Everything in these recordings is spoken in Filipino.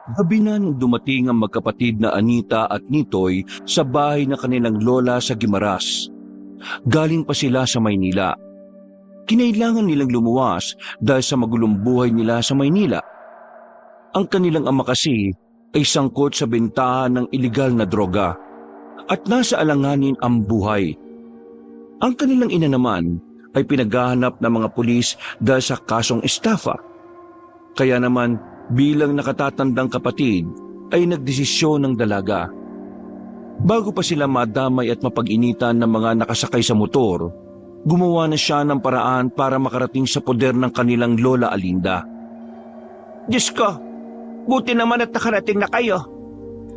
Gabi na nung dumating ang magkapatid na Anita at Nitoy sa bahay na kanilang lola sa Guimaras. Galing pa sila sa Maynila. Kinailangan nilang lumuwas dahil sa magulong buhay nila sa Maynila. Ang kanilang ama kasi ay sangkot sa bentahan ng ilegal na droga at nasa alanganin ang buhay. Ang kanilang ina naman ay pinaghahanap ng mga pulis dahil sa kasong estafa. Kaya naman bilang nakatatandang kapatid ay nagdesisyon ng dalaga. Bago pa sila madamay at mapag-initan ng mga nakasakay sa motor, gumawa na siya ng paraan para makarating sa poder ng kanilang lola Alinda. Diyos ko, buti naman at nakarating na kayo.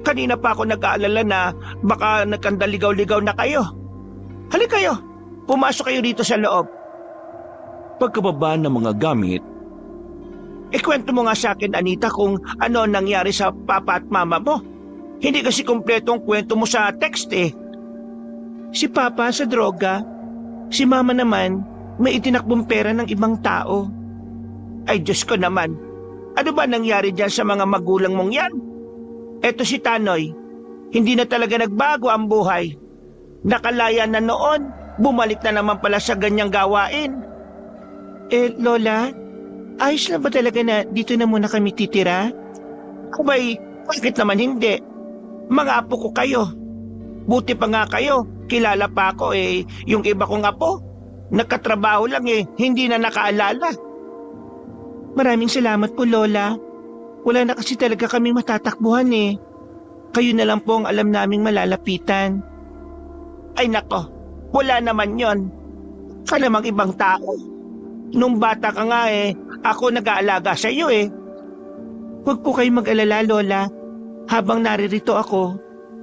Kanina pa ako nag-aalala na baka nagkandaligaw-ligaw na kayo. Halika kayo, pumasok kayo dito sa loob. Pagkababa ng mga gamit, Ikwento mo nga sa akin, Anita, kung ano nangyari sa papa at mama mo. Hindi kasi kumpletong kwento mo sa text eh. Si papa sa droga, si mama naman may itinakbong pera ng ibang tao. Ay Diyos ko naman, ano ba nangyari dyan sa mga magulang mong yan? Eto si Tanoy, hindi na talaga nagbago ang buhay. Nakalaya na noon, bumalik na naman pala sa ganyang gawain. Lola, ayos lang ba talaga na dito na muna kami titira? Abay, bakit naman hindi? Mga apo ko kayo. Buti pa nga kayo, kilala pa ako yung iba kong apo. Nagkatrabaho lang hindi na nakaalala. Maraming salamat po, Lola. Wala na kasi talaga kaming matatakbuhan Kayo na lang po ang alam naming malalapitan. Ay nako, wala naman yon. Ka namang ibang tao. Nung bata ka nga ako nag-aalaga sa iyo Huwag po kayong mag-alala, Lola. Habang naririto ako,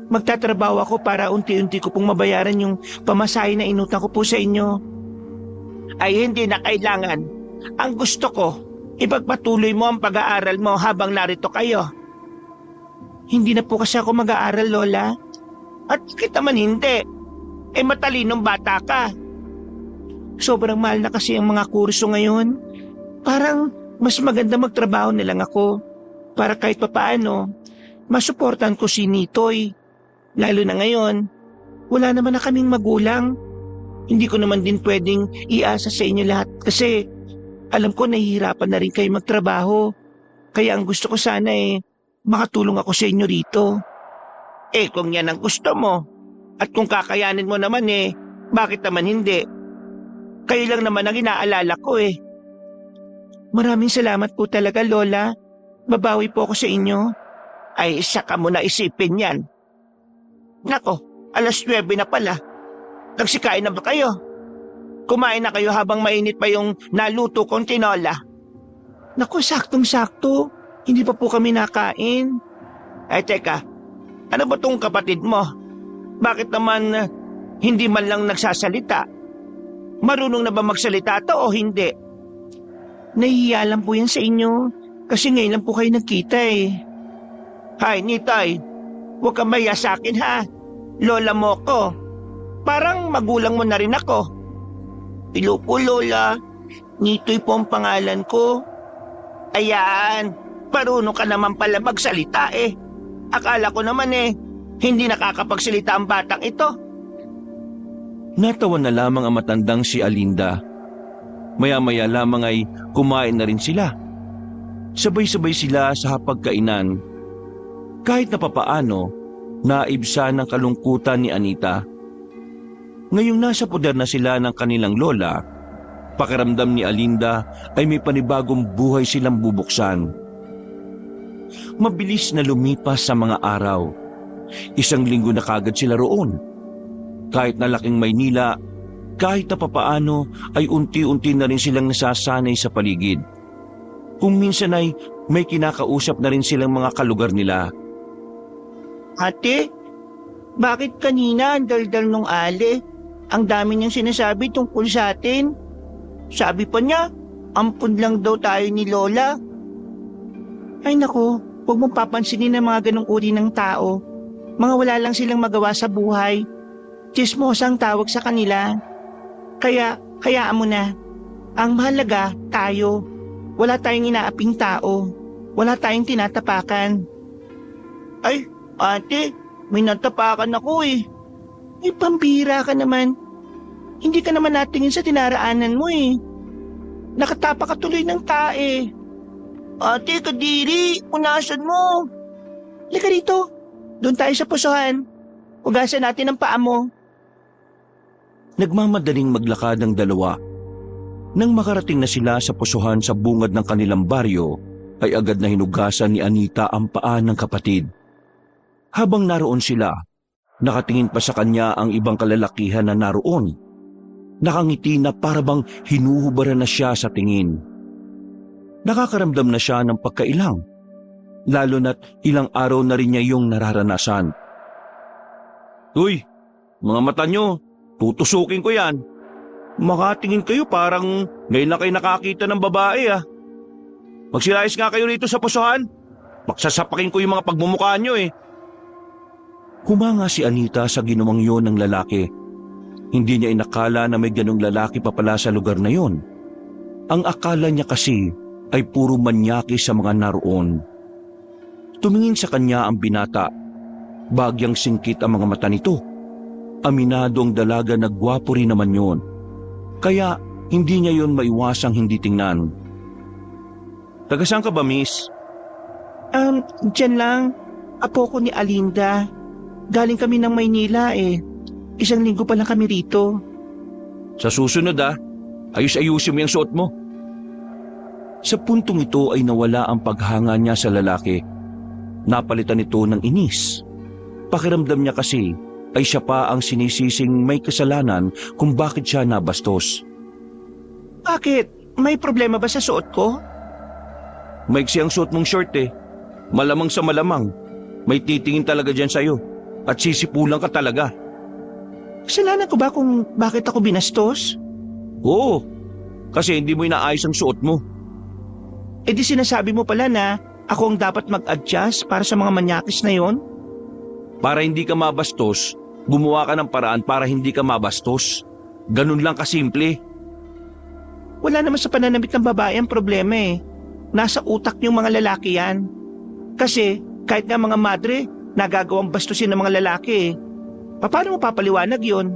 magtatrabaho ako para unti-unti ko pong mabayaran yung pamasahe na inutang ko po sa inyo. Ay hindi na kailangan. Ang gusto ko, ipagpatuloy mo ang pag-aaral mo habang narito kayo. Hindi na po kasi ako mag-aaral, Lola. At kita man hindi. Matalinong bata ka. Sobrang mahal na kasi ang mga kurso ngayon. Parang mas maganda magtrabaho na lang ako para kahit papaano masuportan ko si Nitoy. Lalo na ngayon, wala naman na kaming magulang. Hindi ko naman din pwedeng iasa sa inyo lahat kasi alam ko nahihirapan na rin kayo magtrabaho. Kaya ang gusto ko sana makatulong ako sa inyo rito. Kung yan ang gusto mo at kung kakayanin mo naman bakit naman hindi? Kayo lang naman ang inaalala ko Maraming salamat po talaga, Lola. Babawi po ako sa inyo. Ay, saka mo na isipin yan. Nako, 9:00 na pala. Nagsikain na ba kayo? Kumain na kayo habang mainit pa yung naluto kong tinola. Naku, saktong-sakto. Hindi pa po kami nakain. Ay, teka. Ano ba tong kapatid mo? Bakit naman hindi man lang nagsasalita? Marunong na ba magsalita to o hindi? Nahihiya lang po yan sa inyo. Kasi ngayon lang po kayo nagkita Hay, Nitay. Huwag kang mahiya sa akin ha. Lola mo ko. Parang magulang mo na rin ako. Hello po, Lola. Nitoy po ang pangalan ko. Ayan. Marunong ka naman pala magsalita Akala ko naman hindi nakakapagsalita ang batang ito. natawa na lamang ang matandang si Alinda. Maya-maya lamang ay kumain na rin sila. Sabay-sabay sila sa hapagkainan. Kahit na papaano, naibsa ng kalungkutan ni Anita. Ngayong nasa poder na sila ng kanilang lola, pakiramdam ni Alinda ay may panibagong buhay silang bubuksan. Mabilis na lumipas sa mga araw. 1 linggo na kagad sila roon. Kahit na laking Maynila, kahit na papaano ay unti-unti na rin silang nasasanay sa paligid. Kung minsan ay may kinakausap na rin silang mga kalugar nila. Ate, bakit kanina ang daldal nung Ale? Ang dami niyang sinasabi tungkol sa atin. Sabi pa niya, ampun lang daw tayo ni Lola. Ay naku, huwag mong papansinin ang mga ganong uri ng tao. Mga wala lang silang magawa sa buhay. Chismosa ang tawag sa kanila. Kaya, hayaan mo na. Ang mahalaga, tayo. Wala tayong inaaping tao. Wala tayong tinatapakan. Ay, ate, may natapakan ako eh. May pambira ka naman. Hindi ka naman natingin sa tinaraanan mo eh. Nakatapa ka tuloy ng tae. Ate, kadiri, punasan mo. Halika rito. Doon tayo sa pusuhan. Hugasan natin ang paa mo. Nagmamadaling maglakad ang dalawa. Nang makarating na sila sa pusuhan sa bungad ng kanilang baryo, ay agad na hinugasan ni Anita ang paa ng kapatid. Habang naroon sila, nakatingin pa sa kanya ang ibang kalalakihan na naroon. Nakangiti na parabang hinuhubaran na siya sa tingin. Nakakaramdam na siya ng pagkailang, lalo na't ilang araw na rin niya yung nararanasan. Uy, mga mata nyo, tutusukin ko yan. Makatingin kayo parang ngayon na kayo nakakita ng babae ah. Magsilayas nga kayo rito sa pusuhan. Pagsasapakin ko yung mga pagmumukha nyo eh. Humanga si Anita sa ginawang yon ng lalaki. Hindi niya inakala na may ganong lalaki pa pala sa lugar na yon. Ang akala niya kasi ay puro manyaki sa mga naroon. Tumingin sa kanya ang binata. Bagyang singkit ang mga mata nito. Aminado ang dalaga na gwapo rin naman yon. Kaya hindi niya yon maiwasang hindi tingnan. Taga-saan ka ba, miss? Diyan lang. Apo ko ni Alinda. Galing kami ng Maynila eh. 1 linggo pa lang kami rito. Sa susunod ayus-ayusin mo yung suot mo. Sa puntong ito ay nawala ang paghanga niya sa lalaki. Napalitan ito ng inis. Pakiramdam niya kasi ay siya pa ang sinisising may kasalanan kung bakit siya nabastos. Bakit? May problema ba sa suot ko? Maiksi ang suot mong short eh. Malamang sa malamang. May titingin talaga dyan sa'yo. At sisipulan ka talaga. Kasalanan ko ba kung bakit ako binastos? Oo. Kasi hindi mo inaayos ang suot mo. Eh di sinasabi mo pala na ako ang dapat mag-adjust para sa mga manyakis na yon? Para hindi ka mabastos, gumawa ka ng paraan para hindi ka mabastos. Ganun lang kasimple. Wala naman sa pananamit ng babae ang problema eh. Nasa utak niyong mga lalaki yan. Kasi kahit nga mga madre, nagagawang bastusin ng mga lalaki eh. Paano mo papaliwanag yon?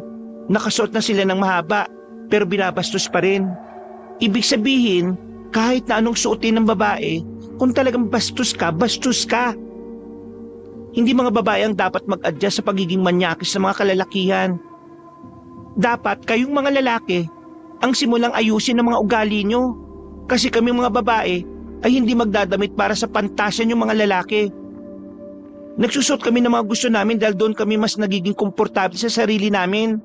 Nakasuot na sila ng mahaba, pero binabastos pa rin. Ibig sabihin, kahit na anong suotin ng babae, kung talagang bastos ka, bastos ka. Hindi mga babae ang dapat mag-adjust sa pagiging manyakis sa mga kalalakihan. Dapat kayong mga lalaki ang simulang ayusin ng mga ugali nyo. Kasi kami mga babae ay hindi magdadamit para sa pantasya nyo mga lalaki. Nagsusot kami ng mga gusto namin dahil doon kami mas nagiging komportable sa sarili namin.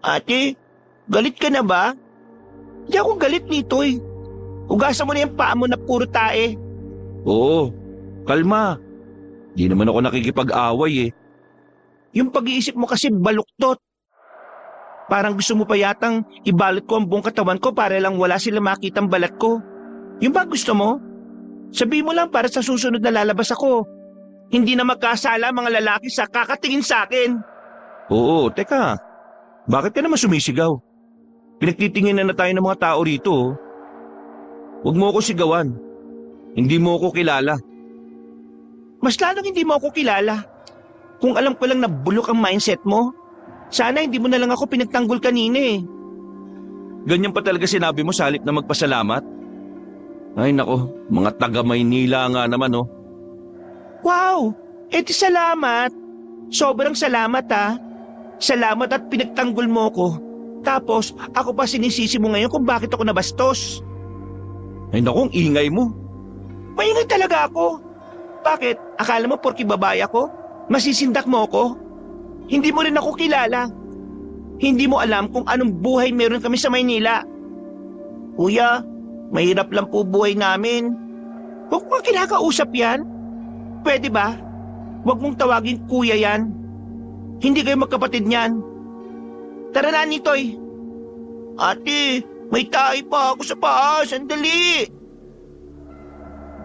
Ate, galit ka na ba? Hindi ako galit nito eh. Hugasan mo na yung paa mo na puro tae. Oo, kalma. Di naman ako nakikipag-away eh. Yung pag-iisip mo kasi baluktot. Parang gusto mo pa yatang ibalot ko ang buong katawan ko para lang wala sila makitang balat ko. Yung ba gusto mo? Sabihin mo lang para sa susunod na lalabas ako. Hindi na magkasala mga lalaki sa kakatingin sa akin. Oo, teka. Bakit ka naman sumisigaw? Pinagtitingin na tayo ng mga tao rito. Huwag mo ako sigawan. Hindi mo ako kilala. Mas lalong hindi mo ako kilala. Kung alam ko lang na bulok ang mindset mo, sana hindi mo na lang ako pinagtanggol kanina eh. Ganyan pa talaga sinabi mo sa halip na magpasalamat? Ay nako, mga taga Maynila nga naman oh. Wow! Edi salamat! Sobrang salamat ah. Salamat at pinagtanggol mo ko. Tapos ako pa sinisisi mo ngayon kung bakit ako nabastos. Ay naku, ang ingay mo. Maingay talaga ako. Bakit? Akala mo porki babae ako? Masisindak mo ako? Hindi mo rin ako kilala. Hindi mo alam kung anong buhay meron kami sa Maynila. Kuya, mahirap lang po buhay namin. Huwag mo kinakausap yan. Pwede ba? Huwag mong tawagin kuya yan. Hindi kayo magkapatid niyan. Tara na, Nitoy. Ate, may tae pa ako sa paa. Sandali.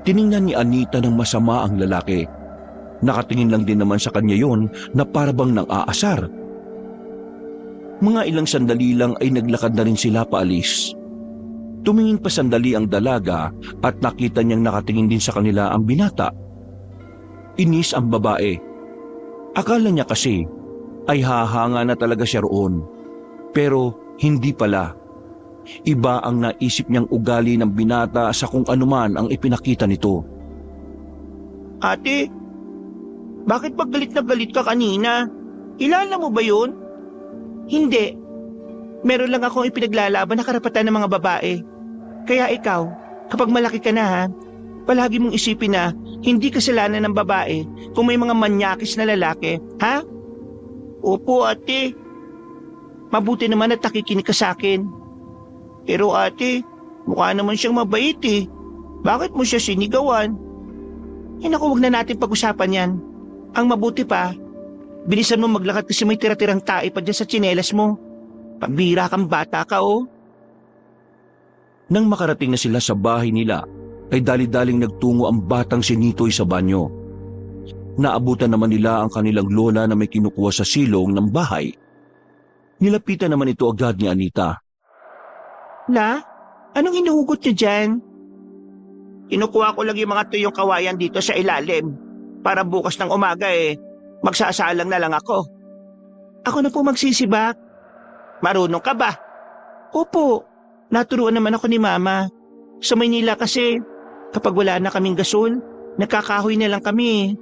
Tiningnan ni Anita ng masama ang lalaki. Nakatingin lang din naman sa kanya yon na parabang nang aasar. Mga ilang sandali lang ay naglakad na rin sila paalis. Tumingin pa sandali ang dalaga at nakita niyang nakatingin din sa kanila ang binata. Inis ang babae. Akala niya kasi ay hahanga na talaga siya roon. Pero hindi pala. Iba ang naisip niyang ugali ng binata sa kung anuman ang ipinakita nito. Ate, bakit ba galit na galit ka kanina? Kilala mo ba yun? Hindi. Meron lang akong ipinaglalaban na karapatan ng mga babae. Kaya ikaw, kapag malaki ka na ha, palagi mong isipin na hindi kasalanan ng babae kung may mga manyakis na lalaki, ha? Opo, ate. Mabuti naman at nakikinig ka sa akin. Pero ate, mukha naman siyang mabait eh. Bakit mo siya sinigawan? Naku, wag na natin pag-usapan yan. Ang mabuti pa, bilisan mo maglakad kasi may tira-tirang tae pa dyan sa tsinelas mo. Pagbira kang bata ka oh. Nang makarating na sila sa bahay nila, ay dali-daling nagtungo ang batang si Nitoy sa banyo. Naabutan naman nila ang kanilang lola na may kinukuha sa silong ng bahay. Nilapitan naman ito agad ni Anita. La, anong hinuhugot niyo dyan? Kinukuha ko lang yung mga tuyong kawayan dito sa ilalim. Para bukas ng umaga magsasalang na lang ako. Ako na po magsisibak. Marunong ka ba? Opo, naturuan naman ako ni Mama. Sa Maynila kasi, kapag wala na kaming gasol, nagkakahoy na lang kami.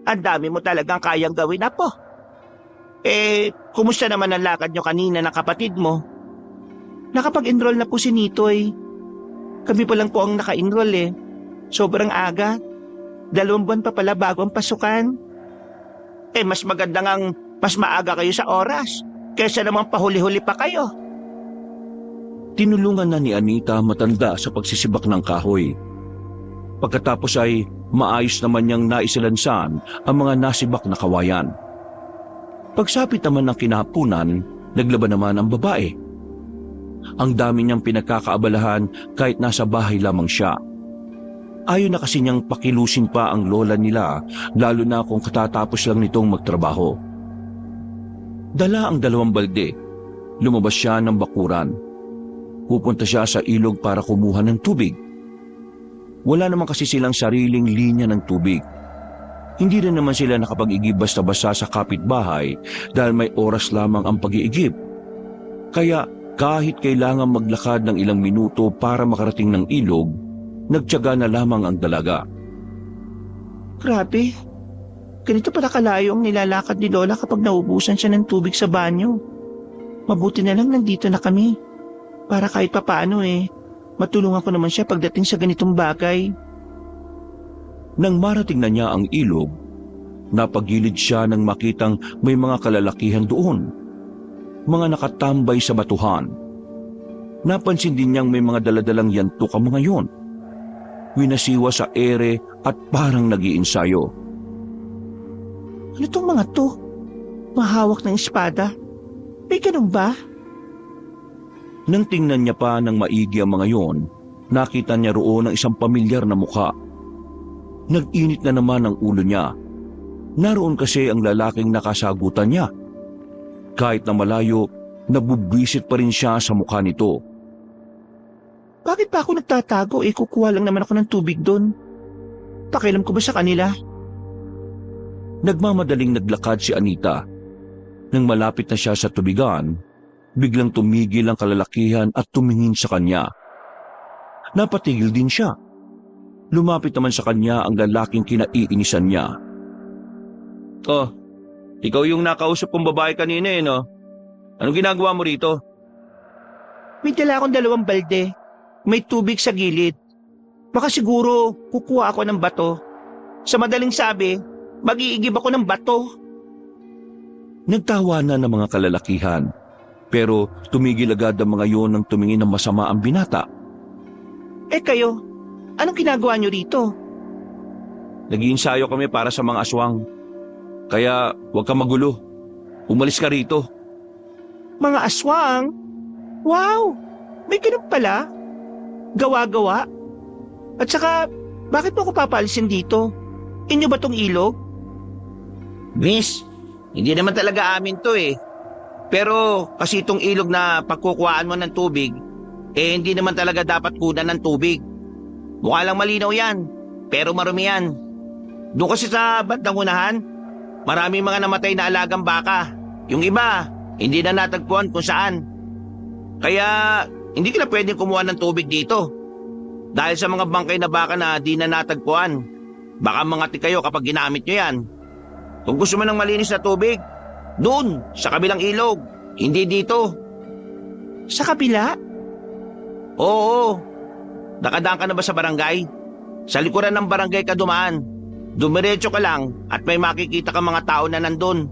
Ang dami mo talagang kayang gawin, Apo. Kumusta naman ang lakad nyo kanina ng kapatid mo? Nakapag-enroll na po si Nitoy. Kami pa lang po ang naka-enroll Sobrang aga. 2 buwan pa pala bago ang pasukan. Mas maganda ngang mas maaga kayo sa oras kaysa namang pahuli-huli pa kayo. Tinulungan na ni Anita matanda sa pagsisibak ng kahoy. Pagkatapos ay maayos naman niyang naisalansan ang mga nasibak na kawayan. Pagsapit naman ng kinahapunan, naglaban naman ang babae. Ang dami niyang pinagkakaabalahan kahit nasa bahay lamang siya. Ayaw na kasi niyang pakilusin pa ang lola nila, lalo na kung katatapos lang nitong magtrabaho. Dala ang 2 balde. Lumabas siya ng bakuran. Pupunta siya sa ilog para kumuha ng tubig. Wala naman kasi silang sariling linya ng tubig. Hindi rin naman sila nakapag-igib basta-basta sa kapitbahay dahil may oras lamang ang pag-iigib. Kaya kahit kailangan maglakad ng ilang minuto para makarating ng ilog, nagtiyaga na lamang ang dalaga. Grabe, ganito pala kalayo ang nilalakad ni Lola kapag naubusan siya ng tubig sa banyo. Mabuti na lang nandito na kami. Para kahit papaano matulungan ko naman siya pagdating sa ganitong bagay. Nang marating na niya ang ilog, napagilid siya nang makitang may mga kalalakihan doon. Mga nakatambay sa batuhan. Napansin din niyang may mga daladalang yantok ang mga yon. Winasiwa sa ere at parang nag-iinsayo. Ano tong mga to? Mahawak ng espada? May ganun ba? Nang tingnan niya pa ng maigi ang mga yon, nakita niya roon ang isang pamilyar na mukha. Nag-init na naman ang ulo niya. Naroon kasi ang lalaking nakasagutan niya. Kahit na malayo, nabubwisit pa rin siya sa mukha nito. Bakit pa ako nagtatago? Kukuha lang naman ako ng tubig doon. Pakialam ko ba sa kanila? Nagmamadaling naglakad si Anita. Nang malapit na siya sa tubigan, biglang tumigil ang kalalakihan at tumingin sa kanya. Napatigil din siya. Lumapit naman sa kanya ang lalaking kinaiinisan niya. Oh, ikaw yung nakausap kong babae kanina no? Anong ginagawa mo rito? May dala akong 2 balde. May tubig sa gilid. Baka siguro kukuha ako ng bato. Sa madaling sabi, mag-iigib ako ng bato. Nagtawa na ng mga kalalakihan. Pero tumigil agad ang mga yon nang tumingin ng masama ang binata. Kayo, anong ginagawa nyo rito? Nag-iinsayo kami para sa mga aswang. Kaya huwag ka magulo. Umalis ka rito. Mga aswang? Wow! May ganun pala. Gawa-gawa. At saka, bakit mo ko papalisin dito? Inyo ba tong ilog? Miss, hindi naman talaga amin to Pero kasi itong ilog na pagkukuhaan mo ng tubig, hindi naman talaga dapat kunan ng tubig. Mukha lang malinaw yan, pero marumi yan. Doon kasi sa bandang unahan, maraming mga namatay na alagang baka. Yung iba, hindi na natagpuan kung saan. Kaya hindi ka na pwedeng kumuha ng tubig dito. Dahil sa mga bangkay na baka na di na natagpuan. Baka mangati kayo kapag ginamit nyo yan. Kung gusto mo ng malinis na tubig, doon, sa kabilang ilog. Hindi dito. Sa kabila? Oo. Nakadaan ka na ba sa barangay? Sa likuran ng barangay ka dumaan. Dumiretso ka lang at may makikita ka mga tao na nandun.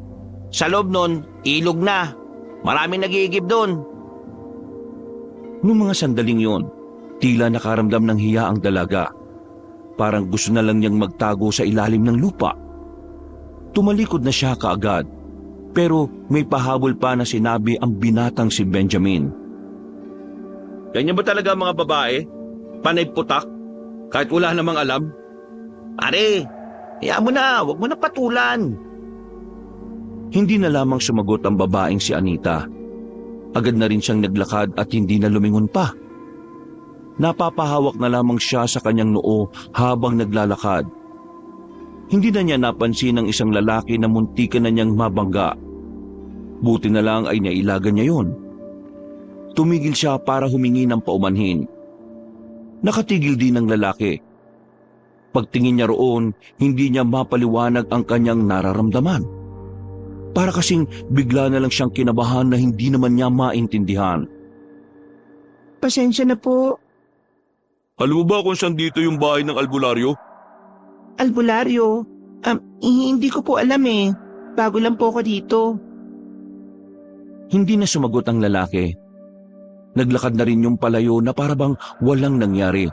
Sa loob nun, ilog na. Maraming nag-iigib doon. Noong mga sandaling yon, tila nakaramdam ng hiya ang dalaga. Parang gusto na lang niyang magtago sa ilalim ng lupa. Tumalikod na siya kaagad, pero may pahabol pa na sinabi ang binatang si Benjamin. Ganyan ba talaga mga babae? Panay putak? Kahit wala namang alam? Pare, hayaan mo na, huwag mo na patulan. Hindi na lamang sumagot ang babaeng si Anita. Agad na rin siyang naglakad at hindi na lumingon pa. Napapahawak na lamang siya sa kanyang noo habang naglalakad. Hindi na niya napansin ang isang lalaki na muntikan na niyang mabangga. Buti na lang ay nailagan niya yon. Tumigil siya para humingi ng paumanhin. Nakatigil din ang lalaki. Pagtingin niya roon, hindi niya mapaliwanag ang kanyang nararamdaman. Para kasing bigla na lang siyang kinabahan na hindi naman niya maintindihan. Pasensya na po. Alam mo ba kung saan dito yung bahay ng albularyo? Albularyo? Hindi ko po alam eh. Bago lang po ako dito. Hindi na sumagot ang lalaki. Naglakad na rin yung palayo na parabang walang nangyari.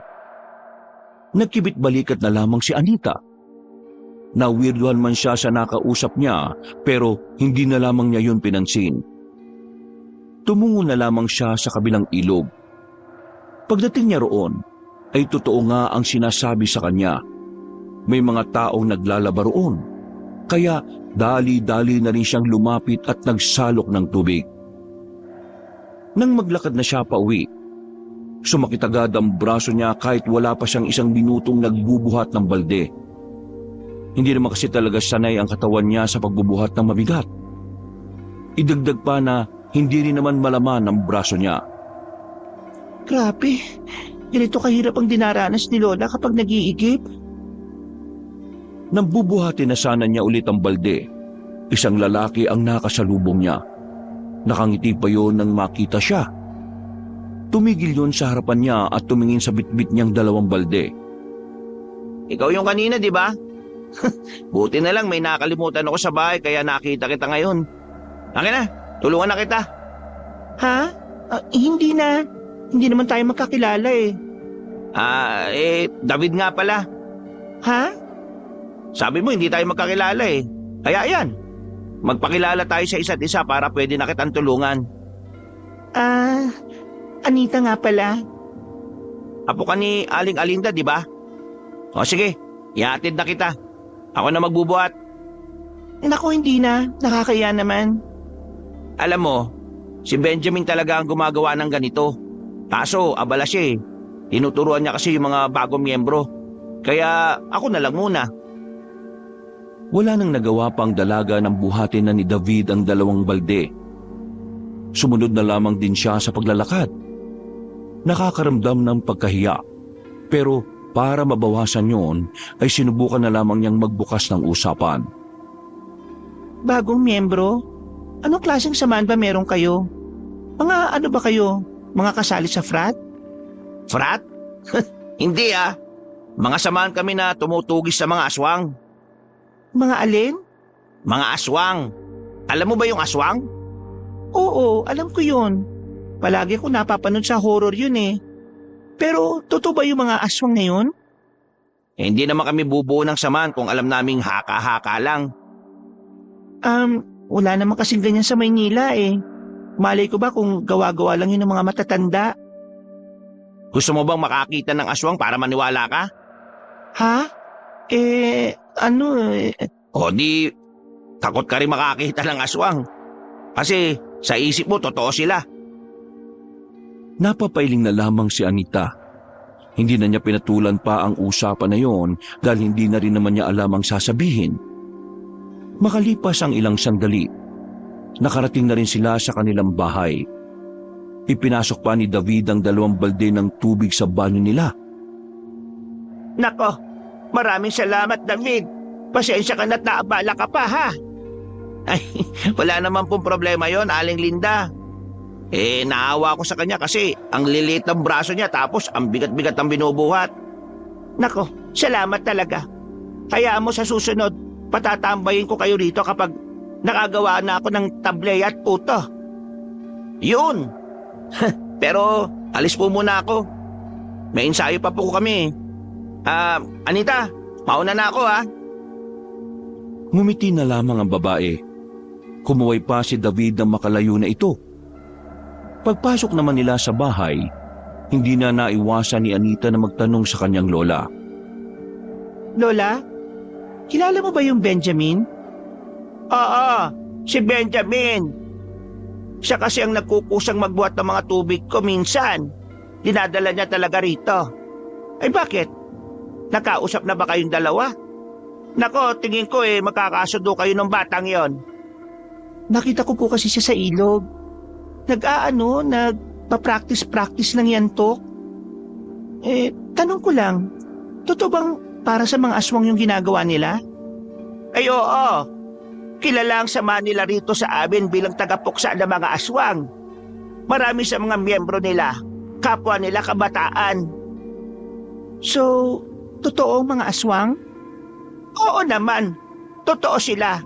Nagkibit balikat na lamang si Anita. Nawirduhan man siya sa nakausap niya, pero hindi na lamang niya yun pinansin. Tumungo na lamang siya sa kabilang ilog. Pagdating niya roon, ay totoo nga ang sinasabi sa kanya. May mga taong naglalaba roon, kaya dali-dali na rin siyang lumapit at nagsalok ng tubig. Nang maglakad na siya pauwi, sumakit agad ang braso niya kahit wala pa siyang isang minutong nagbubuhat ng balde. Hindi naman kasi talaga sanay ang katawan niya sa pagbubuhat ng mabigat. Idagdag pa na hindi rin naman malaman ang braso niya. Grabe, ganito kahirap ang dinaranas ni Lola kapag nag-iigib. Nang bubuhatin na sana niya ulit ang balde, isang lalaki ang nakasalubong niya. Nakangiti pa yon nang makita siya. Tumigil yon sa harapan niya at tumingin sa bitbit niyang dalawang balde. Ikaw yung kanina, di ba? Buti na lang may nakalimutan ako sa bahay kaya nakita kita ngayon. Akin na, tulungan na kita. Ha? Hindi na. Hindi naman tayo magkakilala eh. David nga pala. Ha? Sabi mo hindi tayo magkakilala eh. Kaya yan, magpakilala tayo sa isa't isa para pwede na kitang tulungan. Anita nga pala. Apo ka ni Aling Alinda, di ba? O sige, ihatid na kita. Ako na magbubuhat. Naku, hindi na. Nakakaya naman. Alam mo, si Benjamin talaga ang gumagawa ng ganito. Kaso, abala siya eh. Tinuturuan niya kasi yung mga bagong miyembro. Kaya ako na lang muna. Wala nang nagawa pang dalaga ng buhatin na ni David ang dalawang balde. Sumunod na lamang din siya sa paglalakad. Nakakaramdam ng pagkahiya. Pero para mabawasan yon, ay sinubukan na lamang niyang magbukas ng usapan. Bagong miyembro? Anong klaseng samahan ba meron kayo? Mga ano ba kayo? Mga kasali sa frat? Frat? Hindi ah. Mga samahan kami na tumutugis sa mga aswang. Mga alin? Mga aswang. Alam mo ba yung aswang? Oo, alam ko yun. Palagi ko napapanood sa horror yun eh. Pero totoo ba yung mga aswang na yun? Hindi naman kami bubuo ng samahan kung alam naming haka-haka lang. Wala naman kasing ganyan sa Maynila eh. Malay ko ba kung gawa-gawa lang yun ng mga matatanda? Gusto mo bang makakita ng aswang para maniwala ka? Ha? O di, takot ka rin makakita ng aswang. Kasi sa isip mo, totoo sila. Napapailing na lamang si Anita. Hindi na niya pinatulan pa ang usapan na yon dahil hindi na rin naman niya alam ang sasabihin. Makalipas ang ilang sandali, nakarating na rin sila sa kanilang bahay. Ipinasok pa ni David ang 2 balde ng tubig sa banyo nila. Nako, maraming salamat David. Pasensya ka na't naabala ka pa ha. Ay, wala naman pong problema yon, Aling Linda. Naawa ko sa kanya kasi ang liliit ng braso niya tapos ang bigat-bigat ang binubuhat. Nako, salamat talaga. Hayaan mo sa susunod, patatambayin ko kayo rito kapag nakagawa na ako ng tablay at puto. Yun! Pero alis po muna ako. May ensayo pa po kami. Anita, mauna na ako ha. Ngumiti na lamang ang babae. Kumuway pa si David ng makalayo na ito. Pagpasok naman nila sa bahay, hindi na naiwasan ni Anita na magtanong sa kanyang lola. Lola, kilala mo ba yung Benjamin? Oo, si Benjamin. Siya kasi ang nagkukusang magbuhat ng mga tubig ko minsan. Dinadala niya talaga rito. Ay bakit? Nakausap na ba kayong dalawa? Nako, tingin ko magkakasundo kayo ng batang yon. Nakita ko po kasi siya sa ilog. Nagpa-practice lang yan to. Tanong ko lang, totoo bang para sa mga aswang yung ginagawa nila? Ay oo, kilala ang sama nila rito sa amin bilang tagapuksa ng mga aswang. Marami sa mga miyembro nila, kapwa nila kabataan. So, totoo ang mga aswang? Oo naman, totoo sila.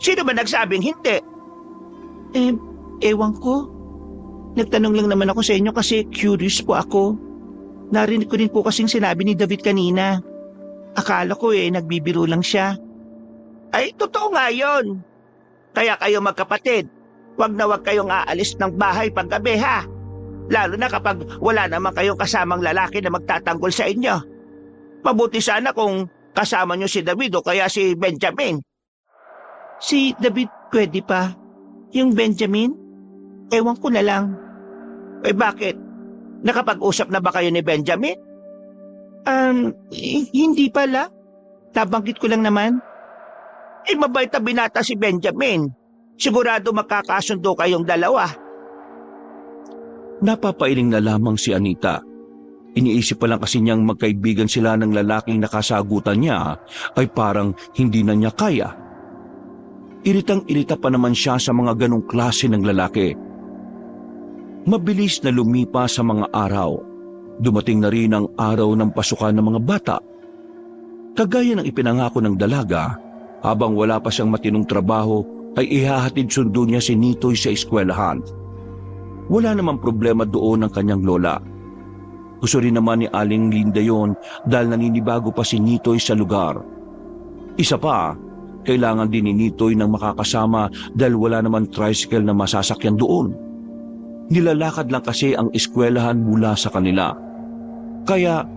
Sino ba nagsabing hindi? Ewan ko. Nagtanong lang naman ako sa inyo kasi curious po ako. Narinig ko rin po kasing sinabi ni David kanina. Akala ko nagbibiro lang siya. Ay, totoo nga yun. Kaya kayo magkapatid, wag na wag kayong aalis ng bahay paggabi ha. Lalo na kapag wala naman kayong kasamang lalaki na magtatanggol sa inyo. Mabuti sana kung kasama nyo si David o kaya si Benjamin. Si David pwede pa. Yung Benjamin? Ewan ko na lang. Bakit? Nakapag-usap na ba kayo ni Benjamin? Hindi pala. Nabanggit ko lang naman. Mabait na binata si Benjamin. Sigurado magkakasundo kayong dalawa. Napapailing na lamang si Anita. Iniisip pa lang kasi niyang magkaibigan sila ng lalaking nakasagutan niya ay parang hindi na niya kaya. Iritang-irita pa naman siya sa mga ganong klase ng lalaki. Mabilis na lumipas sa mga araw. Dumating na rin ang araw ng pasukan ng mga bata. Kagaya ng ipinangako ng dalaga, habang wala pa siyang matinong trabaho, ay ihahatid sundo niya si Nitoy sa eskwelahan. Wala namang problema doon ang kanyang lola. Gusto rin naman ni Aling Linda yon dahil naninibago pa si Nitoy sa lugar. Isa pa, kailangan din ni Nitoy ng makakasama dahil wala naman tricycle na masasakyan doon. Nilalakad lang kasi ang eskwelahan mula sa kanila. Kaya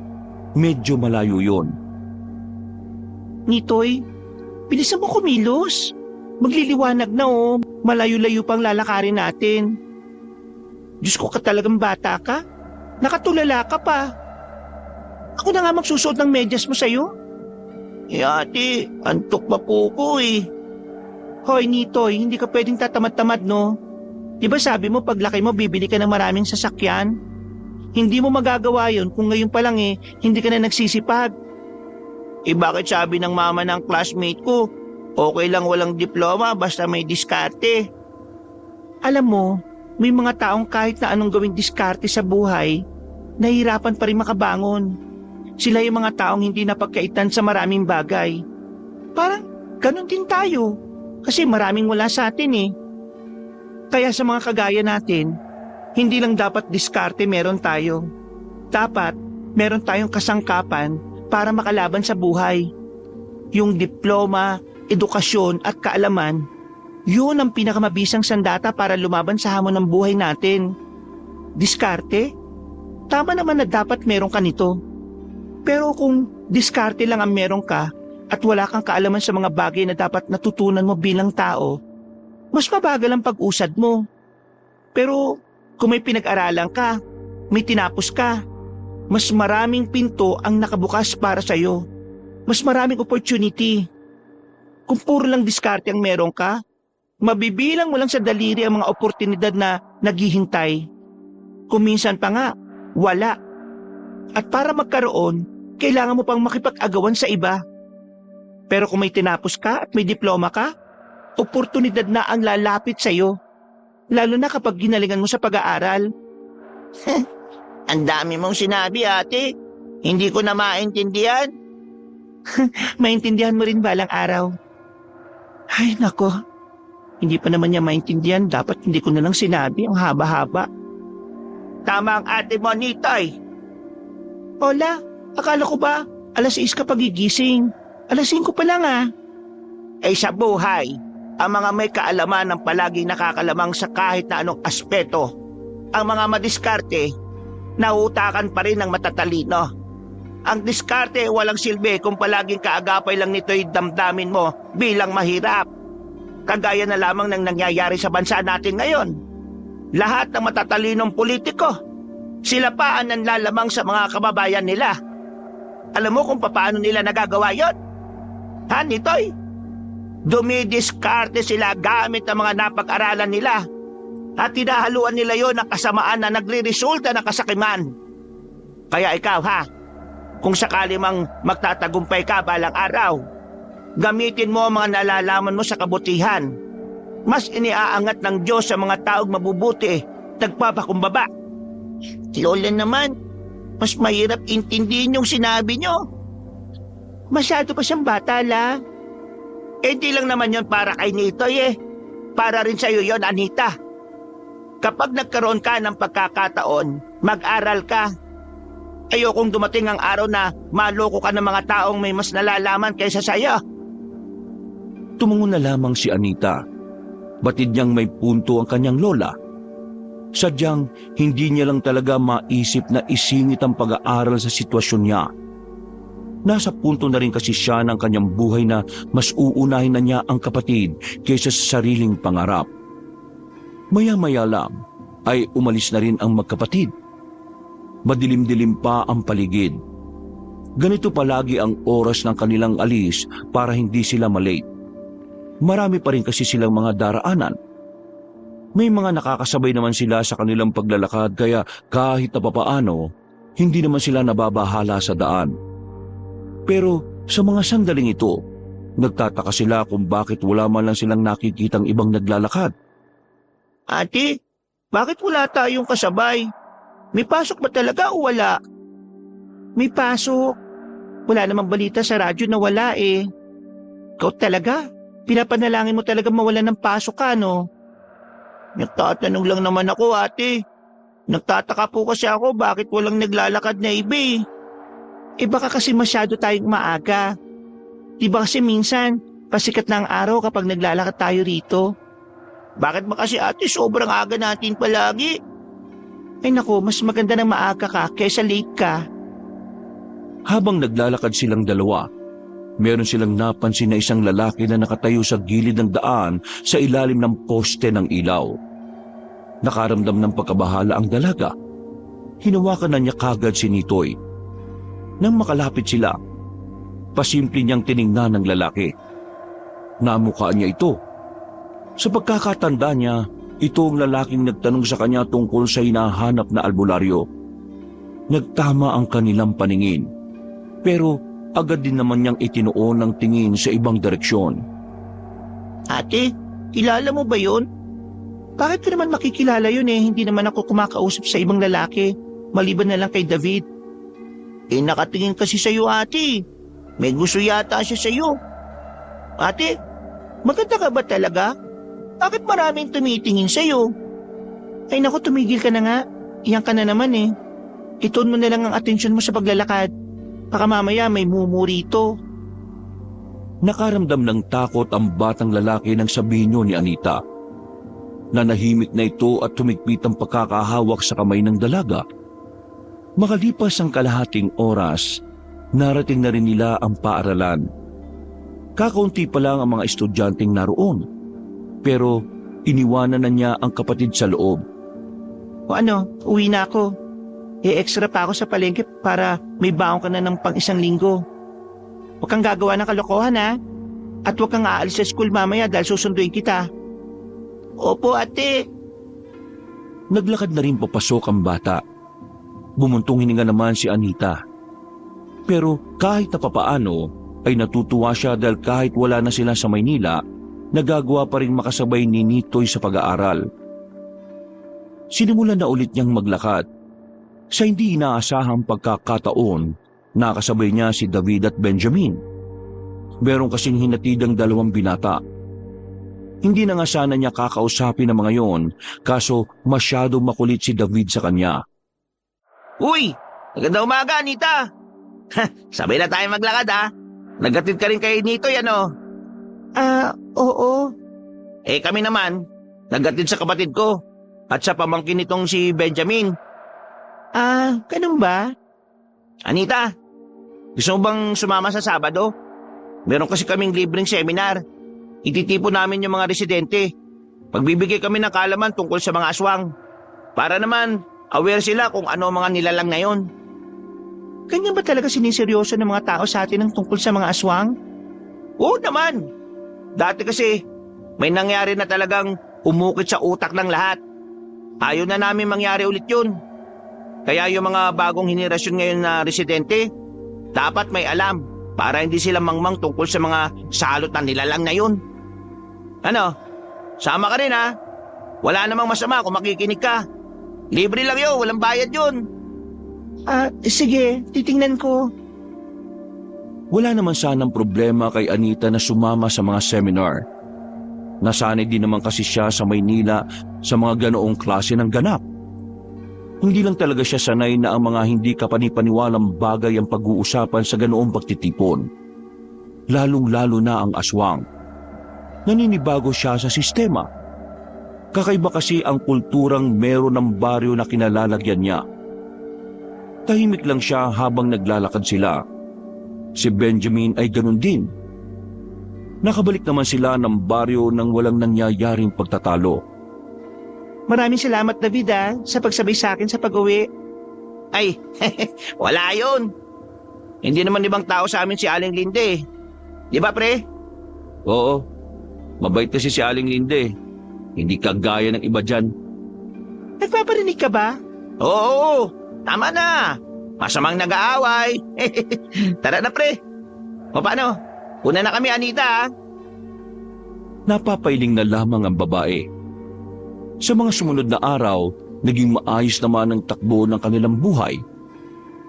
medyo malayo yon. Nitoy, bilisan mo kumilos. Magliliwanag na malayo-layo pang lalakarin natin. Diyos ko ka talagang bata ka. Nakatulala ka pa. Ako na nga magsusuot ng medyas mo sa'yo. Ate, antok pa po ko Hoy Nitoy, hindi ka pwedeng tatamad-tamad no? Di ba sabi mo paglaki mo bibili ka ng maraming sasakyan? Hindi mo magagawa yon kung ngayon pa lang hindi ka na nagsisipag. Bakit sabi ng mama ng classmate ko, okay lang walang diploma basta may diskarte? Alam mo, may mga taong kahit na anong gawing diskarte sa buhay, nahihirapan pa rin makabangon. Sila yung mga taong hindi napagkaitan sa maraming bagay. Parang ganun din tayo, kasi maraming wala sa atin Kaya sa mga kagaya natin, hindi lang dapat diskarte meron tayo. Dapat meron tayong kasangkapan para makalaban sa buhay. Yung diploma, edukasyon at kaalaman, yun ang pinakamabisang sandata para lumaban sa hamon ng buhay natin. Diskarte? Tama naman na dapat meron ka nito. Pero kung diskarte lang ang meron ka at wala kang kaalaman sa mga bagay na dapat natutunan mo bilang tao, mas mabagal ang pag-usad mo. Pero kung may pinag-aralan ka, may tinapos ka, mas maraming pinto ang nakabukas para sa'yo. Mas maraming opportunity. Kung puro lang diskarte ang meron ka, mabibilang mo lang sa daliri ang mga oportunidad na naghihintay. Kung minsan pa nga, wala. At para magkaroon, kailangan mo pang makipag-agawan sa iba. Pero kung may tinapos ka at may diploma ka, oportunidad na ang lalapit sa'yo. Lalo na kapag ginalingan mo sa pag-aaral. Ang dami mong sinabi, ate. Hindi ko na maintindihan. Maintindihan mo rin balang araw. Ay, nako. Hindi pa naman niya maintindihan. Dapat hindi ko na lang sinabi. Ang haba-haba. Tama ang ate mo, Nitoy. Hola, akala ko ba alas 6 ka pagigising? Alas 5 pa lang ah. Ay sa buhay, ang mga may kaalaman ang palaging nakakalamang sa kahit na anong aspeto. Ang mga madiskarte, nautakan pa rin ng matatalino. Ang diskarte walang silbi kung palaging kaagapay lang nito'y damdamin mo bilang mahirap. Kagaya na lamang ng nangyayari sa bansa natin ngayon. Lahat ng matatalinong politiko, sila pa ang nanlalamang sa mga kababayan nila. Alam mo kung paano nila nagagawa yon? Ha, Nitoy? Dumidiskarte sila gamit ang mga napag-aralan nila at tinahaluan nila yon ng kasamaan na nagre-resulta ng kasakiman. Kaya ikaw ha, kung sakali mang magtatagumpay ka balang araw, gamitin mo ang mga nalalaman mo sa kabutihan. Mas iniaangat ng Diyos sa mga taong mabubuti, nagpapakumbaba. Lola naman, mas mahirap intindihin yung sinabi nyo. Masyado pa siyang bata la. Di lang naman yon para kay Nitoy Para rin sa'yo yon, Anita. Kapag nagkaroon ka ng pagkakataon, mag-aral ka. Ayokong dumating ang araw na maloko ka ng mga taong may mas nalalaman kaysa sa'yo. Tumungo na lamang si Anita. Batid niyang may punto ang kanyang lola. Sadyang hindi niya lang talaga maisip na isingit ang pag-aaral sa sitwasyon niya. Nasa punto na rin kasi siya ng kanyang buhay na mas uunahin na niya ang kapatid kaysa sa sariling pangarap. Maya-maya lang ay umalis na rin ang magkapatid. Madilim-dilim pa ang paligid. Ganito palagi ang oras ng kanilang alis para hindi sila malate. Marami pa rin kasi silang mga daraanan. May mga nakakasabay naman sila sa kanilang paglalakad kaya kahit na papaano, hindi naman sila nababahala sa daan. Pero sa mga sandaling ito, nagtataka sila kung bakit wala man lang silang nakikitang ibang naglalakad. Ate, bakit wala tayong kasabay? May pasok ba talaga o wala? May pasok. Wala namang balita sa radyo na wala eh. Ikaw talaga? Pinapanalangin mo talaga mawala ng pasok ka, no? Nagtatanong lang naman ako, ate. Nagtataka po kasi ako bakit walang naglalakad na iba eh. Baka kasi masyado tayong maaga. Di ba kasi minsan, pasikat na ang araw kapag naglalakad tayo rito? Bakit ba kasi ate sobrang aga natin palagi? Ay nako, mas maganda na maaga ka kaysa late ka. Habang naglalakad silang dalawa, meron silang napansin na isang lalaki na nakatayo sa gilid ng daan sa ilalim ng poste ng ilaw. Nakaramdam ng pagkabahala ang dalaga. Hinawakan na niya kagad si Nitoy. Nang makalapit sila, pasimple niyang tiningnan ng lalaki. Namukha niya ito. Sa pagkakatanda niya, ito ang lalaking nagtanong sa kanya tungkol sa hinahanap na albularyo. Nagtama ang kanilang paningin, pero agad din naman niyang itinuon ang tingin sa ibang direksyon. Ate, kilala mo ba yun? Bakit ko naman makikilala yun eh? Hindi naman ako kumakausap sa ibang lalaki, maliban na lang kay David. Nakatingin kasi sa'yo, ate. May gusto yata siya sa'yo. Ate, maganda ka ba talaga? Bakit maraming tumitingin sa'yo? Ay naku, tumigil ka na nga. Iyan ka na naman eh. Ituon mo na lang ang atensyon mo sa paglalakad. Baka mamaya may mumurito. Nakaramdam ng takot ang batang lalaki nang sabihin niyo ni Anita. Nanahimik na ito at tumigpit ang pagkakahawak sa kamay ng dalaga. Makalipas ang kalahating oras, narating na rin nila ang paaralan. Kakaunti pa lang ang mga estudyanteng naroon. Pero iniwanan na niya ang kapatid sa loob. O ano, uwi na ako. extra pa ako sa palengke para may baon ka na ng pang-isang linggo. Huwag kang gagawa ng kalokohan ha. At huwag kang aalis sa school mamaya dahil susunduin kita. Opo, ate. Naglakad na rin papasok ang bata. Bumuntong hininga naman si Anita. Pero kahit na papaano ay natutuwa siya dahil kahit wala na sila sa Maynila, nagagawa pa rin makasabay ni Nitoy sa pag-aaral. Sinimulan na ulit niyang maglakad. Sa hindi inaasahang pagkakataon, nakasabay niya si David at Benjamin. Meron kasing hinatid ang dalawang binata. Hindi na nga sana niya kakausapin ang mga yon, kaso masyadong makulit si David sa kanya. Uy! Magandang umaga, Anita! Sabay na tayo maglakad ha. Naghatid ka rin kay Nitoy ano? Oo. Eh kami naman, naghatid sa kapatid ko at sa pamangkin nitong si Benjamin. Ganun ba? Anita, gusto mo bang sumama sa Sabado? Meron kasi kaming libreng seminar. Ititipon namin yung mga residente. Pagbibigay kami ng kaalaman tungkol sa mga aswang. Para naman, aware sila kung ano mga nilalang na yon. Ganyan ba talaga siniseryoso ng mga tao sa atin ang tungkol sa mga aswang? Oo naman. Dati kasi, may nangyari na talagang umukit sa utak ng lahat. Ayaw na namin mangyari ulit yun. Kaya yung mga bagong henerasyon ngayon na residente, dapat may alam para hindi sila mangmang tungkol sa mga salot na nilalang na yun. Ano? Sama ka rin ha? Wala namang masama kung makikinig ka. Libre lang yun, walang bayad yun. Sige, titingnan ko. Wala naman sanang problema kay Anita na sumama sa mga seminar. Nasanay din naman kasi siya sa Maynila sa mga ganoong klase ng ganap. Hindi lang talaga siya sanay na ang mga hindi kapanipaniwalang bagay ang pag-uusapan sa ganoong pagtitipon. Lalong-lalo na ang aswang. Naninibago siya sa sistema. Kakaiba kasi ang kulturang meron ng baryo na kinalalagyan niya. Tahimik lang siya habang naglalakad sila. Si Benjamin ay ganun din. Nakabalik naman sila ng baryo nang walang nangyayaring pagtatalo. Maraming salamat, David sa pagsabay sa akin sa pag-uwi. Ay, wala yun. Hindi naman ibang tao sa amin si Aling Linde. Di ba, pre? Oo, mabait kasi si Aling Linde. Hindi kagaya ng iba dyan. Nagpaparinig ka ba? Oo, tama na. Masamang nag-aaway. Tara na, pre. O paano? Una na kami, Anita. Napapailing na lamang ang babae. Sa mga sumunod na araw, naging maayos naman ang takbo ng kanilang buhay.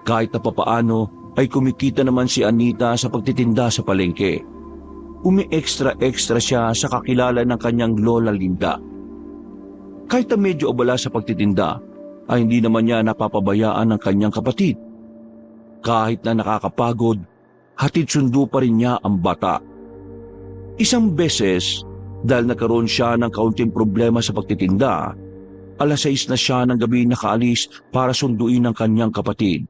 Kahit na papaano ay kumikita naman si Anita sa pagtitinda sa palengke. Umi-extra-extra siya sa kakilala ng kanyang lola Linda. Kahit na medyo abala sa pagtitinda, ay hindi naman niya napapabayaan ng kanyang kapatid. Kahit na nakakapagod, hatid sundo pa rin niya ang bata. Isang beses, dahil nagkaroon siya ng kaunting problema sa pagtitinda, 6:00 na siya ng gabi nakaalis para sunduin ang kanyang kapatid.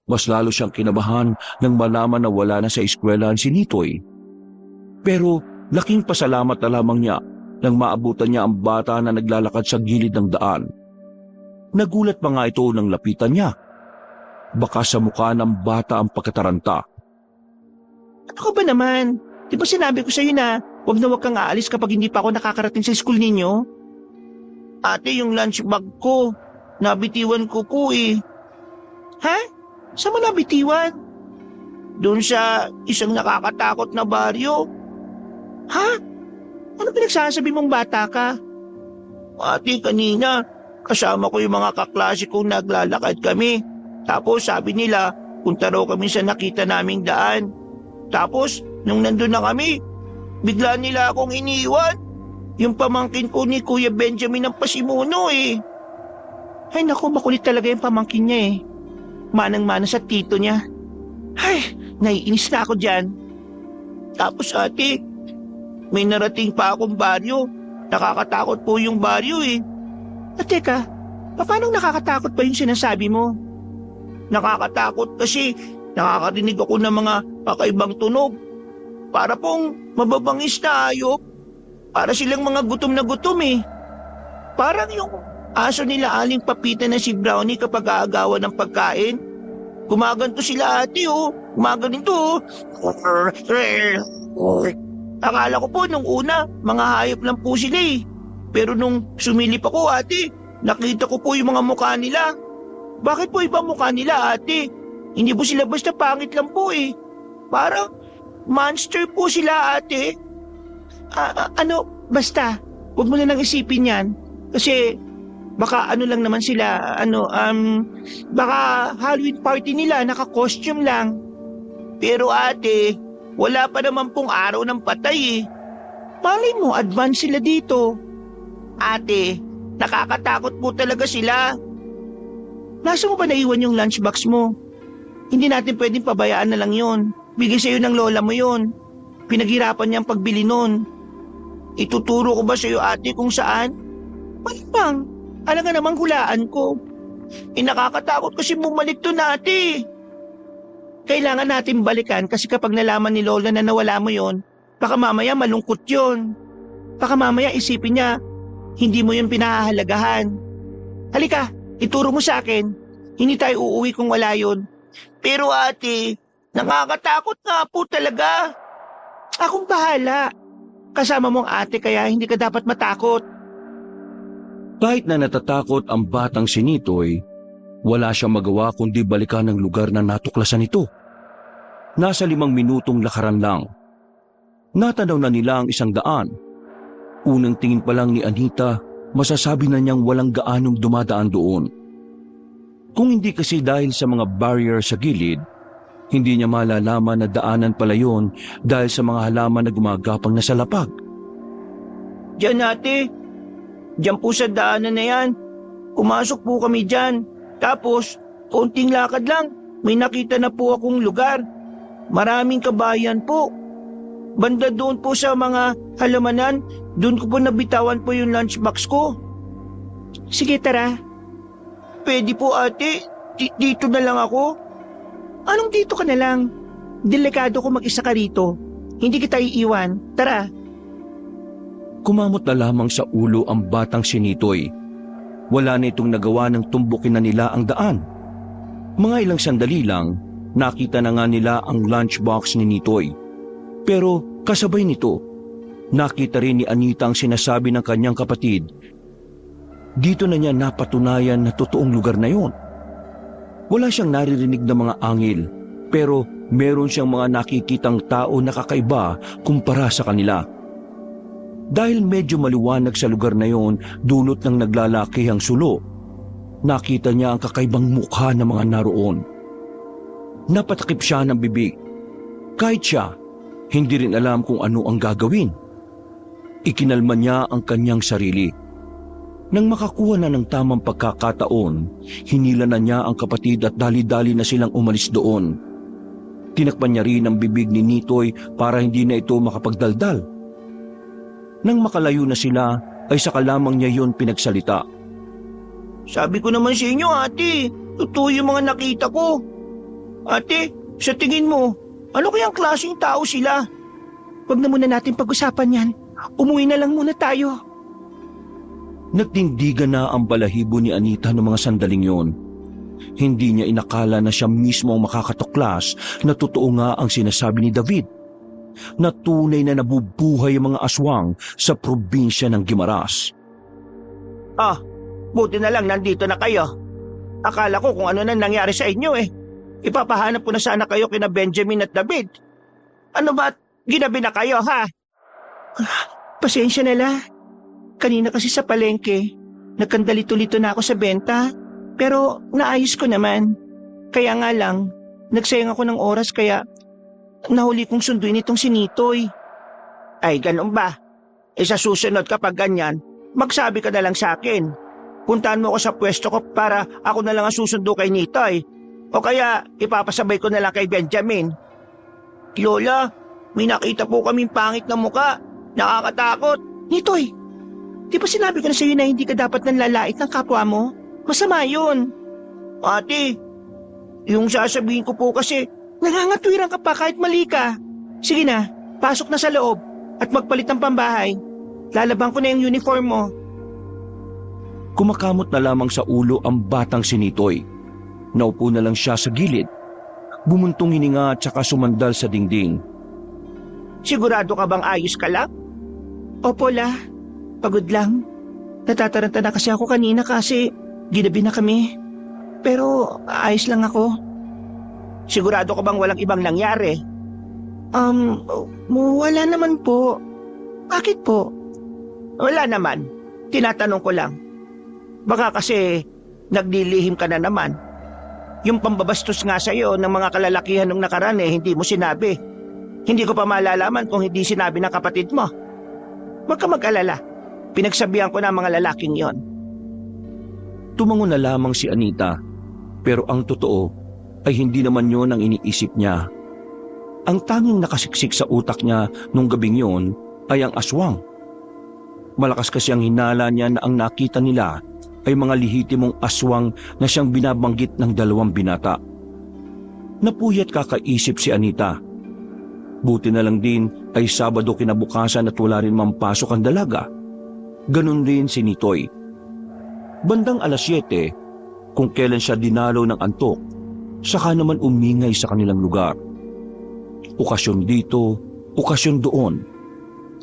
Mas lalo siyang kinabahan nang malaman na wala na sa eskwelahan si Nitoy. Pero laking pasalamat na lamang niya nang maabutan niya ang bata na naglalakad sa gilid ng daan. Nagulat pa nga ito nang lapitan niya. Baka sa mukha ng bata ang pagkataranta. Ano ka ba naman? Di ba sinabi ko sa'yo na huwag kang aalis kapag hindi pa ako nakakarating sa school ninyo? Ate, yung lunch bag ko, nabitiwan ko eh. Ha? Saan mo nabitiwan? Doon sa isang nakakatakot na baryo. Ha? Ano pinagsasabi mong bata ka? Ate, kanina, kasama ko yung mga kaklase kong naglalakad kami. Tapos sabi nila, punta raw kami sa nakita naming daan. Tapos, nung nandun na kami, bigla nila akong iniwan. Yung pamangkin ko ni Kuya Benjamin ang pasimuno eh. Ay naku, makulit talaga yung pamangkin niya eh. Manang-mana sa tito niya. Ay, naiinis na ako dyan. Tapos ate, may narating pa akong baryo. Nakakatakot po yung baryo eh. At teka, paano nakakatakot pa yung sinasabi mo? Nakakatakot kasi nakakarinig ako ng mga kakaibang tunog. Para pong mababangis na hayop. Para silang mga gutom na gutom eh. Parang yung Aso nila Aling Papita na si Brownie kapag aagawan ng pagkain. Gumaganto sila ate oh. Gumaganito oh. Akala ko po nung una, mga hayop lang po sila eh. Pero nung sumilip ako ate, nakita ko po yung mga mukha nila. Bakit po ibang mukha nila ate? Hindi po sila basta pangit lang po eh. Parang monster po sila ate. Basta, huwag mo na nang isipin yan. Kasi baka ano lang naman sila, baka Halloween party nila, naka-costume lang. Pero ate, wala pa naman pong araw ng patay eh. Malay mo, advance sila dito. Ate, nakakatakot po talaga sila. Nasa mo ba naiwan yung lunchbox mo? Hindi natin pwedeng pabayaan na lang yon. Bigay sa'yo ng lola mo yon. Pinaghirapan niyang pagbili nun. Ituturo ko ba sa'yo ate kung saan? Malamang, alam nga namang hulaan ko. Nakakatakot kasi bumalik to ate. Kailangan natin balikan kasi kapag nalaman ni lola na nawala mo yon, baka mamaya malungkot yon. Baka mamaya isipin niya, hindi mo yun pinahahalagahan. Halika, ituro mo sa akin. Hindi tayo uuwi kung wala yon. Pero ate, nakakatakot nga po talaga. Akong bahala. Kasama mong ate kaya hindi ka dapat matakot. Kahit na natatakot ang batang si Nitoy, wala siyang magawa kundi balikan ang lugar na natuklasan ito. Nasa 5 minutong lakaran lang. Natanaw na nila ang isang daan. Unang tingin pa lang ni Anita, masasabi na niyang walang gaanong dumadaan doon. Kung hindi kasi dahil sa mga barrier sa gilid, hindi niya malalaman na daanan pala yun dahil sa mga halaman na gumagapang na sa lapag. Diyan ate, diyan po sa daanan na yan. Pumasok po kami diyan. Tapos, konting lakad lang, may nakita na po akong lugar. Maraming kabayan po. Banda doon po sa mga halamanan, doon ko po nabitawan po yung lunchbox ko. Sige, tara. Pwede po ate, dito na lang ako. Anong dito ka na lang? Delikado ko mag-isa ka rito. Hindi kita iiwan. Tara. Kumamot na lamang sa ulo ang batang si Nitoy. Wala na itong nagawa ng tumbukin na nila ang daan. Mga ilang sandali lang, nakita na nga nila ang lunchbox ni Nitoy. Pero kasabay nito, nakita rin ni Anita ang sinasabi ng kanyang kapatid. Dito na niya napatunayan na totoong lugar na yon. Wala siyang naririnig na mga angel, pero meron siyang mga nakikitang tao na kakaiba kumpara sa kanila. Dahil medyo maliwanag sa lugar na yon, dulot ng naglalakihang sulo, nakita niya ang kakaibang mukha ng mga naroon. Napatakip siya ng bibig. Kahit siya, hindi rin alam kung ano ang gagawin. Ikinalma niya ang kanyang sarili. Nang makakuha na ng tamang pagkakataon, hinila na niya ang kapatid at dali-dali na silang umalis doon. Tinakpan niya rin ang bibig ni Nitoy para hindi na ito makapagdaldal. Nang makalayo na sila, ay saka lamang niya yon pinagsalita. Sabi ko naman sa inyo ate, totoo yung mga nakita ko. Ate, sa tingin mo, ano kayang klaseng tao sila? Huwag na muna natin pag-usapan yan. Umuwi na lang muna tayo. Nagtindigan na ang balahibo ni Anita noong mga sandaling yon. Hindi niya inakala na siya mismo ang makakatuklas na totoo nga ang sinasabi ni David. Na tunay na nabubuhay ang mga aswang sa probinsya ng Guimaras. Buti na lang nandito na kayo. Akala ko kung ano na nangyari sa inyo eh. Ipapahanap ko na sana kayo kina Benjamin at David. Ano ba? Ginabi na kayo ha? Pasensya na lang. Kanina kasi sa palengke, nagkandalito-lito na ako sa benta, pero naayos ko naman. Kaya nga lang, nagsayang ako ng oras kaya nahuli kong sunduin itong si Nitoy. Ay, ganun ba? Sa susunod kapag ganyan, magsabi ka na lang sa akin. Puntahan mo ako sa pwesto ko para ako na lang ang susundo kay Nitoy. O kaya ipapasabay ko na lang kay Benjamin. Lola, may nakita po kaming pangit na muka. Nakakatakot. Nitoy! Di ba sinabi ko na sa'yo na hindi ka dapat nanlalait ng kapwa mo? Masama yun. Ate, yung sasabihin ko po kasi, nangangatwiran ka pa kahit mali ka. Sige na, pasok na sa loob at magpalit ng pambahay. Lalaban ko na yung uniform mo. Kumakamot na lamang sa ulo ang batang si Nitoy. Naupo na lang siya sa gilid. Bumuntong hininga at saka sumandal sa dingding. Sigurado ka bang ayos ka lang? Opo, La. Pagod lang. Natataranta na kasi ako kanina kasi ginabi na kami. Pero ayos lang ako. Sigurado ka bang walang ibang nangyari? Wala naman po. Bakit po? Wala naman. Tinatanong ko lang. Baka kasi naglilihim ka na naman. Yung pambabastos nga sa'yo ng mga kalalakihan nung nakaraan hindi mo sinabi. Hindi ko pa malalaman kung hindi sinabi ng kapatid mo. Huwag ka mag-alala. Pinagsabihan ko na mga lalaking yon. Tumango na lamang si Anita, pero ang totoo ay hindi naman yon ang iniisip niya. Ang tanging nakasiksik sa utak niya nung gabing yon ay ang aswang. Malakas kasi ang hinala niya na ang nakita nila ay mga lihitimong aswang na siyang binabanggit ng 2 binata. Napuyat kakaisip si Anita. Buti na lang din ay Sabado kinabukasan at wala rin mampasok ang dalaga. Ganon din si Nitoy. Bandang 7:00, kung kailan siya dinalo ng antok, saka naman umingay sa kanilang lugar. Okasyon dito, okasyon doon.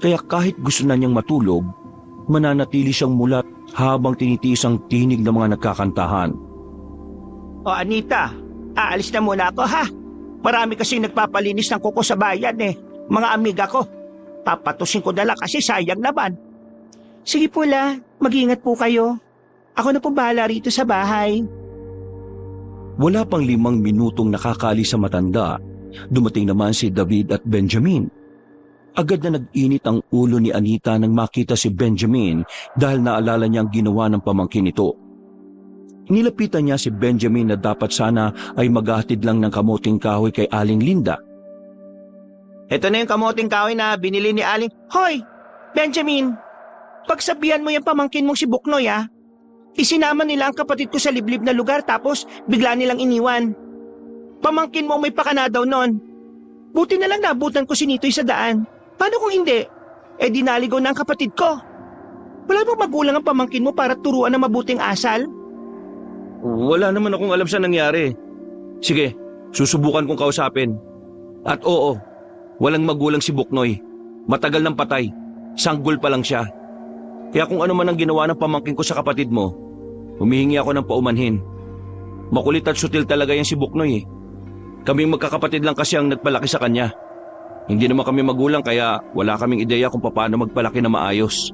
Kaya kahit gusto na niyang matulog, mananatili siyang mulat habang tinitiis ang tinig ng mga nagkakantahan. O Anita, aalis na muna ako ha. Marami kasing nagpapalinis ng kuko sa bayan mga amiga ko. Papatusin ko na lang kasi sayang naman. Sige po, La. Mag-ingat po kayo. Ako na po bahala rito sa bahay. Wala pang 5 minutong nakakaalis sa matanda, dumating naman si David at Benjamin. Agad na nag-init ang ulo ni Anita nang makita si Benjamin dahil naalala niya ang ginawa ng pamangkin nito. Nilapitan niya si Benjamin na dapat sana ay maghahatid lang ng kamuting kahoy kay Aling Linda. Ito na yung kamuting kahoy na binili ni Aling. Hoy, Benjamin! Pagsabihan mo yung pamangkin mong si Buknoy Isinama nila ang kapatid ko sa liblib na lugar tapos bigla nilang iniwan. Pamangkin mo may pakana daw nun. Buti na lang nabutan ko si Nitoy sa daan. Paano kung hindi? Dinaligaw na ang kapatid ko. Wala bang magulang ang pamangkin mo para turuan ng mabuting asal? Wala naman akong alam sa nangyari. Sige, susubukan kong kausapin. At oo, walang magulang si Buknoy. Matagal nang patay. Sanggol pa lang siya. Kaya kung ano man ang ginawa ng pamangkin ko sa kapatid mo, humihingi ako ng paumanhin. Makulit at sutil talaga yan si Buknoy Kaming magkakapatid lang kasi ang nagpalaki sa kanya. Hindi naman kami magulang kaya wala kaming ideya kung paano magpalaki na maayos.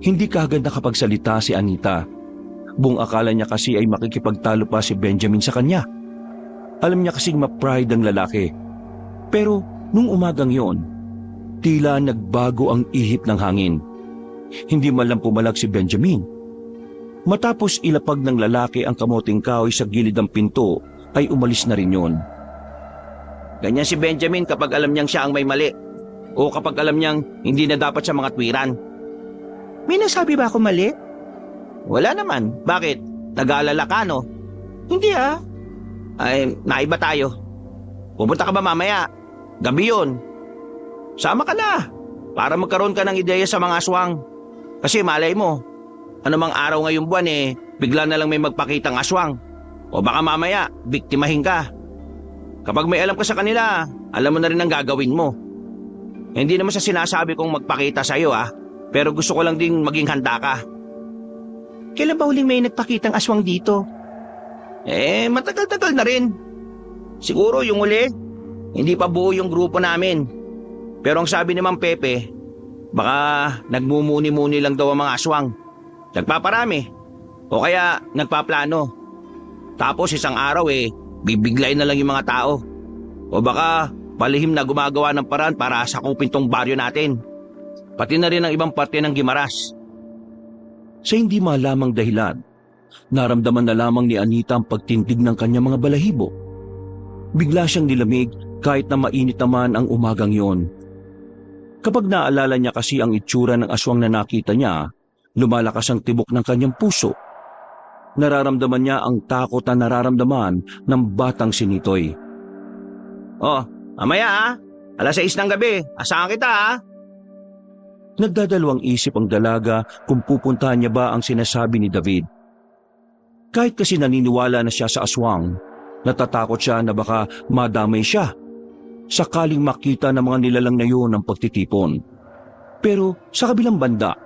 Hindi kaagad nakapagsalita si Anita. Buong akala niya kasi ay makikipagtalo pa si Benjamin sa kanya. Alam niya kasing ma-pride ang lalaki. Pero nung umagang yon, tila nagbago ang ihip ng hangin. Hindi man lang pumalag si Benjamin. Matapos ilapag ng lalaki ang kamuting kahoy sa gilid ng pinto, ay umalis na rin yon. Ganyan si Benjamin kapag alam niyang siya ang may mali. O kapag alam niyang hindi na dapat sa mga tuwiran. May nasabi ba ako mali? Wala naman. Bakit? Nag-aalala ka, no? Hindi Ay, naiba tayo. Pupunta ka ba mamaya? Gabi yun. Sama ka na. Para magkaroon ka ng ideya sa mga aswang. Kasi malay mo, anumang araw ngayong buwan bigla na lang may magpakitang aswang. O baka mamaya, biktimahin ka. Kapag may alam ka sa kanila, alam mo na rin ang gagawin mo. Hindi naman sa sinasabi kong magpakita sa iyo pero gusto ko lang ding maging handa ka. Kailan ba huling may nagpakitang aswang dito? Matagal-tagal na rin. Siguro yung uli, hindi pa buo yung grupo namin. Pero ang sabi ni Mang Pepe, baka nagmumuni-muni lang daw ang mga aswang. Nagpaparami. O kaya nagpaplano. Tapos isang araw bibiglayin na lang yung mga tao. O baka palihim na gumagawa ng paraan para sakupin tong baryo natin. Pati na rin ang ibang parte ng Gimaras. Sa hindi malamang dahilan, naramdaman na lamang ni Anita ang pagtindig ng kanyang mga balahibo. Bigla siyang nilamig kahit na mainit naman ang umagang yon. Kapag naalala niya kasi ang itsura ng aswang na nakita niya, lumalakas ang tibok ng kanyang puso. Nararamdaman niya ang takot na nararamdaman ng batang si Nitoy. Mamaya 6:00 ng gabi, asahan kita Nagdadalawang isip ang dalaga kung pupuntahan niya ba ang sinasabi ni David. Kahit kasi naniniwala na siya sa aswang, natatakot siya na baka madamay siya sakaling makita ng mga nilalang na yun ang pagtitipon. Pero sa kabilang banda,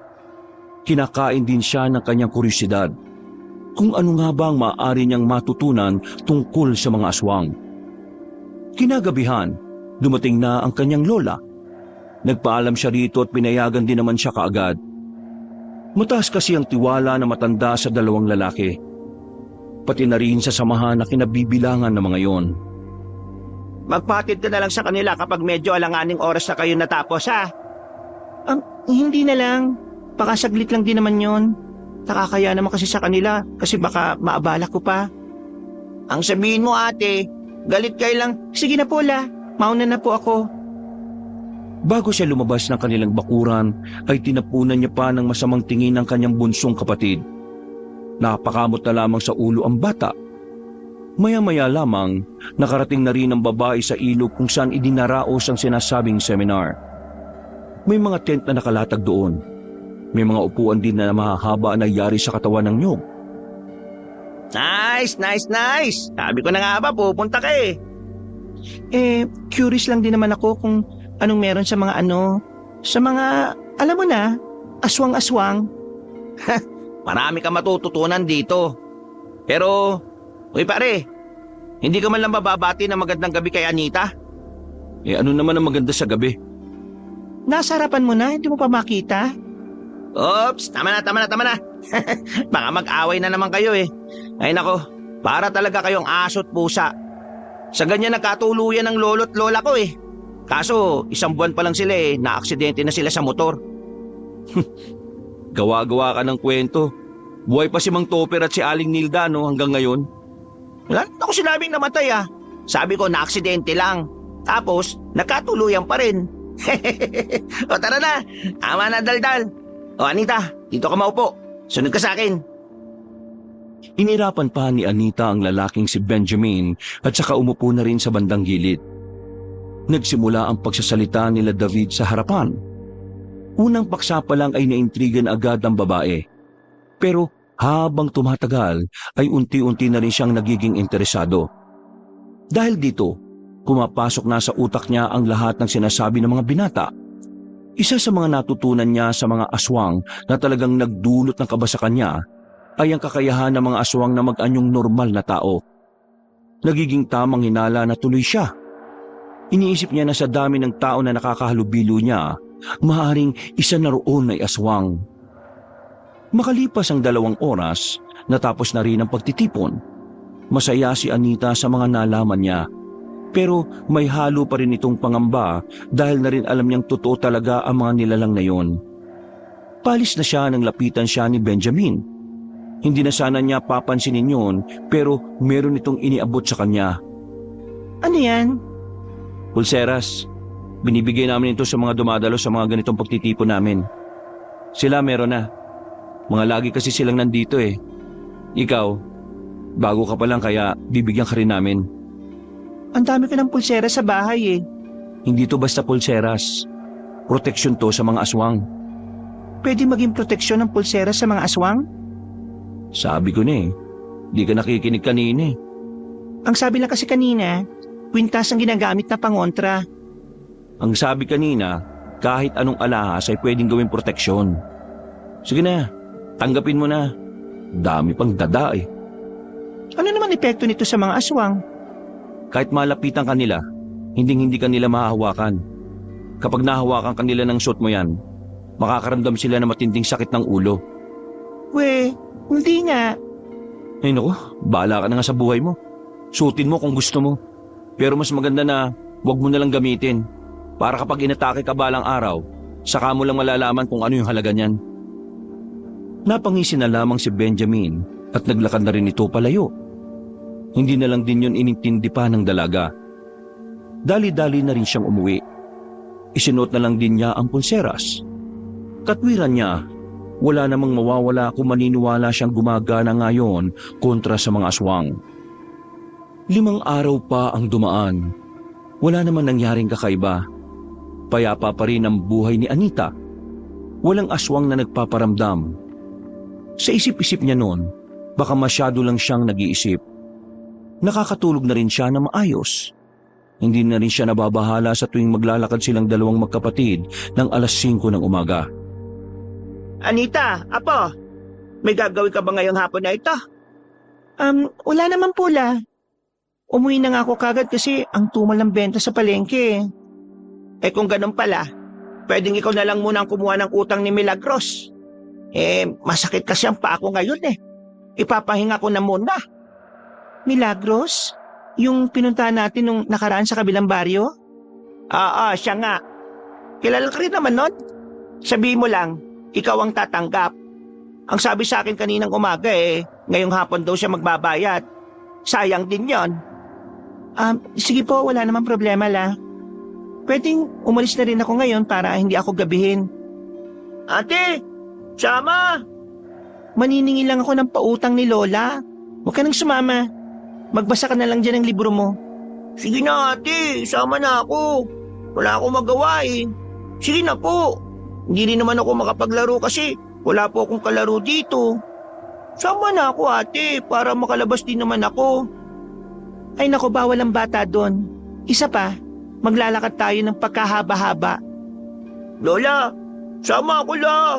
kinakain din siya ng kanyang kuryosidad kung ano nga ba ang maaari niyang matutunan tungkol sa mga aswang. Kinagabihan, dumating na ang kanyang lola. Nagpaalam siya rito at pinayagan din naman siya kaagad. Mataas kasi ang tiwala na matanda sa dalawang lalaki, pati na rin sa samahan na kinabibilangan ng mga yon. Magpatid ka na lang sa kanila kapag medyo alanganing oras na kayo natapos, ha? Hindi na lang. Baka saglit lang din naman yon. Nakakaya naman kasi sa kanila kasi baka maabala ko pa. Ang sabihin mo, ate, galit kayo lang. Sige na po, La. Mauna na po ako. Bago siya lumabas ng kanilang bakuran, ay tinapunan niya pa ng masamang tingin ng kanyang bunsong kapatid. Napakamot na lamang sa ulo ang bata. Maya-maya lamang, nakarating na rin ang babae sa ilog kung saan idinaraos ang sinasabing seminar. May mga tent na nakalatag doon. May mga upuan din na mahahaba na yari sa katawan ng nyog. Nice! Sabi ko na nga ba, pupunta ka eh. Curious lang din naman ako kung anong meron sa mga alam mo na, aswang-aswang. Marami ka matututunan dito. Pero, uy pare, hindi ka man lang bababati ng magandang gabi kay Anita? Ano naman ang maganda sa gabi? Nasa harapan mo na, hindi mo pa makita? Oops, tama na. Baka mag-away na naman kayo eh. Ay nako, para talaga kayong aso't pusa. Sa ganyan nagkatuluyan ng lolo't lola ko eh. Kaso, 1 buwan pa lang sila eh, na-aksidente na sila sa motor. Gawa-gawa ka ng kwento. Buhay pa si Mang Topper at si Aling Nilda hanggang ngayon. Wala na ako sinabing namatay ah. Sabi ko na-aksidente lang. Tapos, nagkatuluyan pa rin. O tara na, tama na daldal. O Anita, dito ka maupo. Sunod ka sa akin. Inirapan pa ni Anita ang lalaking si Benjamin at saka umupo na rin sa bandang gilid. Nagsimula ang pagsasalita nila David sa harapan. Unang paksa pa lang ay naintrigan agad ang babae. Pero habang tumatagal ay unti-unti na rin siyang nagiging interesado. Dahil dito, pumapasok na sa utak niya ang lahat ng sinasabi ng mga binata. Isa sa mga natutunan niya sa mga aswang na talagang nagdulot ng kaba sa kanya ay ang kakayahan ng mga aswang na mag-anyong normal na tao. Nagiging tamang hinala na tuloy siya. Iniisip niya na sa dami ng tao na nakakahalubilo niya, maaaring isa na roon ay aswang. Makalipas ang 2 oras, natapos na rin ang pagtitipon. Masaya si Anita sa mga nalaman niya. Pero may halo pa rin itong pangamba dahil na rin alam niyang totoo talaga ang mga nilalang na yon. Palis na siya nang lapitan siya ni Benjamin. Hindi na sana niya papansinin yon pero meron itong iniabot sa kanya. Ano yan? Pulseras. Binibigay namin ito sa mga dumadalo sa mga ganitong pagtitipon namin. Sila meron na. Mga lagi kasi silang nandito eh. Ikaw, bago ka pa lang kaya bibigyan ka rin namin. Ang dami ko ng pulsera sa bahay eh. Hindi to basta pulseras. Proteksyon to sa mga aswang. Pwede maging proteksyon ng pulsera sa mga aswang? Sabi ko na eh. Di ka nakikinig kanina eh. Ang sabi lang kasi kanina, kwintas ang ginagamit na pangontra. Ang sabi kanina, kahit anong alahas ay pwedeng gawing proteksyon. Sige na, tanggapin mo na. Dami pang dada eh. Ano naman epekto nito sa mga aswang? Kahit malapitan kanila, hindi kanila mahahawakan. Kapag nahawakan kanila ng suot mo yan, makakaramdam sila ng matinding sakit ng ulo. Hindi nga. Ay naku, bahala ka na nga sa buhay mo. Suotin mo kung gusto mo. Pero mas maganda na huwag mo na lang gamitin. Para kapag inatake ka balang araw, saka mo lang malalaman kung ano yung halaga niyan. Napangisi na lamang si Benjamin at naglakad na rin ito palayo. Hindi na lang din yun inintindi pa ng dalaga. Dali-dali na rin siyang umuwi. Isinuot na lang din niya ang pulseras. Katwiran niya, wala namang mawawala kung maniniwala siyang gumagana ngayon kontra sa mga aswang. 5 araw pa ang dumaan. Wala naman nangyaring kakaiba. Payapa pa rin ang buhay ni Anita. walang aswang na nagpaparamdam. Sa isip-isip niya noon, baka masyado lang siyang nag-iisip. Nakakatulog na rin siya na maayos. Hindi na rin siya nababahala sa tuwing maglalakad silang dalawang magkapatid ng alas 5 ng umaga. Anita, apo, may gagawin ka ba ngayong hapon na ito? Wala naman po la. Umuwi na nga ako kagad kasi ang tumal ng benta sa palengke. Eh kung ganun pala, pwedeng ikaw na lang muna ang kumuha ng utang ni Milagros. Masakit kasi ang paa ko ngayon eh. Ipapahinga ko na muna. Milagros? Yung pinuntahan natin nung nakaraan sa kabilang baryo? Oo, siya nga. Kilala ka rin naman nun. Sabihin mo lang, ikaw ang tatanggap. Ang sabi sa akin kaninang umaga ngayong hapon daw siya magbabayad. Sayang din yon. Sige po, wala namang problema la. Pwedeng umalis na rin ako ngayon para hindi ako gabihin. Ate, sama! Maniningil lang ako ng pautang ni Lola. Huwag ka nang sumama. Magbasa ka na lang dyan ng libro mo. Sige na ate, sama na ako. Wala akong magawa eh. Sige na po. Hindi rin naman ako makapaglaro kasi wala po akong kalaro dito. Sama na ako ate para makalabas din naman ako. Ay nako, bawal ang bata doon. Isa pa, maglalakad tayo ng pagkahaba-haba. Lola, sama ako la.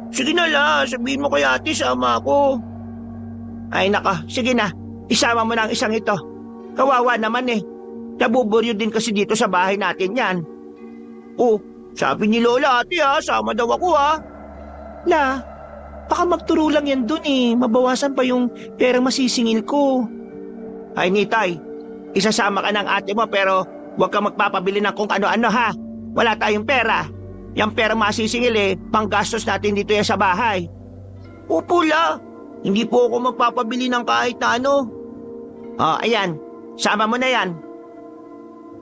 Sige na la, sabihin mo kay ate sama ako. Ay naka, sige na. Isama mo na ang isang ito. Kawawa naman eh. Nabuburyo din kasi dito sa bahay natin yan. Oh, sabi ni Lola ate sama daw ako La, baka magturo lang yan dun eh. Mabawasan pa yung perang masisingil ko. Ay Nitay, isasama ka ng ate mo pero huwag ka magpapabili ng kung ano-ano ha. Wala tayong pera. Yung pera masisingil panggastos natin dito yan sa bahay. Opo la, hindi po ako magpapabili ng kahit na ano. Ayan, sama mo na yan.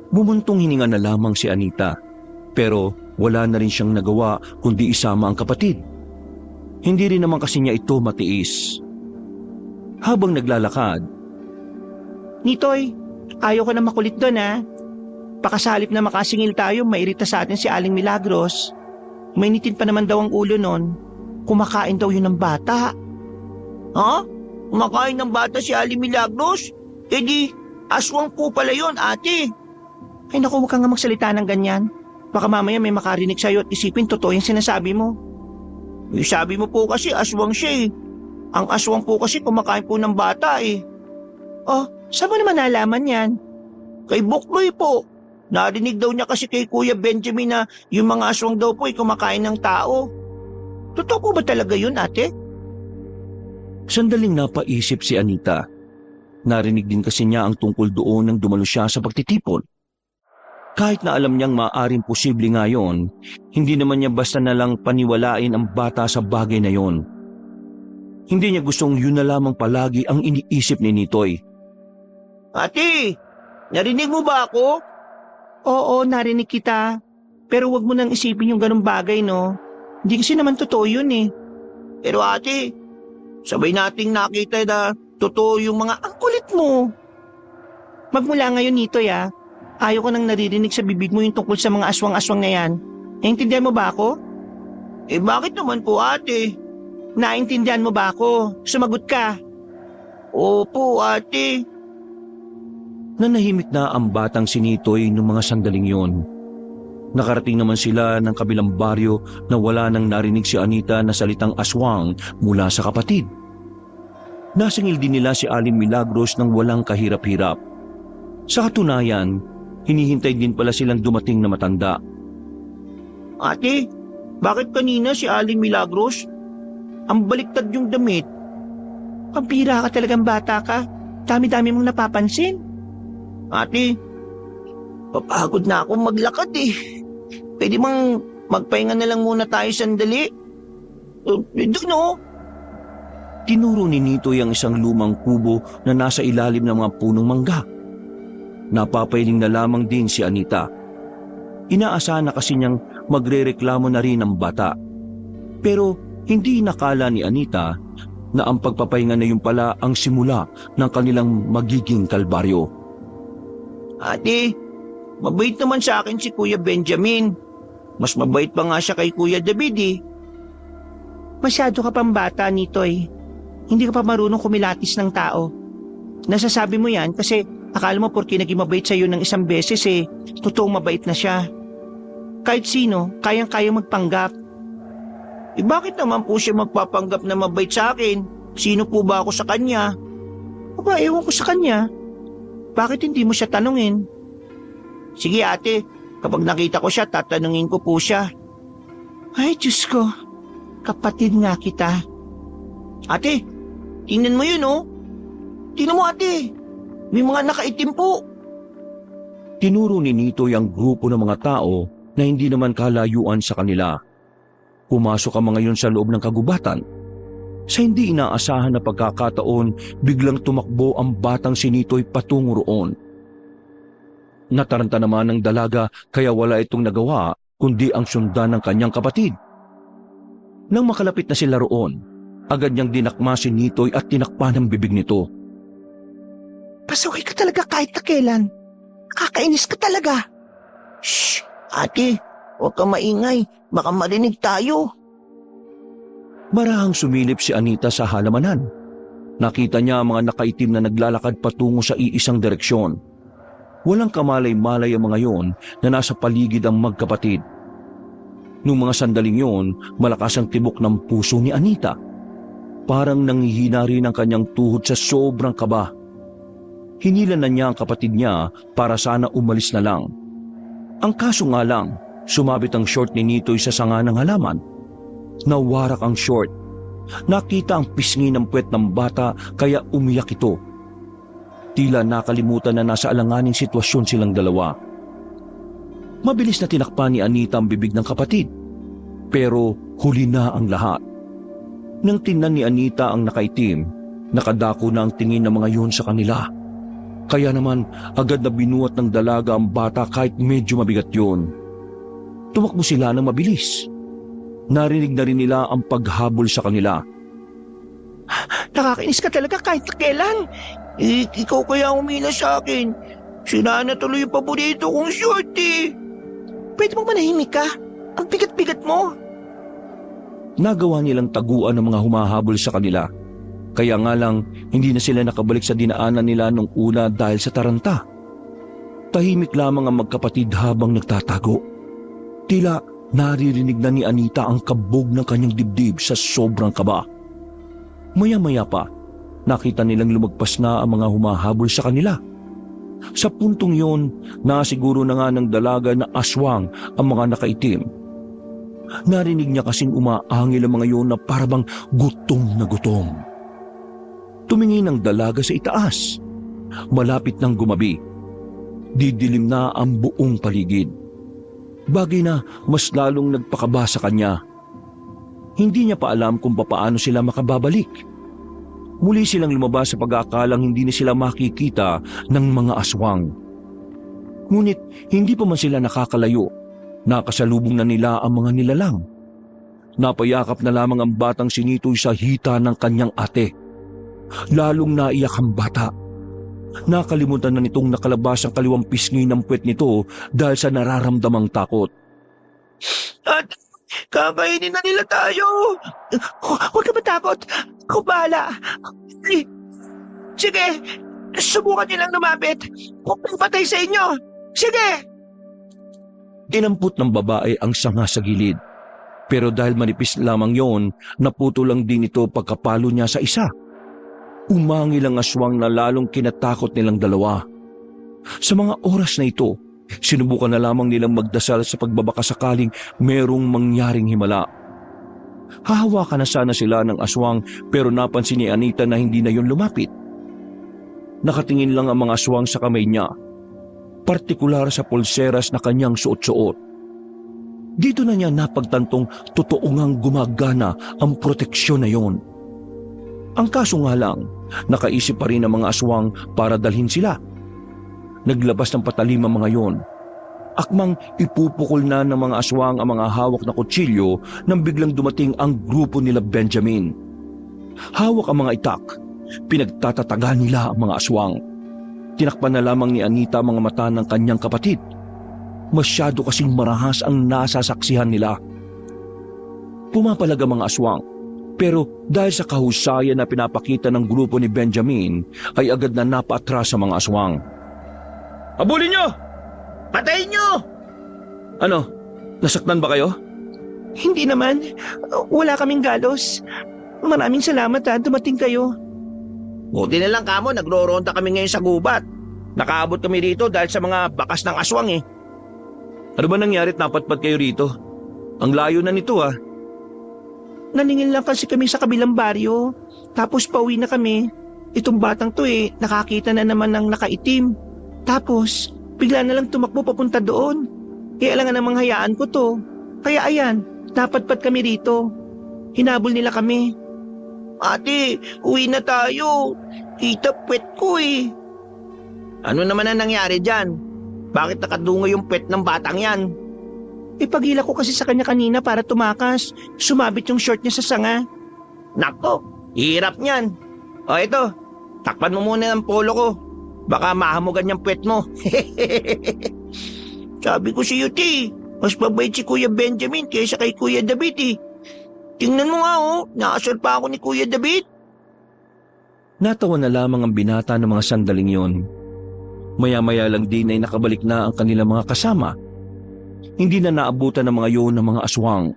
Bumuntong hininga na lamang si Anita, pero wala na rin siyang nagawa kundi isama ang kapatid. Hindi rin naman kasi niya ito matiis. Habang naglalakad, Nitoy, ayaw ko na makulit doon Pakasalip na makasingil tayo, mairita sa atin si Aling Milagros. Mainitin pa naman daw ang ulo nun. Kumakain daw yun ng bata. Ha? Kumakain ng bata si Aling Milagros? Di, aswang po pala yun ate. Ay naku, huwag kang nga magsalita ng ganyan. Baka mamaya may makarinig sa'yo at isipin totoo yung sinasabi mo. Sabi mo po kasi aswang siya Ang aswang po kasi kumakain po ng bata Oh, saan mo naman nalaman yan? Kay Buknoy po. Narinig daw niya kasi kay Kuya Benjamin na yung mga aswang daw po kumakain ng tao. Totoo po ba talaga yun ate? sandaling napaisip si Anita. Narinig din kasi niya ang tungkol doon nang dumalo siya sa pagtitipon. Kahit na alam niyang maaaring posible nga yon, hindi naman niya basta na lang paniwalain ang bata sa bagay na yon. Hindi niya gustong yun na lamang palagi ang iniisip ni Nitoy. Ate, narinig mo ba ako? Oo, narinig kita. Pero wag mo nang isipin yung ganung bagay, no? Hindi kasi naman totoo yun Pero ate, sabay nating nakita na totoo yung mga Ang kulit mo! Magmula ngayon, Nitoy ayaw ko nang naririnig sa bibig mo yung tungkol sa mga aswang-aswang na yan. Naintindihan mo ba ako? Bakit naman po ate? Naintindihan mo ba ako? Sumagot ka. Opo ate. Nanahimik na ang batang si Nitoy noong mga sandaling yon. Nakarating naman sila ng kabilang baryo na wala nang narinig si Anita na salitang aswang mula sa kapatid. Nasingil din nila si Aling Milagros ng walang kahirap-hirap. Sa katunayan, hinihintay din pala silang dumating na matanda. Ate, bakit kanina si Aling Milagros? Ang baliktad yung damit. Pampira ka talagang bata ka. Dami-dami mong napapansin. Ate, papagod na akong maglakad Pwede bang magpahinga na lang muna tayo sandali? Doon Tinuro ni Nitoy ang isang lumang kubo na nasa ilalim ng mga punong mangga. Napapailing na lamang din si Anita. Inaasahan na kasi niyang magrereklamo na rin ang bata. Pero hindi nakala ni Anita na ang pagpapahinga na yun pala ang simula ng kanilang magiging kalbaryo. Ate, mabait naman sa akin si Kuya Benjamin. Mas mabait pa nga siya kay Kuya David eh. Masyado ka pang bata, Nitoy. Hindi ka pa marunong kumilatis ng tao. Nasasabi mo yan kasi akala mo porke naging mabait sa'yo ng isang beses totoong mabait na siya. Kahit sino, kayang-kayang magpanggap. Bakit naman po siya magpapanggap na mabait sa akin? Sino po ba ako sa kanya? Aba, ewan ko sa kanya. Bakit hindi mo siya tanungin? Sige ate, kapag nakita ko siya, tatanungin ko po siya. Ay, Diyos ko. Kapatid nga kita. Ate, tingnan mo yun oh. Tingnan mo ate, may mga nakaitim po. Tinuro ni Nitoy ang grupo ng mga tao na hindi naman kalayuan sa kanila. Pumasok ang mga yun sa loob ng kagubatan. Sa hindi inaasahan na pagkakataon, biglang tumakbo ang batang si Nitoy patungo roon. Nataranta naman ng dalaga kaya wala itong nagawa kundi ang sundan ng kanyang kapatid. Nang makalapit na sila roon, agad niyang dinakma si Nitoy at tinakpan ang bibig nito. Pasaway ka talaga kahit na kailan. Nakakainis ka talaga. Shh! Ate, huwag ka maingay. Baka marinig tayo. Marahang sumilip si Anita sa halamanan. Nakita niya ang mga nakaitim na naglalakad patungo sa iisang direksyon. Walang kamalay-malay ang mga yon na nasa paligid ang magkapatid. Noong mga sandaling yon, malakas ang tibok ng puso ni Anita. Parang nanghihina rin ang kanyang tuhod sa sobrang kaba. Hinilan na niya ang kapatid niya para sana umalis na lang. Ang kaso nga lang, sumabit ang short ni Nitoy sa sanga ng halaman. Nawarak ang short. Nakita ang pisngi ng puwet ng bata kaya umiyak ito. Tila nakalimutan na nasa alanganing sitwasyon silang dalawa. Mabilis na tinakpan ni Anita ang bibig ng kapatid. Pero huli na ang lahat. Nang tingnan ni Anita ang nakaitim, nakadako na ang tingin ng mga yun sa kanila. Kaya naman agad na binuhat ng dalaga ang bata kahit medyo mabigat yun. Tumakbo sila ng mabilis. Narinig na rin nila ang paghabol sa kanila. Nakakainis ka talaga kahit na kailan. Ikaw kaya umila sa akin. Sira na tuloy yung paborito kong short eh. Pwede mo manahimik ka? Ang bigat-bigat mo. Nagawa nilang taguan ng mga humahabol sa kanila. Kaya nga lang, hindi na sila nakabalik sa dinaanan nila nung una dahil sa taranta. Tahimik lamang ang magkapatid habang nagtatago. Tila naririnig na ni Anita ang kabog ng kanyang dibdib sa sobrang kaba. Maya-maya pa, nakita nilang lumagpas na ang mga humahabol sa kanila. Sa puntong yon, nasiguro na nga ng dalaga na aswang ang mga nakaitim. Narinig niya kasing umaangil ang mga yon na parabang gutom na gutom. Tumingin ang dalaga sa itaas. Malapit nang gumabi. Didilim na ang buong paligid. Bagay na mas lalong nagpakaba sa kanya. Hindi niya pa alam kung papaano sila makababalik. Muli silang lumabas sa pag-aakalang hindi na sila makikita ng mga aswang. Ngunit hindi pa man sila nakakalayo. Nakasalubong na nila ang mga nilalang. Napayakap na lamang ang batang si Nitoy sa hita ng kanyang ate. Lalong naiyak ang bata. Nakalimutan na nitong nakalabas ang kaliwang pisngi ng puwet nito dahil sa nararamdamang takot. At kakainin na nila tayo. Huwag ka matakot. Ako bahala. Sige, subukan nilang lumapit. Huwag patay sa inyo. Sige! Tinampot ng babae ang sanga sa gilid. Pero dahil manipis lamang yon, naputo lang din ito pagkapalo niya sa isa. Umangil ang aswang na lalong kinatakot nilang dalawa. Sa mga oras na ito, sinubukan na lamang nilang magdasal sa pagbabakasakaling merong mangyaring himala. Hahawakan na sana sila ng aswang pero napansin ni Anita na hindi na yun lumapit. Nakatingin lang ang mga aswang sa kamay niya, partikular sa pulseras na kanyang suot-suot. Dito na niya napagtantong totoo ngang gumagana ang proteksyon na yon. Ang kaso nga lang, nakaisip pa rin ang mga aswang para dalhin sila. Naglabas ng patalim ang mga yon. Akmang ipupukol na ng mga aswang ang mga hawak na kutsilyo nang biglang dumating ang grupo nila Benjamin. Hawak ang mga itak, pinagtatatagan nila ang mga aswang. Tinakpan na lamang ni Anita ang mga mata ng kanyang kapatid. Masyado kasing marahas ang nasasaksihan nila. Pumapalag ang mga aswang, pero dahil sa kahusayan na pinapakita ng grupo ni Benjamin, ay agad na napaatras sa mga aswang. Habulin nyo! Patayin nyo! Ano? Nasaktan ba kayo? Hindi naman. Wala kaming galos. Maraming salamat dumating kayo. Buti na lang kamo, nagro-ronda kami ngayon sa gubat. Nakaabot kami rito dahil sa mga bakas ng aswang eh. Ano ba nangyari at napatpat kayo rito? Ang layo na nito ah. Naningil lang kasi kami sa kabilang baryo. Tapos pauwi na kami. Itong batang to nakakita na naman ng nakaitim. Tapos, bigla na lang tumakbo papunta doon. Kaya lang namang hayaan ko to. Kaya ayan, napatpat kami rito. Hinabol nila kami. Ate, uwi na tayo. Kita puwet ko eh. Ano naman ang nangyari dyan? Bakit nakadungo yung puwet ng batang yan? Ipagila ko kasi sa kanya kanina para tumakas. Sumabit yung short niya sa sanga. Nako, hirap niyan. O ito, takpan mo muna ang polo ko. Baka mahamugan yung puwet mo. Sabi ko sa'yo, Ti, mas mabait si Kuya Benjamin kaysa kay Kuya David eh. Tingnan mo nga nakasal pa ako ni Kuya David. Natawa na lamang ang binata ng mga sandaling yon. Maya-maya lang din ay nakabalik na ang kanilang mga kasama. Hindi na naabutan ng mga yon ng mga aswang.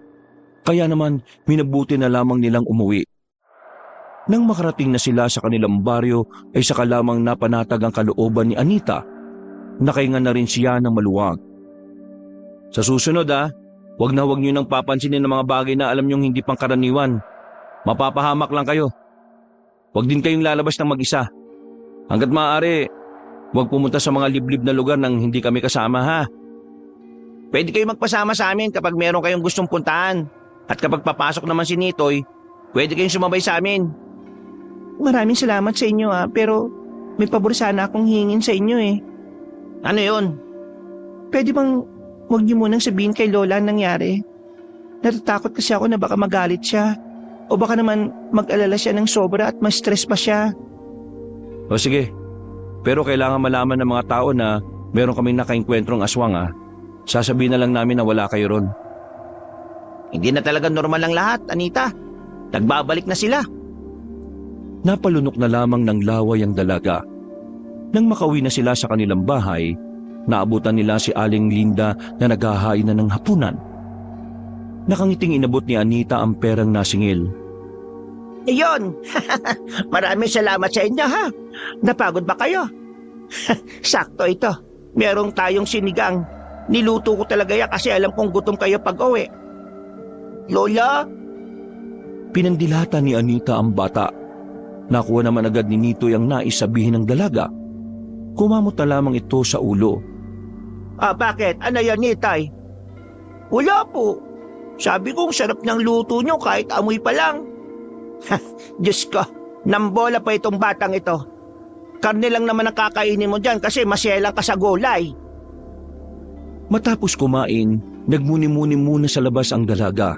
Kaya naman, minabuti na lamang nilang umuwi. Nang makarating na sila sa kanilang baryo, ay saka lamang napanatag ang kalooban ni Anita. Nakahinga na rin siya ng maluwag. Sa susunod wag na wag niyo nang papansinin ng mga bagay na alam niyong hindi pangkaraniwan. Mapapahamak lang kayo. Wag din kayong lalabas ng mag-isa. Hanggat maaari, wag pumunta sa mga liblib na lugar nang hindi kami kasama ha. Pwede kayo magpasama sa amin kapag meron kayong gustong puntahan. At kapag papasok naman si Nitoy, pwede kayong sumabay sa amin. Maraming salamat sa inyo pero may pabor sana akong hingin sa inyo eh. Ano yun? Pwede bang huwag niyo munang sabihin kay Lola ang nangyari? Natatakot kasi ako na baka magalit siya. O baka naman mag-alala siya ng sobra at ma-stress pa siya. O sige, pero kailangan malaman ng mga tao na meron kaming nakaengkwentrong aswang Sasabihin na lang namin na wala kayo ron. Hindi na talaga normal ang lahat, Anita. Nagbabalik na sila. Napalunok na lamang ng laway ang dalaga. Nang makauwi na sila sa kanilang bahay, naabutan nila si Aling Linda na naghahain na ng hapunan. Nakangiting inabot ni Anita ang perang nasingil. Iyon! Maraming salamat sa inyo ha. Napagod ba kayo? Sakto ito. Merong tayong sinigang. Niluto ko talaga yan kasi alam kong gutom kayo pag-uwi. Lola? Pinandilata ni Anita ang bata. Nakuha naman agad ni Nitoy ang nais sabihin ng dalaga. Kumamot na lamang ito sa ulo. Bakit? Ano yan, Nitay? Wala po. Sabi kong sarap ng luto nyo kahit amoy pa lang. Diyos ko, nambola pa itong batang ito. Karne lang naman ang kakainin mo dyan kasi masyelang ka sa gulay. Matapos kumain, nagmuni-muni muna sa labas ang dalaga.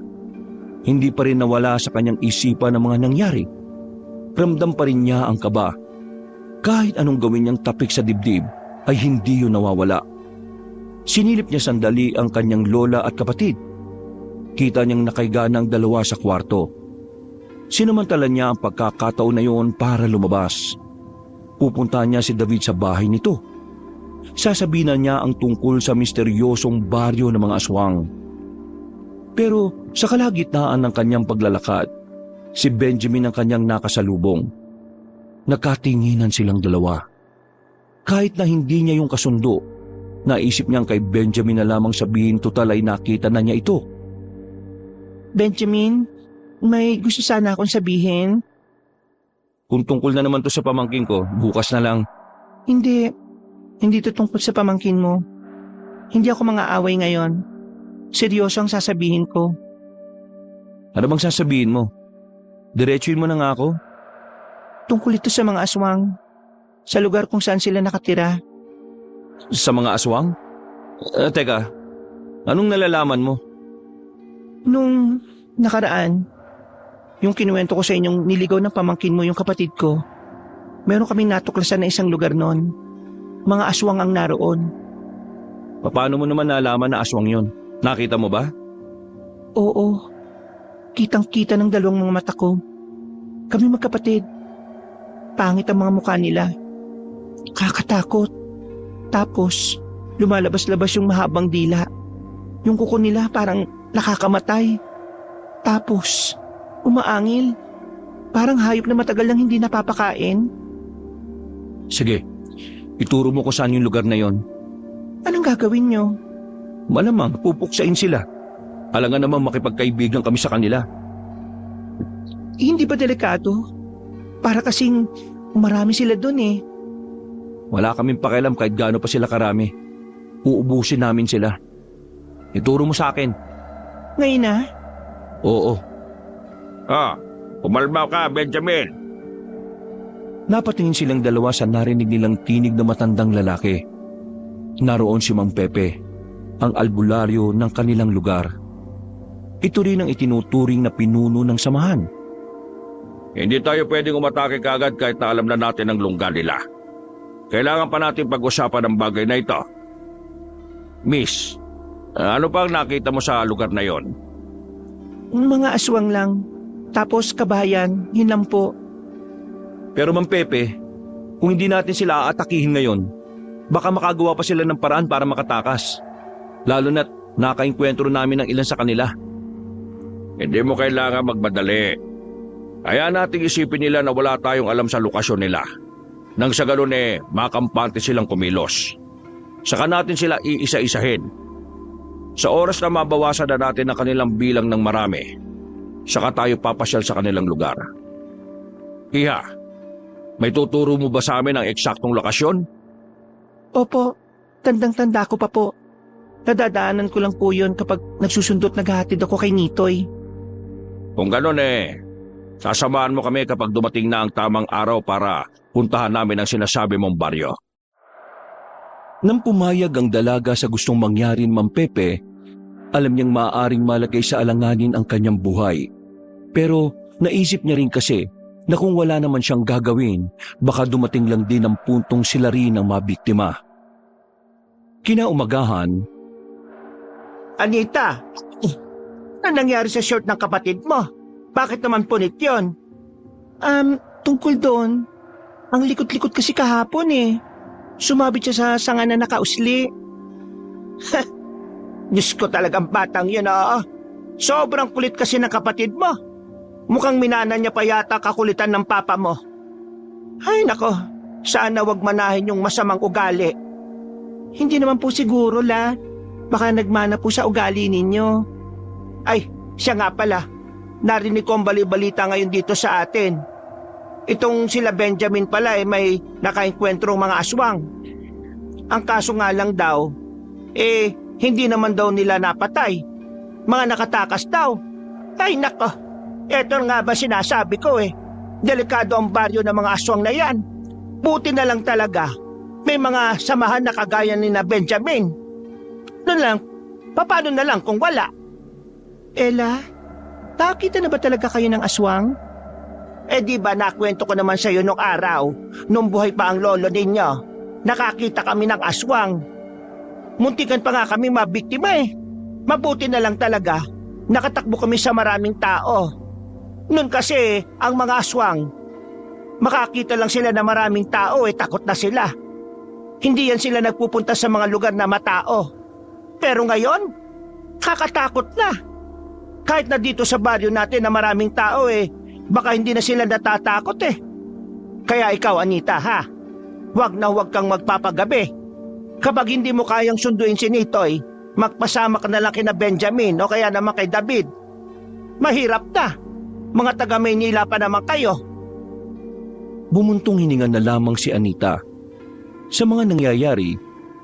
Hindi pa rin nawala sa kanyang isipan ang mga nangyari. Ramdam pa rin niya ang kaba. Kahit anong gawin niyang tapik sa dibdib, ay hindi yun nawawala. Sinilip niya sandali ang kanyang lola at kapatid. Kita niyang nakaiga ng dalawa sa kwarto. Sinamantala niya ang pagkakataon na yun para lumabas. Pupunta niya si David sa bahay nito. Sasabihin niya ang tungkol sa misteryosong baryo ng mga aswang. Pero sa kalagitnaan ng kanyang paglalakad, si Benjamin ang kanyang nakasalubong. Nagkatinginan silang dalawa. Kahit na hindi niya yung kasundo, naisip niyang kay Benjamin na lamang sabihin total ay nakita na niya ito. Benjamin, may gusto sana akong sabihin. Kung tungkol na naman to sa pamangkin ko, bukas na lang. Hindi to tungkol sa pamangkin mo. Hindi ako mang-aaway ngayon. Seryoso ang sasabihin ko. Ano bang sasabihin mo? Diretsuin mo na nga ako. Tungkol ito sa mga aswang. Sa lugar kung saan sila nakatira. Sa mga aswang? Teka, anong nalalaman mo? Nung nakaraan, yung kinuwento ko sa inyong niligaw ng pamangkin mo yung kapatid ko, meron kaming natuklasan na isang lugar noon. Mga aswang ang naroon. Paano mo naman nalaman na aswang yon? Nakita mo ba? Oo, kitang-kita ng dalawang mga mata ko. Kami magkapatid. Pangit ang mga mukha nila. Kakatakot. Tapos, lumalabas-labas yung mahabang dila. Yung kuko nila parang nakakamatay. Tapos, umaangil. Parang hayop na matagal nang hindi napapakain. Sige, ituro mo ko saan yung lugar na yon. Anong gagawin nyo? Malamang pupuksain sila. Alangan naman makipagkaibigan kami sa kanila. Hindi ba delikado? Para kasing marami sila dun eh. Wala kaming pakialam kahit gaano pa sila karami. Uubusin namin sila. Ituro mo sa akin. Ngayon na? Oo. Umalma ka, Benjamin. Napatingin silang dalawa sa narinig nilang tinig na matandang lalaki. Naroon si Mang Pepe, ang albularyo ng kanilang lugar. Ito rin ang itinuturing na pinuno ng samahan. Hindi tayo pwedeng umatake kagad kahit na alam na natin ang lungga nila. Kailangan pa natin pag-usapan ang bagay na ito. Miss, ano pa ang nakita mo sa lugar na yon? Mga aswang lang. Tapos kabayan, yun lang po. Pero Mang Pepe, kung hindi natin sila aatakihin ngayon, baka makagawa pa sila ng paraan para makatakas. Lalo na't nakainkwentro namin ng ilan sa kanila. Hindi mo kailangan magmadali. Hayaan nating isipin nila na wala tayong alam sa lokasyon nila. Nang sa ganun makampante silang kumilos. Saka natin sila iisa-isahin. Sa oras na mabawasan na natin ang kanilang bilang ng marami, saka tayo papasyal sa kanilang lugar. Iha, may tuturo mo ba sa amin ang eksaktong lokasyon? Opo, tandang-tanda ko pa po. Nadadaanan ko lang po yun kapag nagsusundot naghahatid ako kay Nitoy. Kung ganun sasamahan mo kami kapag dumating na ang tamang araw para puntahan namin ang sinasabi mong baryo. Nang pumayag ang dalaga sa gustong mangyari ni Mang Pepe, alam niyang maaaring malagay sa alanganin ang kanyang buhay. Pero naisip niya rin kasi na kung wala naman siyang gagawin, baka dumating lang din ang puntong sila rin ang mabiktima. Kinaumagahan, Anita, ano nangyari sa short ng kapatid mo? Bakit naman punit yun? Tungkol doon. Ang likot-likot kasi kahapon eh. Sumabit siya sa sanga na nakausli. Diyos ko talagang batang yun Sobrang kulit kasi ng kapatid mo. Mukhang minana niya pa yata kakulitan ng papa mo. Ay nako, sana wag manahin yung masamang ugali. Hindi naman po siguro la. Baka nagmana po sa ugali ninyo. Ay, siya nga pala. Narinig ko ang bali-balita ngayon dito sa atin. Itong sila Benjamin pala may nakaengkwentrong mga aswang. Ang kaso nga lang daw, hindi naman daw nila napatay. Mga nakatakas daw. Ay nako, eto nga ba sinasabi ko Delikado ang baryo ng mga aswang na yan. Buti na lang talaga, may mga samahan na kagaya ni na Benjamin. Doon lang, paano na lang kung wala? Ella, nakakita na ba talaga kayo ng aswang? Di ba nakwento ko naman sa iyo nung araw, nung buhay pa ang lolo ninyo. Nakakita kami ng aswang. Muntikan pa nga kami mabiktima Mabuti na lang talaga, nakatakbo kami sa maraming tao. Noon kasi, ang mga aswang, makakita lang sila na maraming tao takot na sila. Hindi yan sila nagpupunta sa mga lugar na matao. Pero ngayon, kakatakot na. Kahit na dito sa baryo natin na maraming tao baka hindi na sila natatakot Kaya ikaw Anita huwag na huwag kang magpapagabi. Kapag hindi mo kayang sunduin si Nitoy, magpasama ka na lang kina Benjamin o kaya naman kay David. Mahirap na. Mga taga Maynila pa naman kayo. bumuntong hininga na lamang si Anita. Sa mga nangyayari,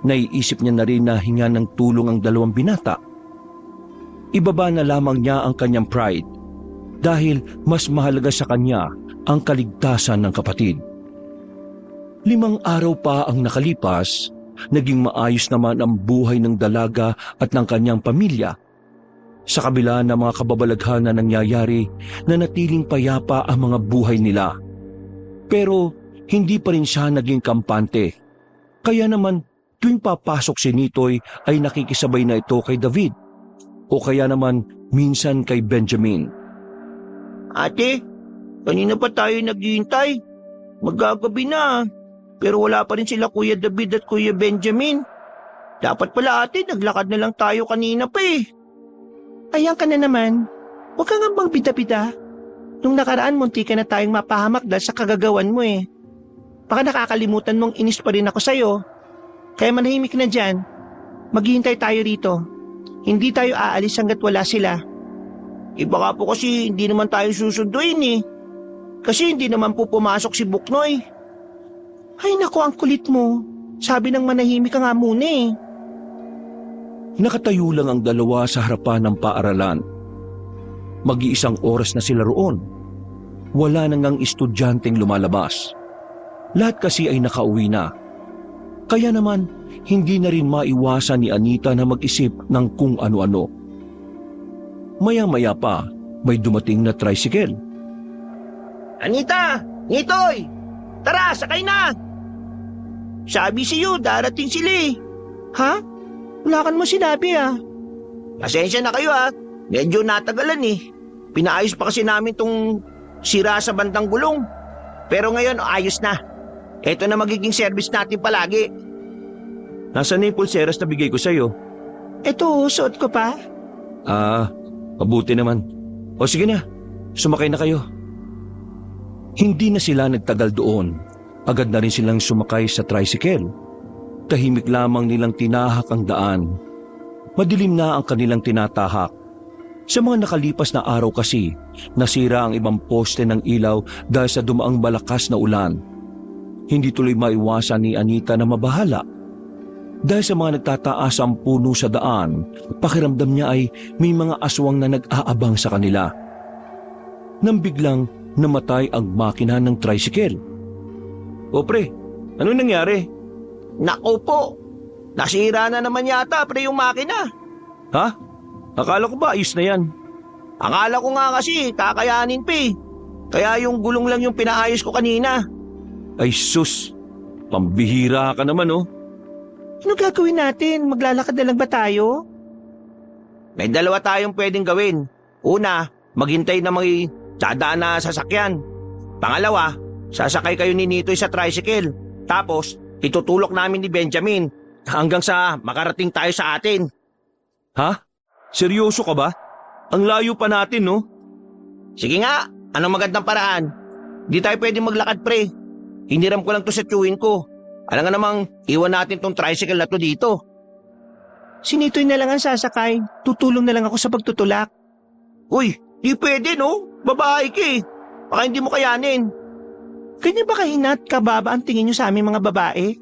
naiisip niya na rin na hinga ng tulong ang dalawang binata. Ibaba na lamang niya ang kanyang pride dahil mas mahalaga sa kanya ang kaligtasan ng kapatid. 5 araw pa ang nakalipas, naging maayos naman ang buhay ng dalaga at ng kanyang pamilya. Sa kabila ng mga kababalaghan na nangyayari, nanatiling payapa ang mga buhay nila. Pero hindi pa rin siya naging kampante. Kaya naman Tuwing papasok si Nitoy ay nakikisabay na ito kay David o kaya naman minsan kay Benjamin. Ate, kanina pa tayo naghihintay. Magagabi na. Pero wala pa rin sila Kuya David at Kuya Benjamin. Dapat pala ate, naglakad na lang tayo kanina pa eh. Ayan ka na naman. Huwag kang ambang bida-bida. Nung nakaraan, munti ka na tayong mapahamak dahil sa kagagawan mo eh. Baka nakakalimutan mong inis pa rin ako sa'yo. Kaya manahimik na dyan. Maghihintay tayo rito. Hindi tayo aalis hanggat wala sila. Baka po kasi hindi naman tayo susunduin eh. Kasi hindi naman po pumasok si Buknoy. Ay naku, ang kulit mo. Sabi ng manahimik ka nga muna eh. Nakatayo lang ang dalawa sa harapan ng paaralan. Mag-iisang oras na sila roon. Wala nang ang estudyanteng lumalabas. Lahat kasi ay nakauwi na. Kaya naman, hindi na rin maiwasan ni Anita na mag-isip ng kung ano-ano. Maya-maya pa, may dumating na tricycle. Anita! Nitoy! Tara, sakay na! Sabi siyo, darating sila eh. Ha? Wala ka naman sinabi ah. Pasensya na kayo ah. Medyo natagalan eh. Pinaayos pa kasi namin tong sira sa bandang gulong. Pero ngayon, ayos na. Ito na magiging service natin palagi. Nasaan na yung pulseras na bigay ko sa'yo? Ito, suot ko pa. Mabuti naman. O sige na, sumakay na kayo. Hindi na sila nagtagal doon. Agad na rin silang sumakay sa tricycle. Tahimik lamang nilang tinahak ang daan. Madilim na ang kanilang tinatahak. Sa mga nakalipas na araw kasi, nasira ang ibang poste ng ilaw dahil sa dumaang malakas na ulan. Hindi tuloy maiwasan ni Anita na mabahala. Dahil sa mga nagtataas ang puno sa daan, pakiramdam niya ay may mga aswang na nag-aabang sa kanila. Nang biglang namatay ang makina ng tricycle. O pre, ano nangyari? Naku po, nasira na naman yata pre yung makina. Ha? Akala ko ba ayos na yan? Akala ko nga kasi kakayanin pa eh. Kaya yung gulong lang yung pinaayos ko kanina. Ay sus, pambihira ka naman oh. Ano gagawin natin? Maglalakad na lang ba tayo? May dalawa tayong pwedeng gawin. Una, maghintay na may dadaan na sasakyan. Pangalawa, sasakay kayo ni Nitoy sa tricycle. Tapos, itutulok namin ni Benjamin hanggang sa makarating tayo sa atin. Ha? Seryoso ka ba? Ang layo pa natin no? Sige nga, anong magandang paraan? Di tayo pwedeng maglakad pre. Hiniram ko lang to sa tiyuhin ko. Alam nga namang iwan natin tong tricycle na to dito. Si Nitoy na lang ang sasakay. Tutulong na lang ako sa pagtutulak. Uy, di pwede no? Babae ka eh. Baka hindi mo kayanin. Ganyan ba kahinat kababa ang tingin nyo sa aming mga babae?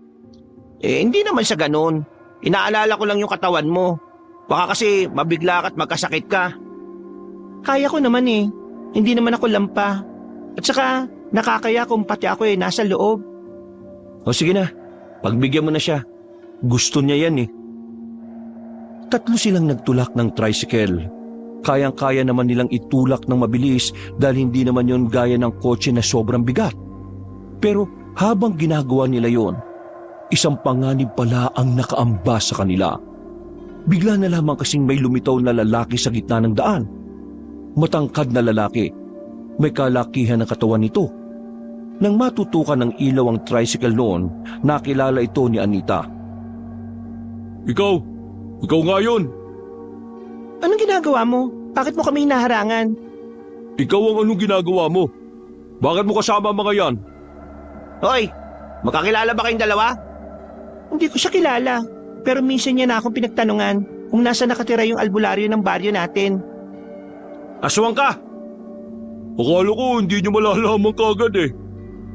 Hindi naman sa ganun. Inaalala ko lang yung katawan mo. Baka kasi mabigla ka at magkasakit ka. Kaya ko naman eh. Hindi naman ako lampa. At saka nakakaya kung pati ako nasa loob. O sige na, pagbigyan mo na siya. Gusto niya yan eh. Tatlo silang nagtulak ng tricycle. Kayang-kaya naman nilang itulak ng mabilis dahil hindi naman yon gaya ng kotse na sobrang bigat. Pero habang ginagawa nila yon, isang panganib pala ang nakaamba sa kanila. Bigla na lamang kasing may lumitaw na lalaki sa gitna ng daan. Matangkad na lalaki. May kalakihan ng katawan nito. Nang matutukan ng ilaw ang tricycle noon, nakilala ito ni Anita. Ikaw nga yun. Anong ginagawa mo? Bakit mo kami hinaharangan? Ikaw ang anong ginagawa mo? Bakit mo kasama mga yan? Hoy, magkakilala ba kayong dalawa? Hindi ko siya kilala, pero minsan niya na akong pinagtanungan kung nasa nakatira yung albularyo ng baryo natin. Aswang ka! Akala ko hindi nyo malalaman kagad eh.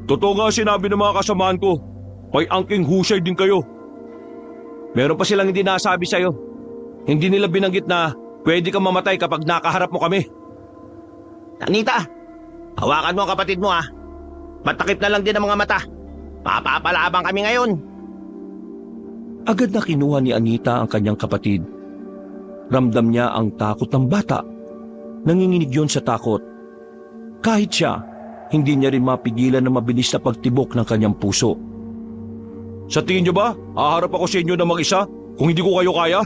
Totoo nga sinabi ng mga kasamaan ko, may angking husay din kayo. Meron pa silang hindi nasabi sa'yo. Hindi nila binanggit na pwede kang mamatay kapag nakaharap mo kami. Anita, hawakan mo ang kapatid mo ah. Matakip na lang din ang mga mata. Papapalabang kami ngayon. Agad na kinuha ni Anita ang kanyang kapatid. Ramdam niya ang takot ng bata. Nanginginig yon sa takot. Kahit siya, hindi niya rin mapigilan na mabilis na pagtibok ng kanyang puso. Sa tingin niyo ba, haharap ako sa inyo ng mag-isa kung hindi ko kayo kaya?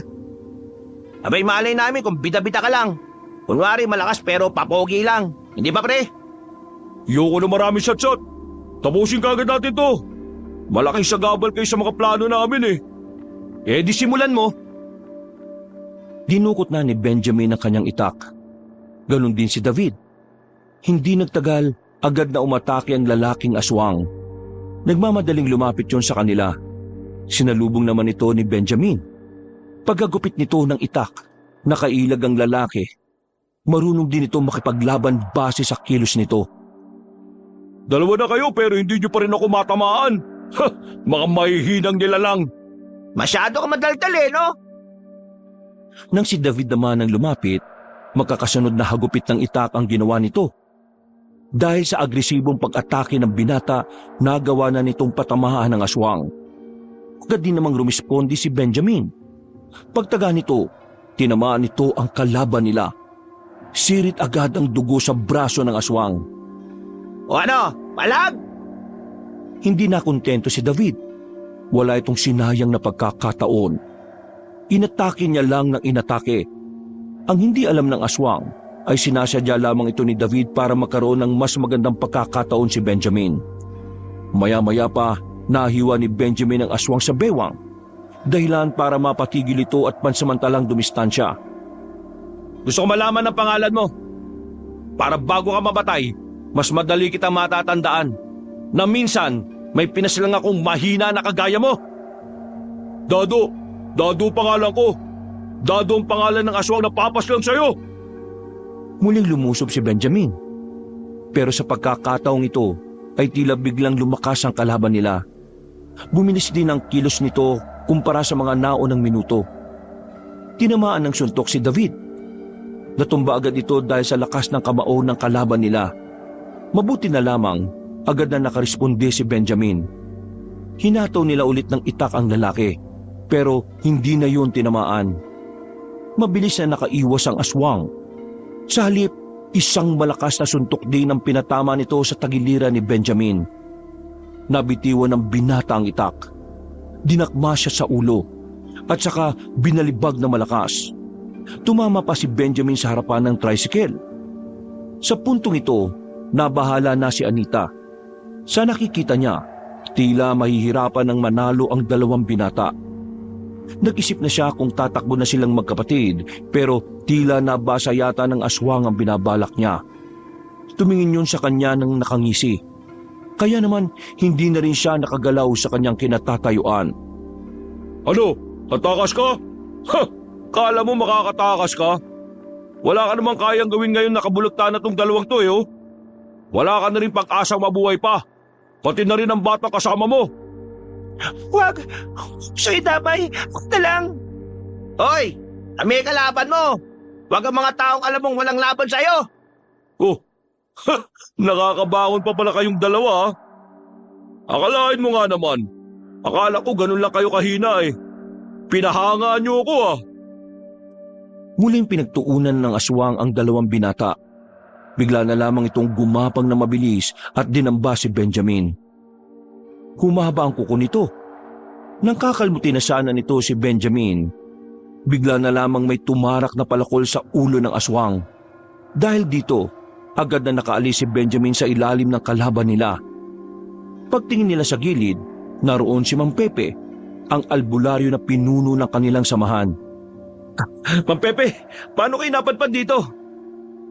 Abay malay namin kung bida-bida ka lang. Kunwari malakas pero papogi lang. Hindi ba pre? Ayoko na maraming shot-shot. Tapusin kagad natin to. Malaking sagabal kayo sa mga plano namin eh. Di simulan mo. Dinukot na ni Benjamin ang kanyang itak. Ganon din si David. Hindi nagtagal, agad na umatake ang lalaking aswang. Nagmamadaling lumapit yon sa kanila. Sinalubong naman ito ni Benjamin. Pagkagupit nito ng itak, nakailag ang lalaki. Marunong din ito makipaglaban base sa kilos nito. Dalawa na kayo pero hindi niyo pa rin ako matamaan. Ha! Mga mahihinang nila lang. Masyado ka madaldal eh, no? Nang si David naman ang lumapit, magkakasunod na hagupit ng itak ang ginawa nito. Dahil sa agresibong pag-atake ng binata, nagawa na nitong patamaan ng aswang. Agad din namang rumispondi si Benjamin. Pagtaga nito, tinamaan nito ang kalaban nila. Sirit agad ang dugo sa braso ng aswang. O ano, palag? Hindi na kontento si David. Wala itong sinayang na pagkakataon. Inatake niya lang ng inatake. Ang hindi alam ng aswang ay sinasadya lamang ito ni David para magkaroon ng mas magandang pagkakataon si Benjamin. Maya-maya pa, nahiwa ni Benjamin ang aswang sa bewang. Dahilan para mapatigil ito at pansamantalang dumistansya. Gusto ko malaman ang pangalan mo. Para bago ka mamatay, mas madali kitang matatandaan na minsan may pinaslang akong mahina na kagaya mo. Dado! Dado pangalan ko! Dado ang pangalan ng aswang na papaslang sa'yo! Muling lumusob si Benjamin. Pero sa pagkakataong ito ay tila biglang lumakas ang kalaban nila. Bumilis din ang kilos nito kumpara sa mga naunang minuto. Tinamaan ng suntok si David. Natumba agad ito dahil sa lakas ng kamao ng kalaban nila. Mabuti na lamang, agad na nakaresponde si Benjamin. Hinataw nila ulit ng itak ang lalaki, pero hindi na yun tinamaan. Mabilis na nakaiwas ang aswang. Sa halip, isang malakas na suntok din ang pinatama nito sa tagiliran ni Benjamin. Nabitiwan ng binata ang itak. Dinakma siya sa ulo at saka binalibag na malakas. Tumama pa si Benjamin sa harapan ng tricycle. Sa puntong ito, nabahala na si Anita. Sa nakikita niya, tila mahihirapan ng manalo ang dalawang binata. Nag-isip na siya kung tatakbo na silang magkapatid, pero tila nabasa yata ng aswang ang binabalak niya. Tumingin yun sa kanya ng nakangisi. Kaya naman hindi na rin siya nakagalaw sa kanyang kinatatayuan. Ano? Tatakas ka? Ha! Kala mo makakatakas ka? Wala ka namang kayang gawin ngayon nakabulagta na tong dalawang to oh. Wala ka na rin pag-asang mabuhay pa. Pati na rin ang bata kasama mo. Huwag! Sa'yo damay! Huwag na lang! Hoy! Kami kalaban mo! Huwag ang mga taong alam mong walang laban sa'yo! Oh, nakakabangon pa pala kayong dalawa ha? Akalain mo nga naman. Akala ko ganun lang kayo kahina eh. Pinahangaan niyo ako ah. Muling pinagtuunan ng aswang ang dalawang binata. Bigla na lamang itong gumapang na mabilis at dinamba si Benjamin. Humaba ang kuko nito. Nang kakalmuti na sana nito si Benjamin, bigla na lamang may tumarak na palakol sa ulo ng aswang. Dahil dito, agad na nakaalis si Benjamin sa ilalim ng kalaban nila. Pagtingin nila sa gilid, naroon si Mang Pepe, ang albularyo na pinuno ng kanilang samahan. Mang Pepe, paano kayo napadpad dito?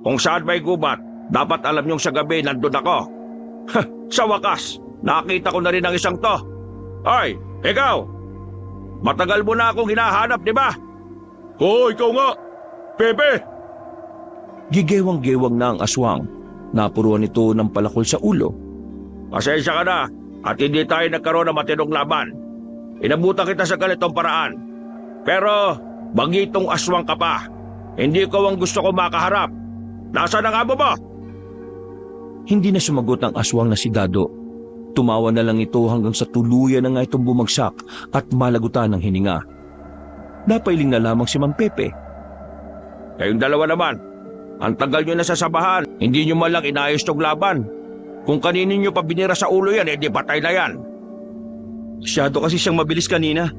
Kung saan may gubat, dapat alam niyong sa gabi nandun ako. Sa wakas, nakita ko na rin ang isang to. Hoy, ikaw! Matagal mo na akong hinahanap, di ba? Oo, ikaw nga! Pepe! Gigewang-gewang na ang aswang. Napuruan ito ng palakol sa ulo. Pasensya ka na at hindi tayo nagkaroon ng matinong laban. Inabutan kita sa ganitong paraan. Pero bagitong aswang ka pa. Hindi ko ang gusto ko makaharap. Nasaan ang amo mo? Hindi na sumagot ang aswang na si Dado. Tumawa na lang ito hanggang sa tuluyan na nga itong bumagsak at malagutan ng hininga. Napailing na lamang si Mang Pepe. Kayong dalawa naman, ang tagal nyo na sa sabahan, hindi nyo man lang inayos tong laban. Kung kaninin nyo pa binira sa ulo yan, edi patay na yan. Masyado kasi siyang mabilis kanina.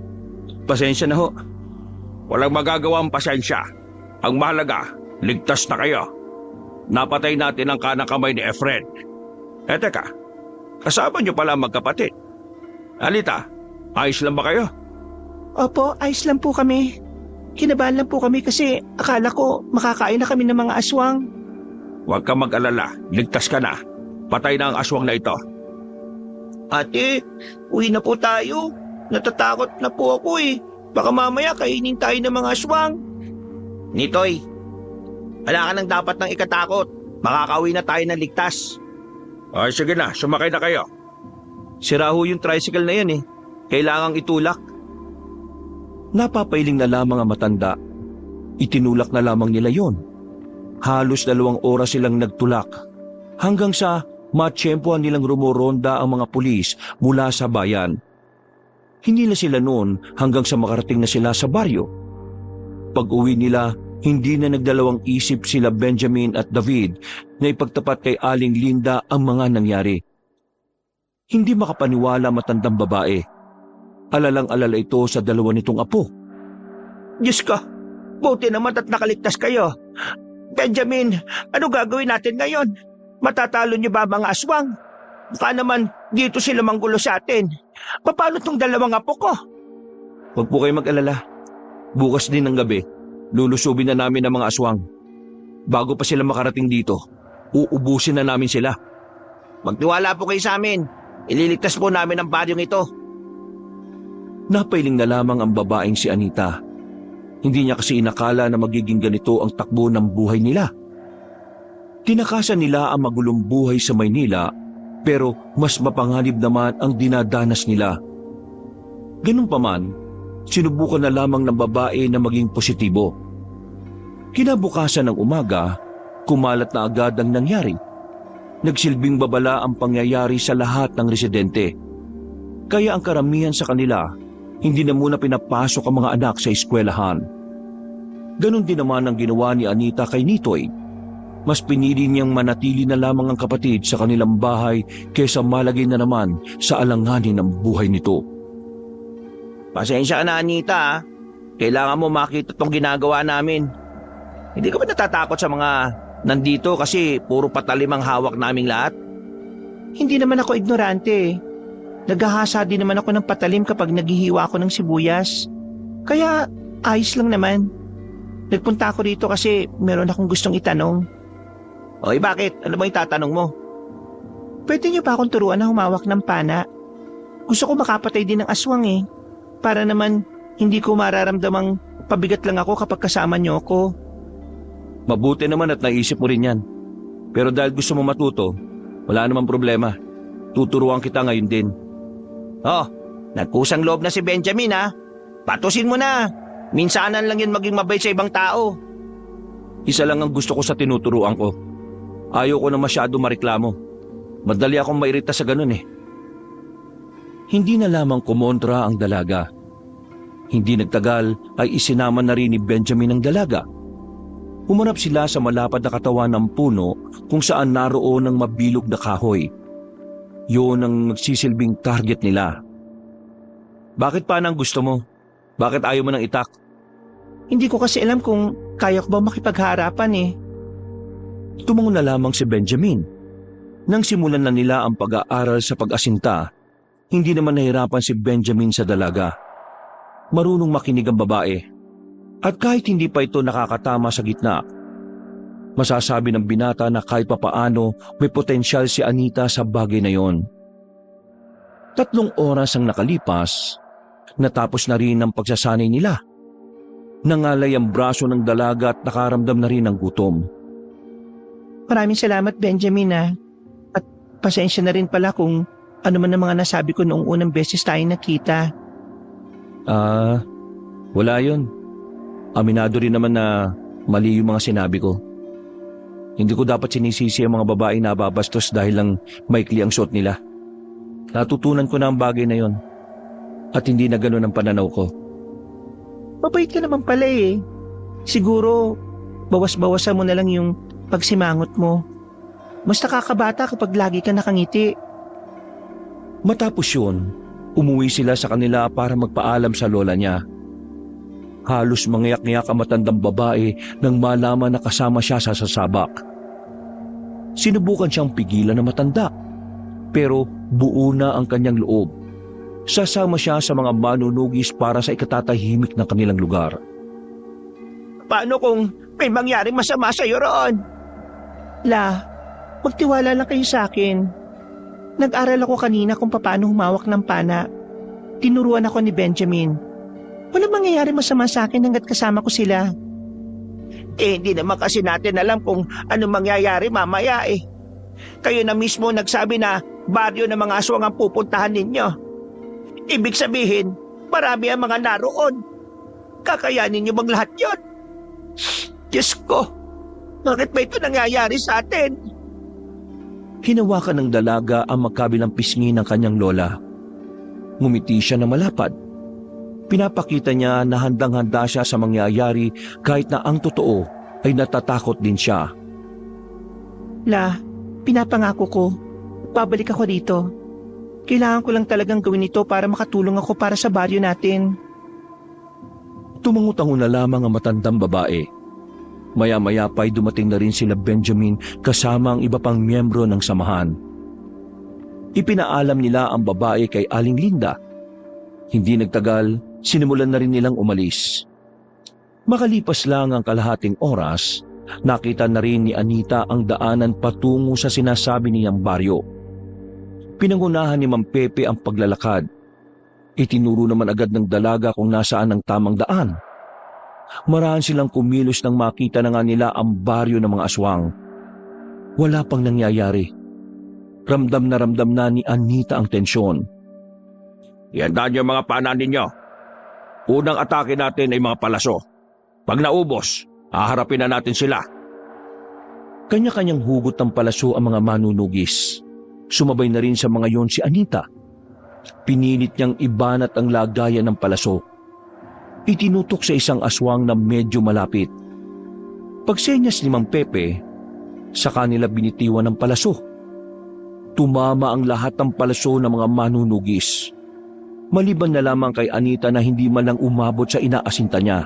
Pasensya na ho. Walang magagawa ang pasensya. Ang mahalaga, ligtas na kayo. Napatay natin ang kanang kamay ni Efren. Teka, kasama niyo pala ang magkapatid. Anita, ayos lang ba kayo? Opo, ayos lang po kami. Kinabahan lang po kami kasi akala ko makakain na kami ng mga aswang. Huwag kang mag-alala, ligtas ka na. Patay na ang aswang na ito. Ate, uwi na po tayo. Natatakot na po ako eh. Baka mamaya kainin tayo ng mga aswang. Nitoy, wala ka nang dapat nang ikatakot. Makakauwi na tayo ng ligtas. Ay, sige na, sumakay na kayo. Sira ho yung tricycle na yan eh. Kailangang itulak. Napapailing na lamang ang matanda. Itinulak na lamang nila yon. Halos 2 oras silang nagtulak. Hanggang sa matsyempohan nilang rumoronda ang mga pulis mula sa bayan. Hindi na sila noon hanggang sa makarating na sila sa baryo. Pag-uwi nila, hindi na nagdalawang isip sila Benjamin at David na ipagtapat kay Aling Linda ang mga nangyari. Hindi makapaniwala matandang babae. Alalang-alala ito sa 2 nitong apo. Diyos ko, buti naman at nakaligtas kayo. Benjamin, ano gagawin natin ngayon? Matatalo niyo ba mga aswang? Baka naman dito sila manggulo sa atin. Paano tong 2 apo ko? Huwag po kayo mag-alala. Bukas din ng gabi, lulusubin na namin ang mga aswang. Bago pa sila makarating dito, uubusin na namin sila. Magtiwala po kayo sa amin. Ililigtas po namin ang baryong ito. Napailing na lamang ang babaeng si Anita. Hindi niya kasi inakala na magiging ganito ang takbo ng buhay nila. Tinakasan nila ang magulong buhay sa Maynila, pero mas mapanganib naman ang dinadanas nila. Ganun pa man, sinubukan na lamang ng babae na maging positibo. Kinabukasan ng umaga, kumalat na agad ang nangyari. Nagsilbing babala ang pangyayari sa lahat ng residente. Kaya ang karamihan sa kanila, hindi na muna pinapasok ang mga anak sa eskwelahan. Ganon din naman ang ginawa ni Anita kay Nitoy. Mas pinili niyang manatili na lamang ang kapatid sa kanilang bahay kaysa malagay na naman sa alanganin ng buhay nito. Pasensya ka na, Anita. Kailangan mo makita itong ginagawa namin. Hindi ka ba natatakot sa mga nandito kasi puro patalim ang hawak naming lahat? Hindi naman ako ignorante. Naghahasa din naman ako ng patalim kapag naghihiwa ako ng sibuyas. Kaya ayos lang naman. Nagpunta ako dito kasi meron akong gustong itanong. Oy, bakit? Ano ba itatanong mo? Pwede niyo ba akong turuan na humawak ng pana? Gusto ko makapatay din ng aswang eh. Para naman hindi ko mararamdamang pabigat lang ako kapag kasama niyo ako. Mabuti naman at naisip mo rin yan. Pero dahil gusto mo matuto, wala namang problema. Tuturuan kita ngayon din. Oh, nagkusang loob na si Benjamin ha. Patusin mo na. Minsanan lang yun maging mabait sa ibang tao. Isa lang ang gusto ko sa tinuturuan ko. Ayaw ko na masyado mareklamo. Madali akong mairita sa ganun eh. Hindi na lamang kumontra ang dalaga. Hindi nagtagal ay isinama na rin ni Benjamin ang dalaga. Humarap sila sa malapad na katawan ng puno kung saan naroon ang mabilog na kahoy. Yun ang nagsisilbing target nila. Bakit pa nang gusto mo? Bakit ayaw mo nang itak? Hindi ko kasi alam kung kaya ko ba makipagharapan eh. Tumango na lamang si Benjamin. Nang simulan na nila ang pag-aaral sa pag-asinta, hindi naman nahirapan si Benjamin sa dalaga. Marunong makinig ang babae. At kahit hindi pa ito nakakatama sa gitna, masasabi ng binata na kahit papaano may potensyal si Anita sa bagay na yon. 3 oras ang nakalipas, natapos na rin ang pagsasanay nila. Nangalay ang braso ng dalaga at nakaramdam na rin ng gutom. Maraming salamat Benjamin ha. At pasensya na rin pala kung ano man ang mga nasabi ko noong unang beses tayo nakita. Wala yun. Aminado rin naman na mali yung mga sinabi ko. Hindi ko dapat sinisisi ang mga babae na babastos dahil lang maikli ang suot nila. Natutunan ko na ang bagay na yon. At hindi na ganun ang pananaw ko. Mabait ka naman pala eh. Siguro, bawas-bawasan mo na lang yung pagsimangot mo. Mas nakakabata kapag lagi ka nakangiti. Matapos yun, Umuwi sila sa kanila para magpaalam sa lola niya. Halos mangiyak-ngiyak ang matandang babae nang malaman na kasama siya sa sasabak. Sinubukan siyang pigilan ng matanda, pero buo na ang kanyang loob. Sasama siya sa mga manunugis para sa ikatatahimik ng kanilang lugar. Paano kung may mangyaring masama sa'yo roon? La, magtiwala lang kayo sa akin. Nag-aral ako kanina kung paano humawak ng pana. Tinuruan ako ni Benjamin. Walang mangyayari masama sa akin hanggat kasama ko sila. Hindi naman kasi natin alam kung ano mangyayari mamaya eh. Kayo na mismo nagsabi na baryo ng mga aswang ang pupuntahan ninyo. Ibig sabihin, marami ang mga naroon. Kakayanin niyo bang lahat yon? Diyos ko, bakit ba ito nangyayari sa atin? Hinawakan ng dalaga ang magkabilang pisngi ng kanyang lola. Ngumiti siya na malapad. Pinapakita niya na handang-handa siya sa mangyayari kahit na ang totoo ay natatakot din siya. La, pinapangako ko, babalik ako dito. Kailangan ko lang talagang gawin ito para makatulong ako para sa baryo natin. Tumangutango na lamang ang matandang babae. Maya-maya pa'y dumating na rin sila Benjamin kasama ang iba pang miyembro ng samahan. Ipinaalam nila ang babae kay Aling Linda. Hindi nagtagal, sinimulan na rin nilang umalis. Makalipas lang ang kalahating oras, nakita na rin ni Anita ang daanan patungo sa sinasabi niyang baryo. Pinangunahan ni Mang Pepe ang paglalakad. Itinuro naman agad ng dalaga kung nasaan ang tamang daan. Maraan silang kumilos nang makita na nga nila ang baryo ng mga aswang. Wala pang nangyayari. Ramdam na ni Anita ang tensyon. Ihandaan niyo mga pana ninyo. Unang atake natin ay mga palaso. Pag naubos, haharapin na natin sila. Kanya-kanyang hugot ng palaso ang mga manunugis. Sumabay na rin sa mga yon si Anita. Pinilit niyang ibanat ang lagayan ng palaso. Itinutok sa isang aswang na medyo malapit. Pagsenyas ni Mang Pepe, sa kanila binitiwan ng palaso. Tumama ang lahat ng palaso ng mga manunugis. Maliban na lamang kay Anita na hindi man lang umabot sa inaasinta niya.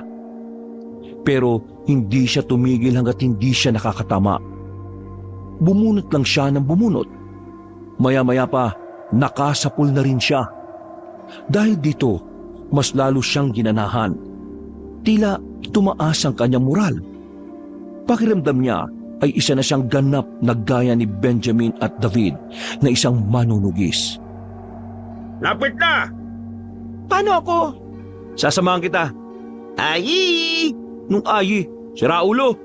Pero hindi siya tumigil hanggat hindi siya nakakatama. Bumunot lang siya ng bumunot. Maya-maya pa, nakasapul na rin siya. Dahil dito, mas lalo siyang ginanahan. Tila tumaas ang kanyang moral. Pakiramdam niya ay isa na siyang ganap na gaya ni Benjamin at David na isang manunugis. Lapit na! Paano ako? Sasamahan kita. Ayi! Nung ayi, sira ulo.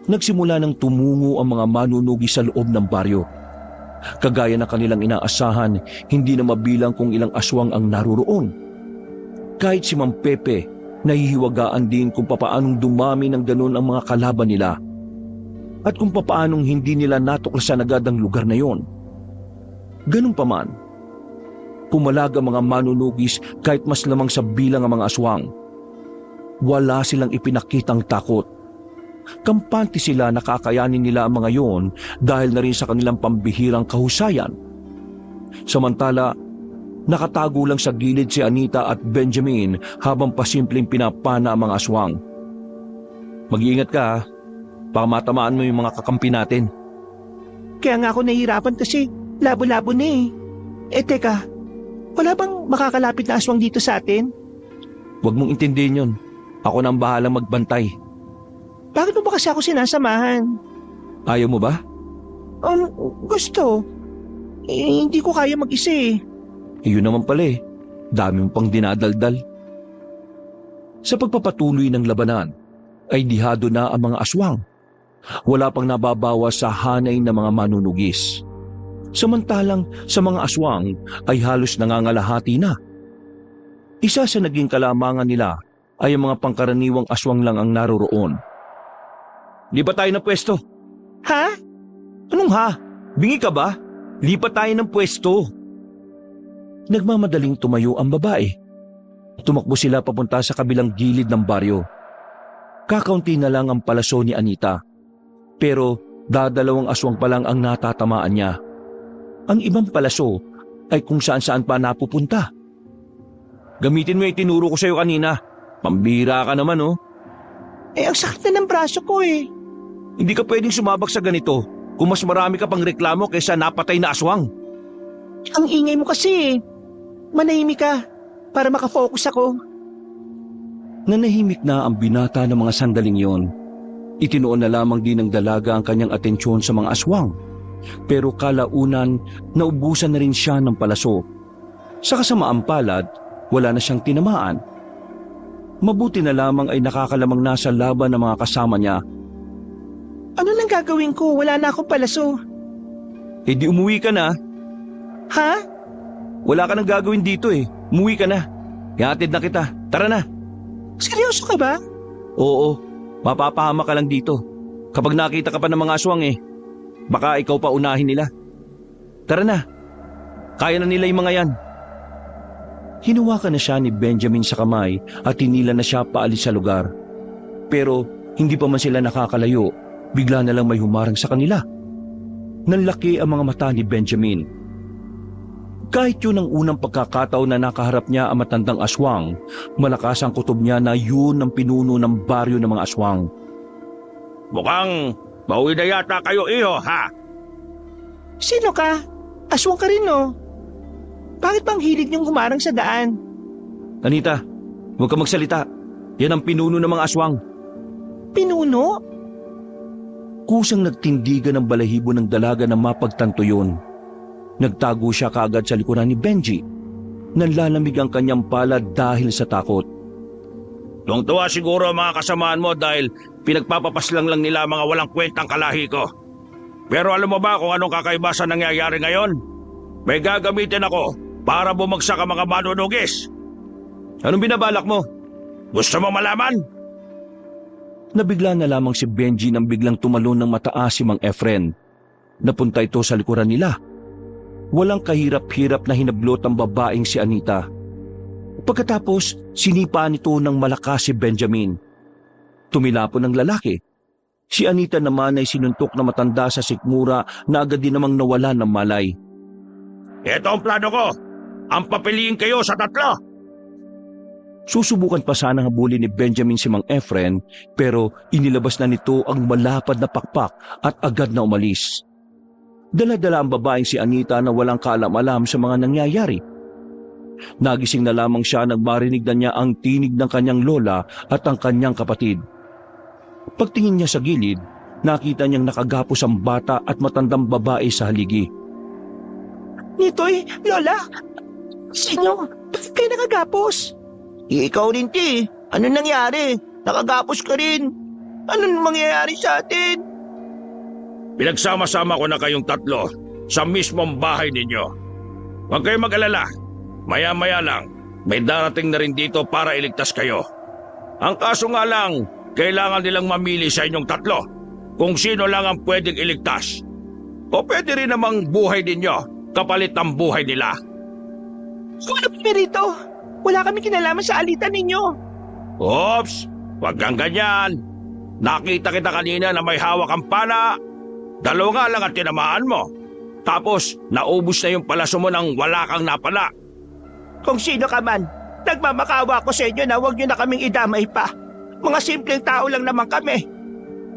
Nagsimula ng tumungo ang mga manunugis sa loob ng baryo. Kagaya na kanilang inaasahan, hindi na mabilang kung ilang aswang ang naroroon. Kahit si Mang Pepe, nahihiwagaan din kung papaanong dumami ng ganun ang mga kalaban nila. At kung papaanong hindi nila natuklasan agad ang lugar na yon. Ganun pa man, pumalag ang mga manunugis kahit mas lamang sa bilang ang mga aswang. Wala silang ipinakitang takot. Kampante sila na kakayanin nila ang mga yon dahil na rin sa kanilang pambihirang kahusayan. Samantala, nakatago lang sa gilid si Anita at Benjamin habang pasimpleng pinapana ang mga aswang. Mag-iingat ka ha, baka matamaan mo yung mga kakampi natin. Kaya nga ako nahihirapan kasi labo-labo na eh. Teka, wala bang makakalapit na aswang dito sa atin? Huwag mong intindihin yun. Ako nang bahalang magbantay. Bakit mo ba kasi ako sinasamahan? Ayaw mo ba? Gusto. Hindi ko kaya mag-isa eh. Yun naman pala eh. Dami mo pang dinadaldal. Sa pagpapatuloy ng labanan, ay dihado na ang mga aswang. Wala pang nababawas sa hanay ng mga manunugis. Samantalang sa mga aswang ay halos nangangalahati na. Isa sa naging kalamangan nila ay ang mga pangkaraniwang aswang lang ang naroroon. Lipat tayo ng pwesto. Ha? Anong ha? Bingi ka ba? Lipat tayo ng pwesto. Nagmamadaling tumayo ang babae. Tumakbo sila papunta sa kabilang gilid ng baryo. Kakaunti na lang ang palaso ni Anita. Pero dadalawang aswang pa lang ang natatamaan niya. Ang ibang palaso ay kung saan-saan pa napupunta. Gamitin mo yung tinuro ko sa'yo kanina. Pambira ka naman, oh. Ang sakit na ng braso ko eh. Hindi ka pwedeng sumabak sa ganito kung mas marami ka pang reklamo kaysa napatay na aswang. Ang ingay mo kasi eh. Manahimik ka para makafocus ako. Nanahimik na ang binata ng mga sandaling yon. Itinuon na lamang din ng dalaga ang kanyang atensyon sa mga aswang. Pero kalaunan, naubusan na rin siya ng palaso. Sa kasamaang palad, wala na siyang tinamaan. Mabuti na lamang ay nakakalamang na sa laban ng mga kasama niya. Ano nang gagawin ko? Wala na akong palaso. Eh di umuwi ka na. Ha? Wala ka nang gagawin dito eh. Umuwi ka na. Ihatid na kita. Tara na. Seryoso ka ba? Oo, mapapahama ka lang dito. Kapag nakita ka pa ng mga aswang eh, baka ikaw pa unahin nila. Tara na. Kaya na nila yung mga yan. Hinuwakan na siya ni Benjamin sa kamay at hinila na siya paalis sa lugar. Pero hindi pa man sila nakakalayo, bigla na lang may humarang sa kanila. Nanlaki ang mga mata ni Benjamin. Kahit yun ang unang pagkakataon na nakaharap niya ang matandang aswang, malakas ang kutob niya na yun ang pinuno ng baryo ng mga aswang. Mukhang bawi na yata kayo, iho, ha? Sino ka? Aswang ka rin, no? Bakit bang hilig niyong humarang sa daan? Anita, huwag ka magsalita. Yan ang pinuno ng mga aswang. Pinuno? Kusang nagtindigan ng balahibo ng dalaga na mapagtanto yun. Nagtago siya kaagad sa likuran ni Benji. Nanlalamig ang kanyang palad dahil sa takot. Tuwang-tuwa siguro ang mga kasamaan mo dahil pinagpapapaslang lang nila mga walang kwentang kalahi ko. Pero alam mo ba kung anong kakaiba sa nangyayari ngayon? May gagamitin ako para bumagsak ang mga manunugis. Anong binabalak mo? Gusto mo malaman? Nabigla na lamang si Benji nang biglang tumalon ng mataas si Mang Efren. Napunta ito sa likuran nila. Walang kahirap-hirap na hinablot ang babaeng si Anita. Pagkatapos, sinipa nito ng malakas si Benjamin. Tumilapon ng lalaki. Si Anita naman ay sinuntok na matanda sa sikmura na agad din namang nawala ng malay. Ito ang plano ko. Ang papiliin kayo sa tatlo. Susubukan pa sana habulin ni Benjamin si Mang Efren pero inilabas na nito ang malapad na pakpak at agad na umalis. Dala-dala ang babaeng si Anita na walang kaalam-alam sa mga nangyayari. Nagising na lamang siya nang marinig na niya ang tinig ng kanyang lola at ang kanyang kapatid. Pagtingin niya sa gilid, nakita niyang nakagapos ang bata at matandang babae sa haligi. Nitoy, Lola! Sino? Bakit kayo nakagapos? Ikaw rin, Ti. Ano nangyari? Nakagapos ka rin. Anong mangyayari sa atin? Pinagsama-sama ko na kayong tatlo sa mismong bahay ninyo. Huwag kayong mag-alala. Maya-maya lang, may darating na rin dito para iligtas kayo. Ang kaso nga lang, kailangan nilang mamili sa inyong tatlo kung sino lang ang pwedeng iligtas. O pwede rin namang buhay ninyo kapalit ng buhay nila. Ano pa rito? Wala kami kinalaman sa alitan ninyo. Oops! Huwag kang ganyan. Nakita kita kanina na may hawak ang pana. Dalawa nga lang ang tinamaan mo. Tapos, naubos na yung palaso mo nang wala kang napala. Kung sino ka man, nagmamakawa ko sa inyo na huwag nyo na kaming idamay pa. Mga simpleng tao lang naman kami.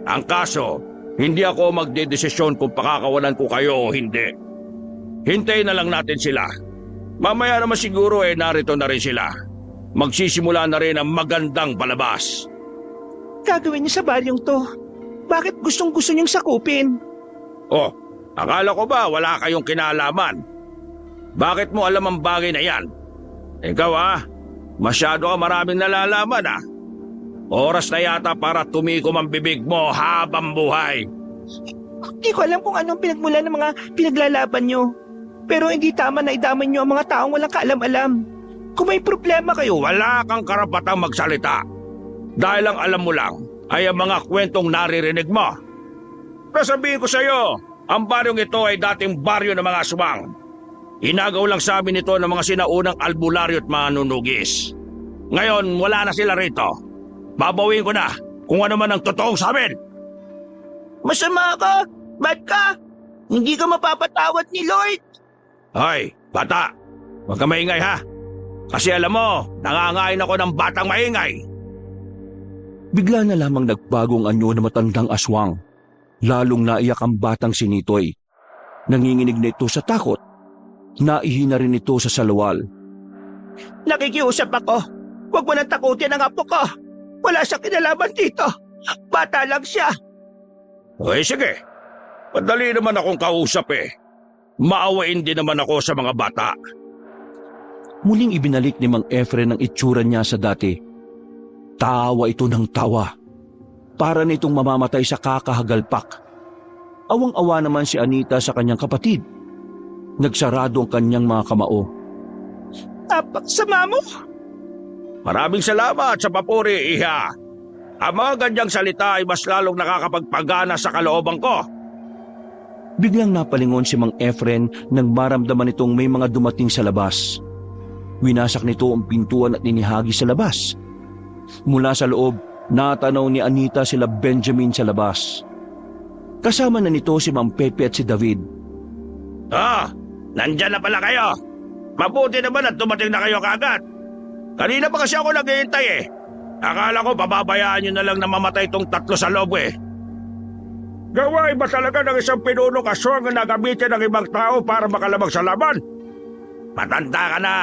Ang kaso, hindi ako magdedesisyon kung pakakawalan ko kayo o hindi. Hintayin na lang natin sila. Mamaya naman siguro narito na rin sila. Magsisimula na rin ang magandang palabas. Gagawin niyo sa baryong to. Bakit gustong-gusto niyong sakupin? Oh, akala ko ba wala kayong kinalaman? Bakit mo alam ang bagay na yan? Ikaw masyado ka maraming nalalaman Oras na yata para tumikom ang bibig mo habang buhay. Hindi ko alam kung anong pinagmulan ng mga pinaglalaban niyo. Pero hindi tama na idamay niyo ang mga taong walang kaalam-alam. Kung may problema kayo, Wala kang karapatang magsalita. Dahil ang alam mo lang ay ang mga kwentong naririnig mo. Nasabihin ko sa iyo, ang baryong ito ay dating baryo ng mga aswang. Inagaw lang sa amin ito ng mga sinaunang albularyo at manunugis. Ngayon, wala na sila rito. Babawin ko na kung ano man ang totoong sa amin. masama ka, bad ka, hindi ka mapapatawad ni Lord. Ay, Bata, huwag ka maingay ha. Kasi alam mo, nangangain ako ng batang maingay. Bigla na lamang nagbagong anyo na matandang aswang. Lalong naiyak ang batang si Nitoy. Nanginginig na ito sa takot. Naihina rin ito sa salawal. Nakikiusap ako. Huwag mo nang takutin ang apo ko. Wala siyang kinalaman dito. Bata lang siya. Okay, sige. Madali naman akong kausap eh. Maawain din naman ako sa mga bata. Muling ibinalik ni Mang Efren ang itsura niya sa dati. Tawa ito ng tawa. Para nitong mamamatay sa kakahagalpak. Awang-awa naman si Anita sa kanyang kapatid. Nagsarado ang kanyang mga kamao. Napaksama mo. Maraming salamat sa papuri, Iha. Ang mga ganyang salita ay mas lalong nakakapagpagana sa kalooban ko. Biglang napalingon si Mang Efren nang maramdaman nitong may mga dumating sa labas. Winasak nito ang pintuan at inihagi sa labas. Mula sa loob, natanaw ni Anita sila Benjamin sa labas. Kasama na nito si Mang Pepe at si David. Nandyan na pala kayo. Mabuti naman at dumating na kayo kaagad. Kanina pa kasi ako naghihintay eh. Akala ko pababayaan nyo na lang na mamatay tong tatlo sa loob eh. Gawain ba talaga ng isang pinunong aswang na gamitin ng ibang tao para makalamang sa laban? Matanda ka na.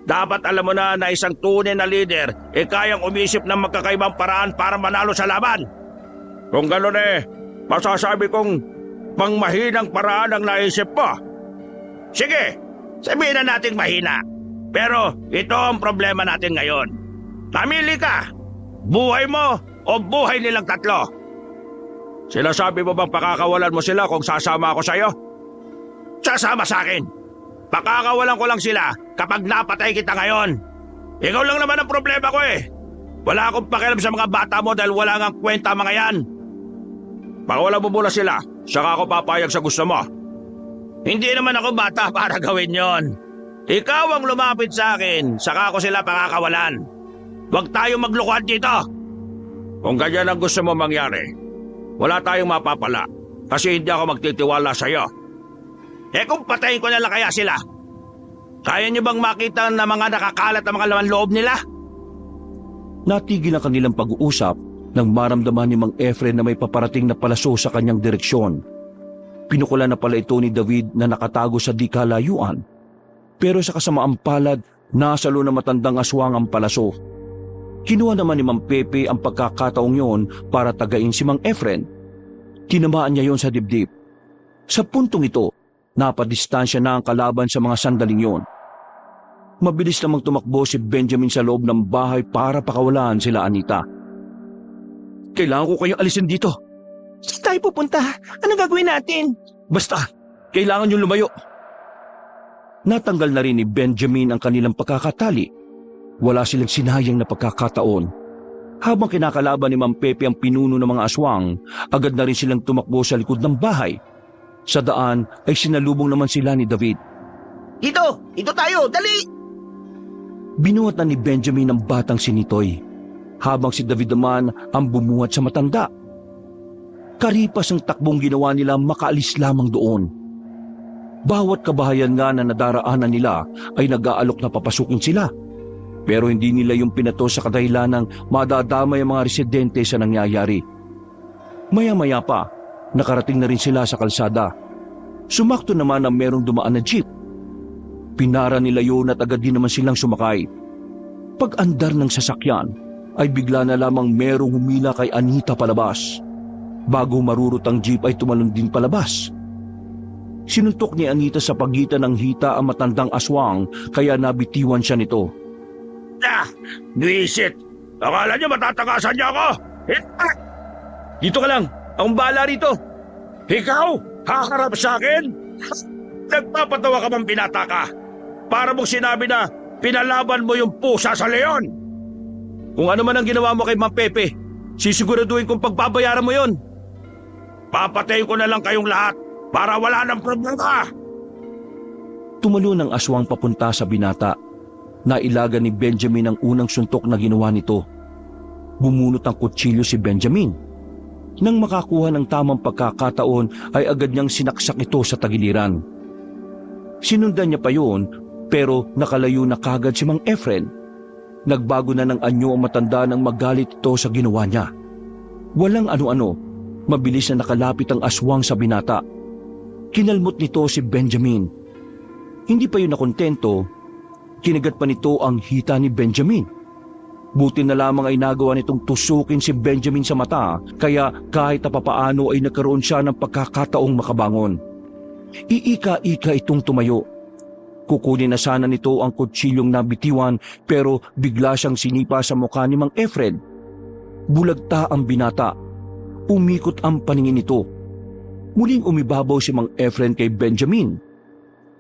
Dapat alam mo na isang tunay na leader kayang umisip ng magkakaibang paraan para manalo sa laban. Kung gano'n masasabi kong pangmahinang paraan ang naisip mo. Sige, sabihin na nating mahina. Pero ito ang problema natin ngayon. Mamili ka, buhay mo o buhay nilang tatlo. Sinasabi mo bang pakakawalan mo sila kung sasama ako sa'yo? Sasama sa akin. Pakakawalan ko lang sila kapag napatay kita ngayon. Ikaw lang naman ang problema ko eh. Wala akong pakialam sa mga bata mo dahil wala ngang kwenta mga yan. Pakawalan mo muna sila, saka ako papayag sa gusto mo. Hindi naman ako bata para gawin yon. Ikaw ang lumapit sa akin, saka ako sila pakakawalan. Huwag tayong maglukuhan dito. Kung ganyan ang gusto mo mangyari, wala tayong mapapala kasi hindi ako magtitiwala sa'yo. Kung patayin ko na lang kaya sila, kaya niyo bang makita na mga nakakalat ang mga laman loob nila? Natigil ang kanilang pag-uusap nang maramdaman ni Mang Efren na may paparating na palaso sa kanyang direksyon. Pinukulan na pala ito ni David na nakatago sa di kalayuan. Pero sa kasamaang palad, nasalo na matandang aswang ang palaso. Kinuha naman ni Mang Pepe ang pagkakataong yon para tagain si Mang Efren. Tinamaan niya yon sa dibdib. Sa puntong ito, napadistansya na ang kalaban sa mga sandaling yon. Mabilis namang tumakbo si Benjamin sa loob ng bahay para pakawalan sila Anita. Kailangan ko kayong alisin dito. Saan tayo pupunta? Anong gagawin natin? Basta, kailangan nyo lumayo. Natanggal na rin ni Benjamin ang kanilang pagkakatali. Wala silang sinayang na pagkakataon. Habang kinakalaban ni Mang Pepe ang pinuno ng mga aswang, agad na rin silang tumakbo sa likod ng bahay. Sa daan ay sinalubong naman sila ni David. Dito tayo, dali! Binuhat na ni Benjamin ang batang si Nitoy, habang si David naman ang bumuhat sa matanda. Karipas ang takbong ginawa nila makaalis lamang doon. Bawat kabahayan nga na nadaraanan nila ay nag-aalok na papasukin sila. Pero hindi nila yung pinato sa kadahilanang madadamay ang mga residente sa nangyayari. Maya-maya pa, nakarating na rin sila sa kalsada. Sumakto naman ang merong dumaan na jeep. Pinara nila yun at agad din naman silang sumakay. Pag-andar ng sasakyan, ay bigla na lamang merong humila kay Anita palabas. Bago marurot ang jeep ay tumalon din palabas. Sinuntok ni Anita sa pagitan ng hita ang matandang aswang kaya nabitiwan siya nito. Nuisit! Akala niyo matatakasan niyo ako? Dito ka lang! Akong bahala rito! Ikaw? Haharap sa akin? Nagpapatawa ka bang binata ka? Para mong sinabi na pinalaban mo yung pusa sa leon. Kung ano man ang ginawa mo kay Mang Pepe, sisiguraduhin kong pagbabayaran mo yon. Papatayin ko na lang kayong lahat para wala ng problema. Tumalon ang aswang papunta sa binata. Nailaga ni Benjamin ang unang suntok na ginawa nito. Bumunot ang kutsilyo si Benjamin. Nang makakuha ng tamang pagkakataon ay agad niyang sinaksak ito sa tagiliran. Sinundan niya pa yun, pero nakalayo na kagad si Mang Efren. Nagbago na ng anyo ang matanda nang magalit ito sa ginawa niya. Walang ano-ano, mabilis na nakalapit ang aswang sa binata. Kinalmot nito si Benjamin. Hindi pa yun nakontento, kinagat pa nito ang hita ni Benjamin. Buti na lamang ay nagawa nitong tusukin si Benjamin sa mata, kaya kahit papaano ay nagkaroon siya ng pagkakataong makabangon. Iika-ika itong tumayo. Kukunin na sana nito ang kutsilyong nabitiwan, pero bigla siyang sinipa sa mukha ni Mang Efren. Bulagta ang binata. Umikot ang paningin nito. Muling umibabaw si Mang Efren kay Benjamin.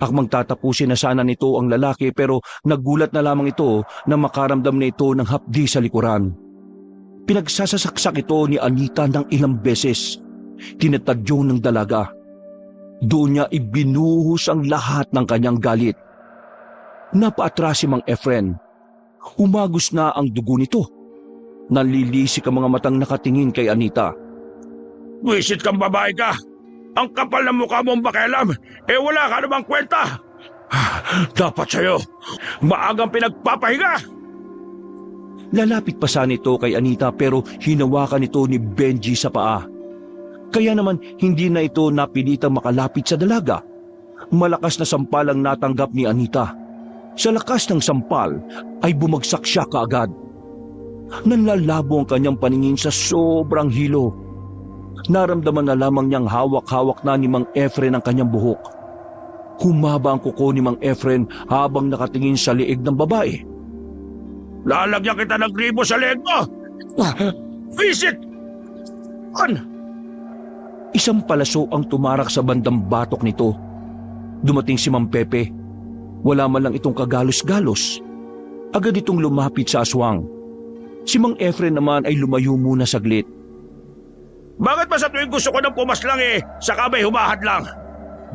Akmang tatapusin na sana nito ang lalaki, pero nagulat na lamang ito na makaramdam na ito ng hapdi sa likuran. Pinagsasaksak ito ni Anita ng ilang beses. Tinatadyo ng dalaga. Doon niya ibinuhos ang lahat ng kanyang galit. Napaatras si Mang Efren. Umagos na ang dugo nito. Nalilisik ang mga matang nakatingin kay Anita. Wisit kang babae ka! Ang kapal ng mukha mong bakelam, wala ka namang kwenta! Dapat sa'yo, maagang pinagpapahinga! Lalapit pa sana ito kay Anita, pero hinawakan ito ni Benji sa paa. Kaya naman hindi na ito napilitang makalapit sa dalaga. Malakas na sampal ang natanggap ni Anita. Sa lakas ng sampal ay bumagsak siya kaagad. Nanlalabo ang kanyang paningin sa sobrang hilo. Naramdaman na lamang niyang hawak-hawak na ni Mang Efren ang kanyang buhok. Humaba ang kuko ni Mang Efren habang nakatingin sa liig ng babae. Lalagyan kita ng gribo sa leeg mo! Visit! Isang palaso ang tumarak sa bandang batok nito. Dumating si Mang Pepe. Wala man lang itong kagalos-galos. Agad itong lumapit sa aswang. Si Mang Efren naman ay lumayo muna saglit. Bakit ba sa tuwing gusto ko ng pumaslang saka may humahad lang?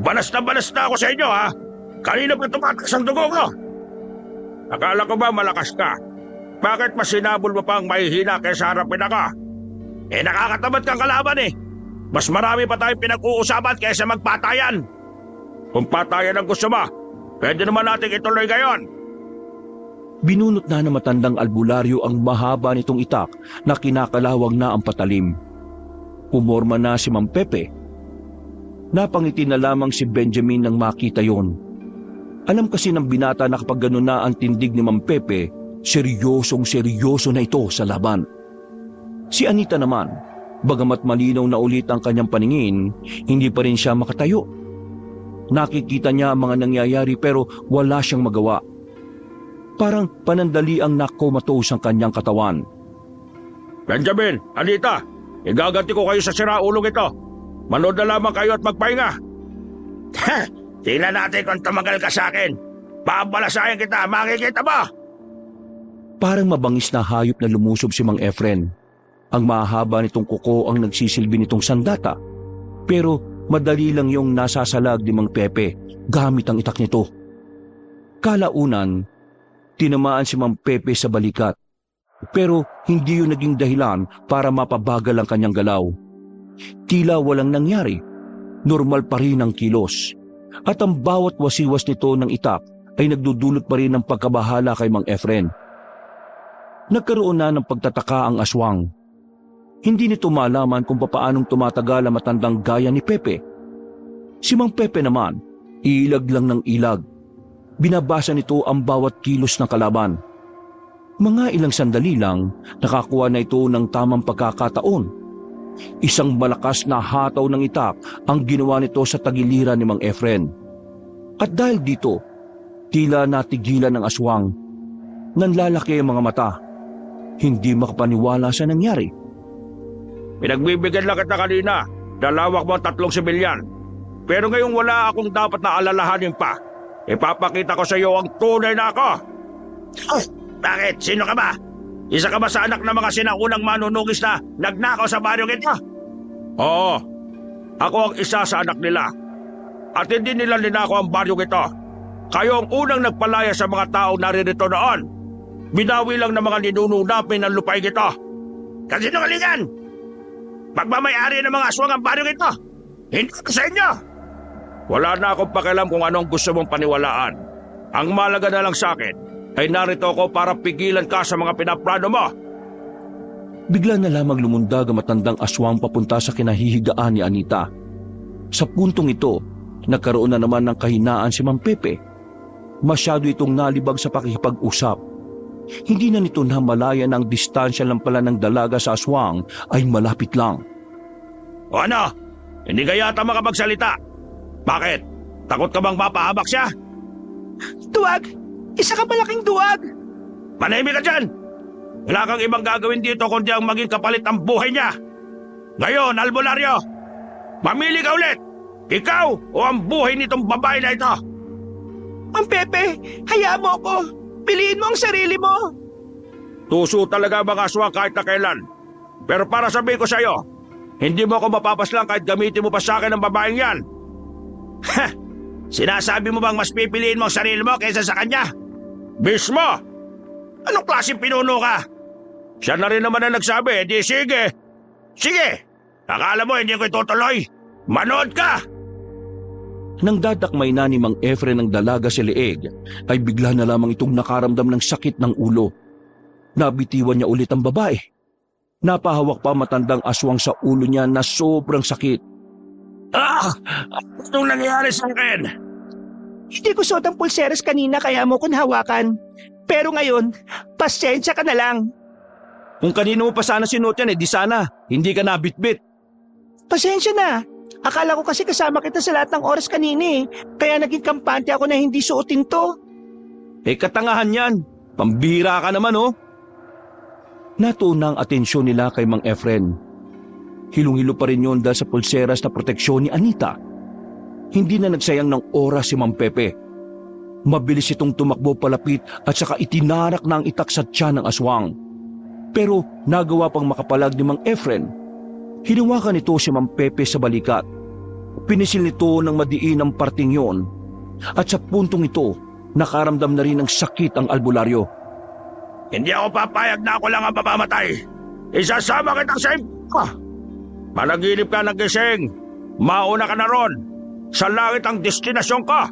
Banas na ako sa inyo, ha? Kanina pa tumatakas ang dugo ko. Akala ko ba malakas ka? Bakit mas sinabol mo pang mahihina kaysa harapin ako? Nakakatamad kang kalaban Mas marami pa tayong pinag-uusapan kaysa magpatayan. Kung patayan ang gusto mo, pwede naman natin ituloy ngayon. Binunot na ng matandang albularyo ang mahaba nitong itak na kinakalawang na ang patalim. Pumorma na si Mang Pepe. Napangiti na lamang si Benjamin nang makita yon. Alam kasi ng binata na kapag gano'n na ang tindig ni Mang Pepe, seryosong-seryoso na ito sa laban. Si Anita naman, bagamat malinaw na ulit ang kanyang paningin, hindi pa rin siya makatayo. Nakikita niya ang mga nangyayari pero wala siyang magawa. Parang panandali ang nakomatos ang kanyang katawan. Benjamin, Anita, igaganti ko kayo sa siraulong ito. Manood na lamang kayo at magpahinga. Tingnan natin kung tumagal ka sa akin. Babalasayan kita, makikita ba? Parang mabangis na hayop na lumusob si Mang Efren. Ang mahaba nitong kuko ang nagsisilbi nitong sandata. Pero madali lang yung nasasalag ni Mang Pepe gamit ang itak nito. Kalaunan, tinamaan si Mang Pepe sa balikat. Pero hindi yun naging dahilan para mapabagal ang kanyang galaw. Tila walang nangyari. Normal pa rin ang kilos. At ang bawat wasiwas nito ng itak ay nagdudulot pa rin ng pagkabahala kay Mang Efren. Nagkaroon na ng pagtataka ang aswang. Hindi nito malaman kung papaanong tumatagal ang matandang gaya ni Pepe. Si Mang Pepe naman, ilag lang ng ilag. Binabasa nito ang bawat kilos ng kalaban. Mga ilang sandali lang, nakakuha na ito ng tamang pagkakataon. Isang malakas na hataw ng itak ang ginawa nito sa tagiliran ni Mang Efren. At dahil dito, tila natigilan ng aswang. Nanlalaki ang mga mata. Hindi makapaniwala sa nangyari. Pinagbibigyan lang kita kanina. Dalawak mo ang 3 similyan. Pero ngayong wala akong dapat na alalahanin pa. Ipapakita ko sa iyo ang tunay na ako. Bakit? Sino ka ba? Isa ka ba sa anak ng mga sinaunang manunugis na nagnakaw sa baryong ito? Oo. Ako ang isa sa anak nila. At hindi nila ninakaw ang baryong ito. Kayo ang unang nagpalaya sa mga taong naririto noon. Binawi lang ng mga ninuno namin ng lupain ito. Kasinungalingan! Pagmamayari ng mga aswang ang baryong ito. Hindi ko sa inyo! Wala na akong pakialam kung anong gusto mong paniwalaan. Ang malaga na lang sa akin ay narito ako para pigilan ka sa mga pinaplano mo. Bigla na lamang lumundag ang matandang aswang papunta sa kinahihigaan ni Anita. Sa puntong ito, nagkaroon na naman ng kahinaan si Mang Pepe. Masyado itong nalibag sa pakikipag-usap. Hindi na nito namalaya na ang distansya lang pala ng dalaga sa aswang ay malapit lang. O ano? Hindi ka yata makapagsalita. Bakit? Takot ka bang mapahamak siya? Duwag! Isa ka malaking duwag! Manahimik ka dyan! Wala kang ibang gagawin dito kundi ang maging kapalit ng buhay niya. Ngayon, albularyo, mamili ka ulit! Ikaw o ang buhay nitong babae na ito? Mang Pepe, hayaan mo ako! Piliin mo ang sarili mo! Tuso talaga mga aswang kahit na kailan. Pero para sabihin ko sa'yo, hindi mo ako mapapaslang kahit gamitin mo pa sa akin ang babaeng yan. Ha! Sinasabi mo bang mas pipiliin mo ang sarili mo kaysa sa kanya? Mismo! Anong klaseng pinuno ka? Siya na rin naman ang nagsabi, di sige. Sige! Akala mo hindi ko itutuloy? Manood ka! Nang dadakmay na ni Mang Efren ng dalaga si Leeg, ay bigla na lamang itong nakaramdam ng sakit ng ulo. Nabitiwan niya ulit ang babae. Napahawak pa matandang aswang sa ulo niya na sobrang sakit. Anong nangyayari sa akin? Hindi ko suot ang pulseras kanina kaya mo kong hawakan. Pero ngayon, pasensya ka na lang. Kung kanino mo pa sana sinuot yan, di sana. Hindi ka nabitbit. Pasensya na. Akala ko kasi kasama kita sa lahat ng oras kanina eh. Kaya naging kampante ako na hindi suotin to. Katangahan yan. Pambira ka naman, oh. Natuon ang atensyon nila kay Mang Efren. Hilong-hilo pa rin yun dahil sa pulseras na proteksyon ni Anita. Hindi na nagsayang ng oras si Mang Pepe. Mabilis itong tumakbo palapit at saka itinarak na ang itak sa tiyan ng aswang. Pero nagawa pang makapalag ni Mang Efren. Hinawakan nito si Mang Pepe sa balikat. Pinisil nito ng madiin ang parting yon. At sa puntong ito, nakaramdam na rin ng sakit ang albularyo. Hindi ako papayag na ako lang ang mamamatay. Isasama kita sa iba. Panaginip ka ng gising. Mauna ka na ron. Sa langit ang destinasyon ka.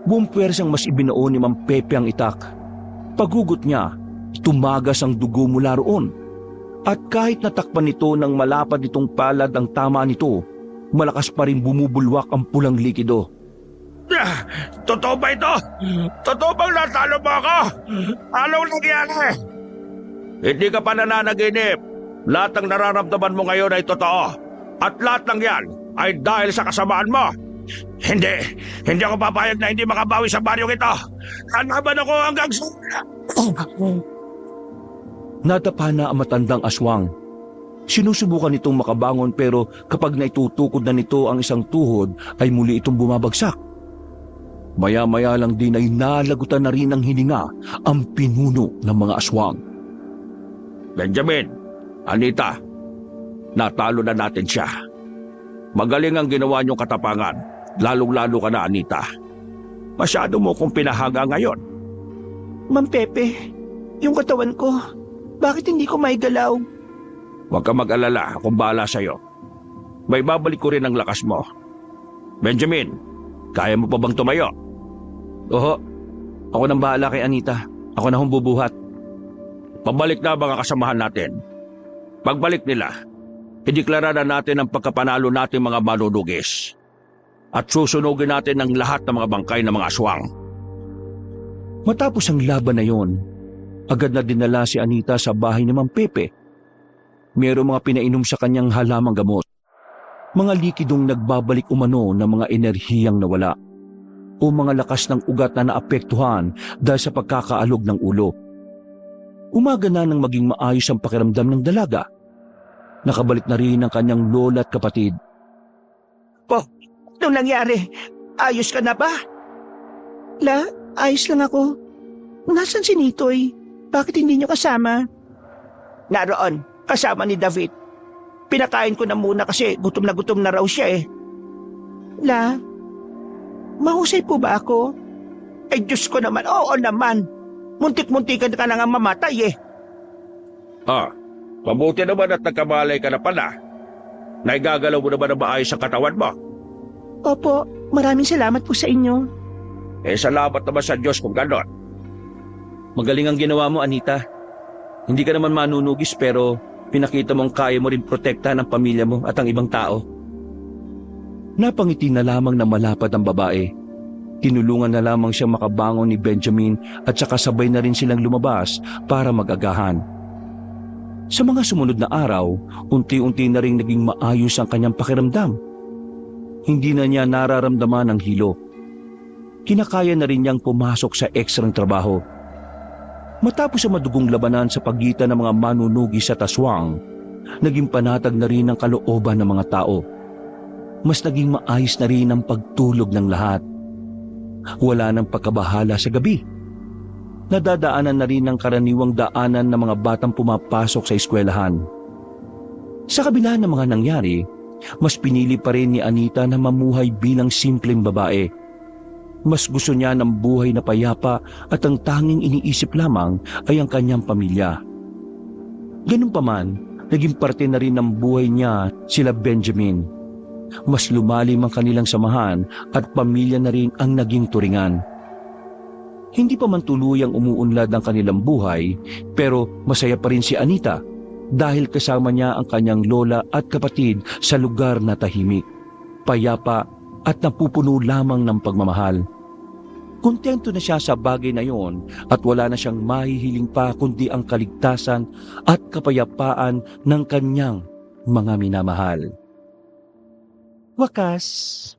Buong puwersang mas ibinao ni Mang Pepe ang itak. Paghugot niya, tumagas ang dugo mula roon. At kahit natakpan nito ng malapad itong palad ang tama nito, malakas pa rin bumubulwak ang pulang likido. Totoo ba ito? Totoo bang natalo mo ako? Anong nangyari? Hindi ka pa nananaginip. Lahat ng nararamdaman mo ngayon ay totoo. At lahat ng yan ay dahil sa kasamaan mo. Hindi ako papayag na hindi makabawi sa baryong ito. Hanaban ako hanggang sa... Nadapa na ang matandang aswang. Sinusubukan itong makabangon pero kapag naitutukod na nito ang isang tuhod ay muli itong bumabagsak. Maya-maya lang din ay nalagutan na rin ng hininga ang pinuno ng mga aswang. Benjamin, Anita, natalo na natin siya. Magaling ang ginawa niyong katapangan, lalong-lalo ka na, Anita. Masyado mo kong pinahaga ngayon. Mang Pepe, yung katawan ko, bakit hindi ko maigalaw? Huwag ka mag-alala, akong bahala sa'yo. May babalik ko rin ang lakas mo. Benjamin, kaya mo pa bang tumayo? Oho, ako nang bahala kay Anita. Ako na hong bubuhat. Pabalik na mga kasamahan natin. Pagbalik nila, ideklara na natin ang pagkapanalo natin mga manunugis. At susunugin natin ang lahat ng mga bangkay ng mga aswang. Matapos ang laban na yon, agad na dinala si Anita sa bahay ni Mang Pepe. Mayroong mga pinainom sa kanyang halamang gamot. Mga likidong nagbabalik umano ng mga enerhiyang nawala. O mga lakas ng ugat na naapektuhan dahil sa pagkakaalog ng ulo. Umaga na nang maging maayos ang pakiramdam ng dalaga. Nakabalik na rin ang kanyang lola at kapatid. Po, anong nangyari? Ayos ka na ba? La, ayos lang ako. Nasaan si Nitoy? Bakit hindi niyo kasama? Naroon, kasama ni David. Pinakain ko na muna kasi gutom na raw siya eh. La, mahusay po ba ako? Ay Diyos ko naman, oo naman. Muntik-muntikan ka na nga mamatay eh. Mabuti naman at nagkamalay ka na pala. Naigagalaw mo naman na maayos ang katawan mo. Opo, Maraming salamat po sa inyo. Salamat naman sa Diyos kung gano'n. Magaling ang ginawa mo, Anita. Hindi ka naman manunugis pero pinakita mong kaya mo rin protektahan ang pamilya mo at ang ibang tao. Napangiti na lamang na malapad ang babae. Tinulungan na lamang siyang makabangon ni Benjamin at saka sabay na rin silang lumabas para mag-agahan. Sa mga sumunod na araw, unti-unti na rin naging maayos ang kanyang pakiramdam. Hindi na niya nararamdaman ang hilo. Kinakaya na rin niyang pumasok sa ekstrang trabaho. Matapos ang madugong labanan sa pagitan ng mga manunugi sa Taswang, naging panatag na rin ang kalooban ng mga tao. Mas naging maayos na rin ang pagtulog ng lahat. Wala nang pagkabahala sa gabi. Nadadaanan na rin ang karaniwang daanan ng mga batang pumapasok sa eskwelahan. Sa kabila ng mga nangyari, mas pinili pa rin ni Anita na mamuhay bilang simpleng babae. Mas gusto niya ng buhay na payapa at ang tanging iniisip lamang ay ang kanyang pamilya. Ganun pa man, naging parte na rin ng buhay niya sila Benjamin. Mas lumalim ang kanilang samahan at pamilya na rin ang naging turingan. Hindi pa man tuluyang umuunlad ang kanilang buhay, pero masaya pa rin si Anita dahil kasama niya ang kanyang lola at kapatid sa lugar na tahimik, payapa at napupuno lamang ng pagmamahal. Kontento na siya sa bagay na yon at wala na siyang mahihiling pa kundi ang kaligtasan at kapayapaan ng kanyang mga minamahal. Wakas,